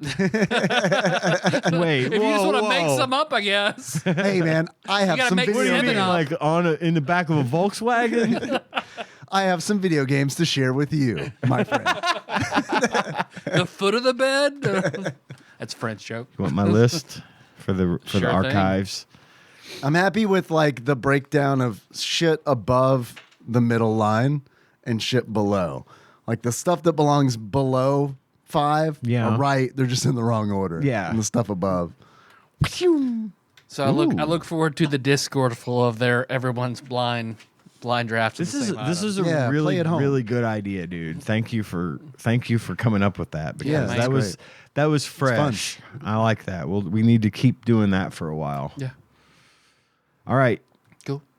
Speaker 3: Wait,
Speaker 2: If you just want to make some up, I guess.
Speaker 4: Hey, man, I have
Speaker 2: gotta
Speaker 4: some
Speaker 2: make
Speaker 3: What do you
Speaker 2: seven
Speaker 3: mean,
Speaker 2: up.
Speaker 3: like in the back of a Volkswagen?
Speaker 4: I have some video games to share with you, my friend.
Speaker 2: The foot of the bed. That's a French joke.
Speaker 3: You want my list for the
Speaker 2: Sure thing.
Speaker 3: archives?
Speaker 4: I'm happy with like the breakdown of shit above the middle line and shit below. Like the stuff that belongs below 5
Speaker 3: Yeah.
Speaker 4: or right, they're just in the wrong order.
Speaker 3: Yeah.
Speaker 4: And the stuff above.
Speaker 2: So I look forward to the Discord full of everyone's blind drafts. of
Speaker 3: This
Speaker 2: the
Speaker 3: is
Speaker 2: same
Speaker 3: this
Speaker 2: item.
Speaker 3: is a
Speaker 4: Yeah,
Speaker 3: really
Speaker 4: play at home.
Speaker 3: really good idea, dude. Thank you for coming up with that because
Speaker 4: Yeah,
Speaker 3: that
Speaker 4: that's
Speaker 3: was
Speaker 4: great.
Speaker 3: that was fresh. I like that. We need to keep doing that for a while.
Speaker 2: Yeah.
Speaker 3: All right,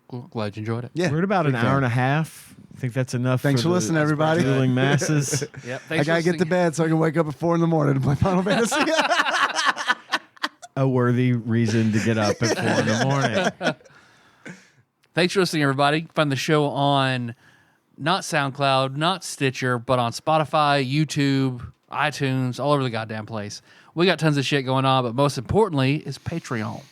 Speaker 2: Cool. Glad you enjoyed it.
Speaker 4: Yeah.
Speaker 3: we're at about an
Speaker 4: big
Speaker 3: hour
Speaker 4: fan.
Speaker 3: and a half. I think that's enough.
Speaker 4: Thanks for
Speaker 3: the
Speaker 4: listening, everybody.
Speaker 3: Dueling masses.
Speaker 2: Yep.
Speaker 4: I gotta get to bed so I can wake up at 4 a.m. to play Final Fantasy.
Speaker 3: A worthy reason to get up at 4 in the morning.
Speaker 2: Thanks for listening, everybody. You can find the show on not SoundCloud, not Stitcher, but on Spotify, YouTube, iTunes, all over the goddamn place. We got tons of shit going on, but most importantly is Patreon.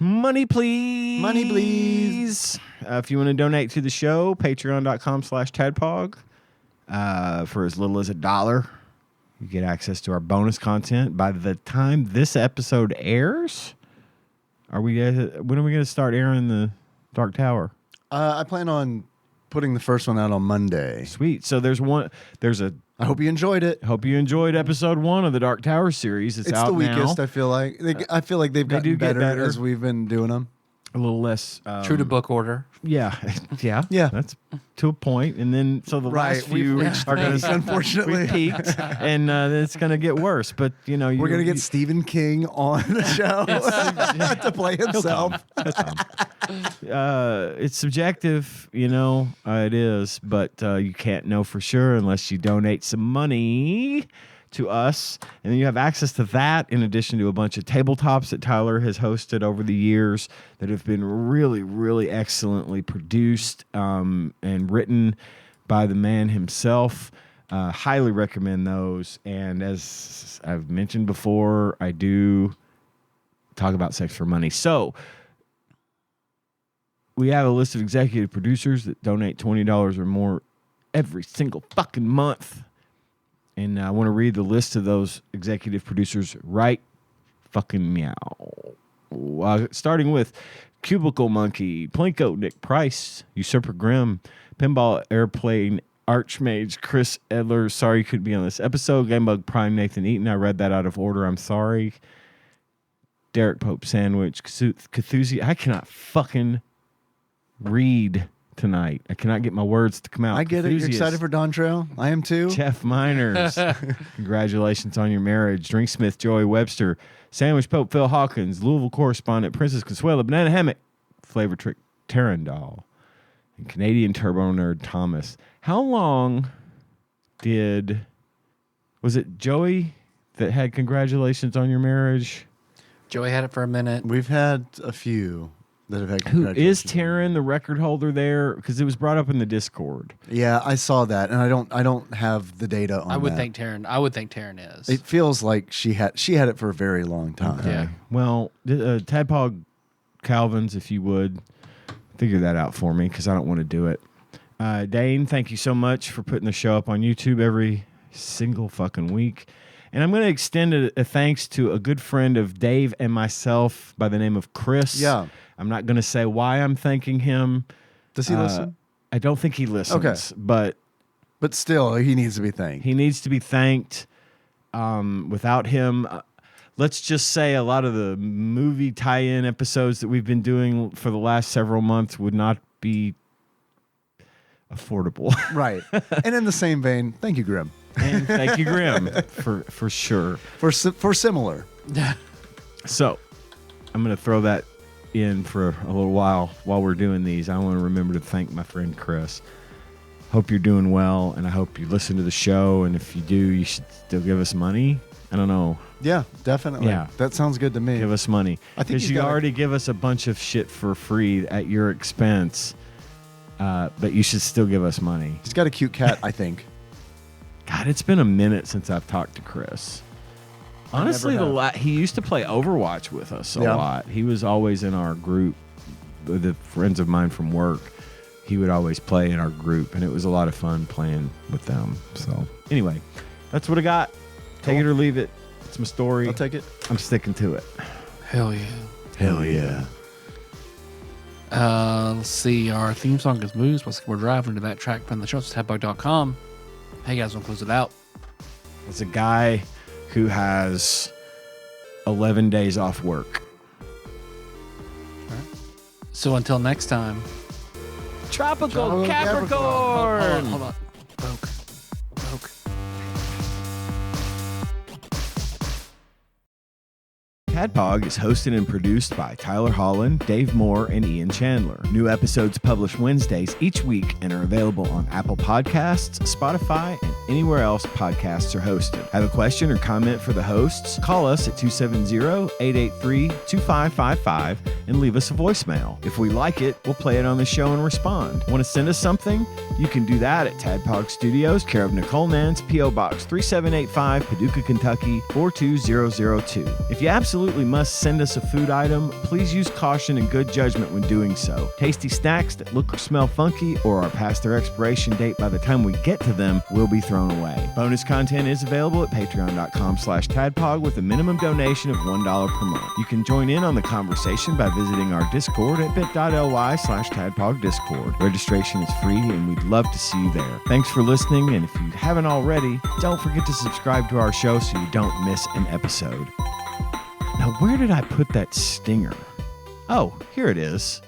Speaker 3: Money, please.
Speaker 4: Money, please.
Speaker 3: If you want to donate to the show, patreon.com/tadpog. For as little as $1, you get access to our bonus content. By the time this episode airs, when are we going to start airing the Dark Tower?
Speaker 4: I plan on putting the first one out on Monday.
Speaker 3: Sweet. So
Speaker 4: I hope you enjoyed it.
Speaker 3: hope you enjoyed episode 1 of the Dark Tower series. It's out
Speaker 4: the weakest,
Speaker 3: now.
Speaker 4: I feel like. I feel like they've
Speaker 3: They do
Speaker 4: gotten
Speaker 3: get
Speaker 4: better
Speaker 3: better.
Speaker 4: as we've been doing them.
Speaker 3: A little less
Speaker 2: True to book order.
Speaker 3: Yeah, yeah,
Speaker 4: Yeah.
Speaker 3: That's to a point, and then so the last few
Speaker 4: we've reached
Speaker 3: are going
Speaker 4: peak,
Speaker 3: to
Speaker 4: unfortunately.
Speaker 3: we peaked, and then it's going to get worse. But
Speaker 4: We're gonna get Stephen King on the show to play himself.
Speaker 3: It's subjective, it is, but you can't know for sure unless you donate some money to us, and then you have access to that in addition to a bunch of tabletops that Tyler has hosted over the years that have been really, really excellently produced and written by the man himself. Highly recommend those, and as I've mentioned before, I do talk about sex for money. So we have a list of executive producers that donate $20 or more every single fucking month. And I want to read the list of those executive producers right fucking meow. Starting with Cubicle Monkey, Plinko, Nick Price, Usurper Grimm, Pinball Airplane, Archmage, Chris Edler. Sorry you couldn't be on this episode. Gamebug Prime, Nathan Eaton. I read that out of order. I'm sorry. Derek Pope Sandwich, Cthusi. I cannot fucking read tonight. I cannot get my words to come out.
Speaker 4: I get it. You're
Speaker 3: Cthusiast.
Speaker 4: excited for Dawn Trail. I am too.
Speaker 3: Jeff Miners. Congratulations on your marriage. Drinksmith, Joey Webster, Sandwich Pope, Phil Hawkins, Louisville correspondent, Princess Consuela, Banana Hammock, Flavor Trick, Terrandall, and Canadian Turbo Nerd Thomas. How long was it Joey that had congratulations on your marriage?
Speaker 2: Joey had it for a minute.
Speaker 4: We've had a few that have had
Speaker 3: Who is
Speaker 4: congratulations.
Speaker 3: Taryn the record holder there? Because it was brought up in the Discord.
Speaker 4: Yeah, I saw that, and I don't have the data on
Speaker 2: I would
Speaker 4: that.
Speaker 2: think Taryn is.
Speaker 4: It feels like she had it for a very long time.
Speaker 2: Yeah.
Speaker 3: Well, Tadpog Calvins, if you would figure that out for me, because I don't want to do it. Dane, thank you so much for putting the show up on YouTube every single fucking week. And I'm going to extend a thanks to a good friend of Dave and myself by the name of Chris.
Speaker 4: Yeah.
Speaker 3: I'm not going to say why I'm thanking him.
Speaker 4: Does he listen?
Speaker 3: I don't think he listens.
Speaker 4: Okay. But still, he needs to be thanked.
Speaker 3: He needs to be thanked. Without him, let's just say a lot of the movie tie-in episodes that we've been doing for the last several months would not be affordable.
Speaker 4: Right. And in the same vein, thank you, Grim.
Speaker 3: And thank you, Grim, for sure.
Speaker 4: For similar.
Speaker 3: So I'm going to throw that in for a little while we're doing these. I want to remember to thank my friend Chris. Hope you're doing well, and I hope you listen to the show. And if you do, you should still give us money. I don't know.
Speaker 4: Yeah, definitely.
Speaker 3: Yeah.
Speaker 4: That sounds good to me.
Speaker 3: Give us money.
Speaker 4: I think
Speaker 3: because you already give us a bunch of shit for free at your expense, but you should still give us money.
Speaker 4: He's got a cute cat, I think.
Speaker 3: God, it's been a minute since I've talked to Chris. Honestly, he used to play Overwatch with us a lot. He was always in our group with the friends of mine from work. He would always play in our group, and it was a lot of fun playing with them. So anyway, that's what I got. Take it or leave it. It's my story.
Speaker 4: I'll take it.
Speaker 3: I'm sticking to it.
Speaker 2: Hell yeah.
Speaker 4: Hell yeah.
Speaker 2: Let's see. Our theme song is Moves. We're driving to that track from the show. It's TADPOG.com. Hey guys, want to close it out?
Speaker 3: It's a guy who has 11 days off work.
Speaker 2: All right. So until next time.
Speaker 3: Tropical
Speaker 4: Capricorn.
Speaker 2: Hold on. Poke.
Speaker 3: TADPOG is hosted and produced by Tyler Holland, Dave Moore, and Ian Chandler. New episodes published Wednesdays each week and are available on Apple Podcasts, Spotify, and anywhere else podcasts are hosted. Have a question or comment for the hosts? Call us at 270-883-2555 and leave us a voicemail. If we like it, we'll play it on the show and respond. Want to send us something? You can do that at TADPOG Studios, care of Nicole Nance, P.O. Box 3785, Paducah, Kentucky 42002. If you absolutely must send us a food item, please use caution and good judgment when doing so. Tasty snacks that look or smell funky or are past their expiration date by the time we get to them will be thrown away. Bonus content is available at patreon.com/tadpog with a minimum donation of $1 per month. You can join in on the conversation by visiting our Discord at bit.ly/tadpogdiscord. Registration is free and we'd love to see you there. Thanks for listening, and if you haven't already, don't forget to subscribe to our show so you don't miss an episode. Now, where did I put that stinger? Oh, here it is.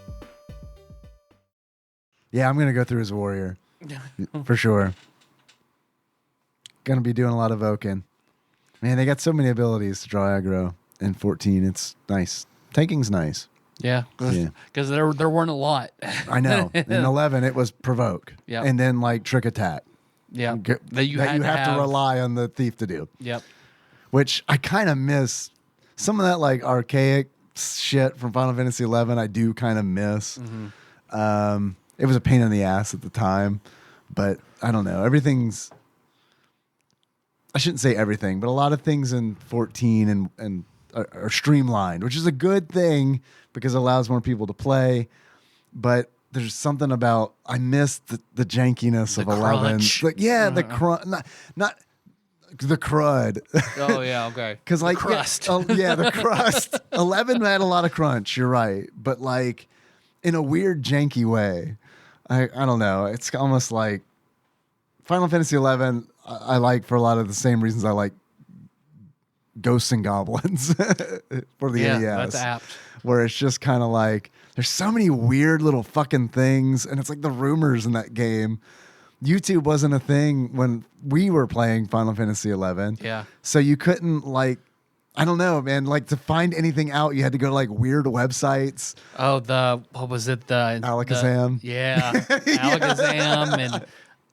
Speaker 4: Yeah, I'm going to go through as a warrior. For sure. Going to be doing a lot of Vokin. Man, they got so many abilities to draw aggro in 14. It's nice. Tanking's nice.
Speaker 2: Yeah. Because there weren't a lot.
Speaker 4: I know. In 11, it was provoke.
Speaker 2: Yeah.
Speaker 4: And then like trick attack.
Speaker 2: Yeah.
Speaker 4: That you have to rely on the thief to do.
Speaker 2: Yep.
Speaker 4: Which I kind of miss. Some of that like archaic shit from Final Fantasy 11 I do kind of miss. Mm-hmm. It was a pain in the ass at the time, but I don't know. I shouldn't say everything, but a lot of things in 14 and are streamlined, which is a good thing because it allows more people to play. But there's something about I miss the jankiness of 11.
Speaker 2: Crunch.
Speaker 4: Like, the crunch, not the crud.
Speaker 2: Oh yeah, okay.
Speaker 4: Because like
Speaker 2: the crust.
Speaker 4: The crust. 11 had a lot of crunch. You're right, but like in a weird janky way. I don't know. It's almost like Final Fantasy 11. I like for a lot of the same reasons I like Ghosts and Goblins for the NES.
Speaker 2: That's apt.
Speaker 4: Where it's just kind of like there's so many weird little fucking things, and it's like the rumors in that game. YouTube wasn't a thing when we were playing Final Fantasy 11.
Speaker 2: Yeah.
Speaker 4: So you couldn't like, I don't know, man. Like to find anything out, you had to go to like weird websites.
Speaker 2: Oh, what was it?
Speaker 4: Alakazam.
Speaker 2: Yeah. Alakazam and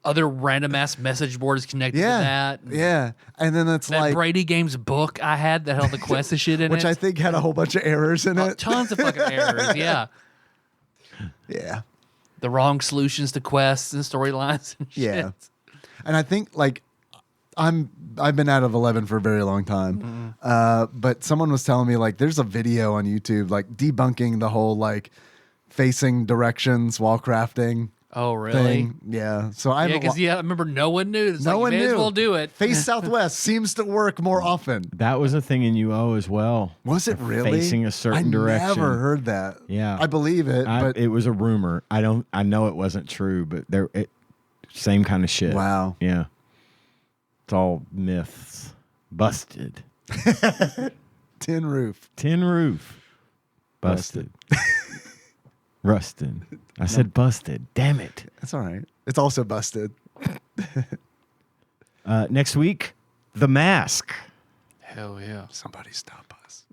Speaker 2: other random ass message boards connected to that.
Speaker 4: Yeah. And then it's
Speaker 2: that
Speaker 4: like
Speaker 2: Brady Games book I had that had all the quests and shit in
Speaker 4: which
Speaker 2: it.
Speaker 4: I think had a whole bunch of errors in it.
Speaker 2: Tons of fucking errors. Yeah.
Speaker 4: Yeah.
Speaker 2: The wrong solutions to quests and storylines and shit.
Speaker 4: Yeah. And I think like I've been out of 11 for a very long time. But someone was telling me like there's a video on YouTube like debunking the whole like facing directions while crafting
Speaker 2: Oh, really?
Speaker 4: thing. Yeah. So I
Speaker 2: Yeah,
Speaker 4: haven't
Speaker 2: because I remember no one knew. It's
Speaker 4: no
Speaker 2: like,
Speaker 4: one
Speaker 2: you may
Speaker 4: knew.
Speaker 2: as well do it.
Speaker 4: Face southwest seems to work more often.
Speaker 3: That was a thing in UO as well.
Speaker 4: Was it really?
Speaker 3: Facing a certain direction.
Speaker 4: I never heard that.
Speaker 3: Yeah.
Speaker 4: I believe it, but
Speaker 3: it was a rumor. I know it wasn't true, but same kind of shit.
Speaker 4: wow.
Speaker 3: Yeah. It's all myths. Busted.
Speaker 4: Tin roof.
Speaker 3: Tin roof. Busted. Rusted. I said busted. Damn it.
Speaker 4: That's all right. It's also busted.
Speaker 3: Next week, The Mask.
Speaker 2: Hell yeah.
Speaker 4: Somebody stop us.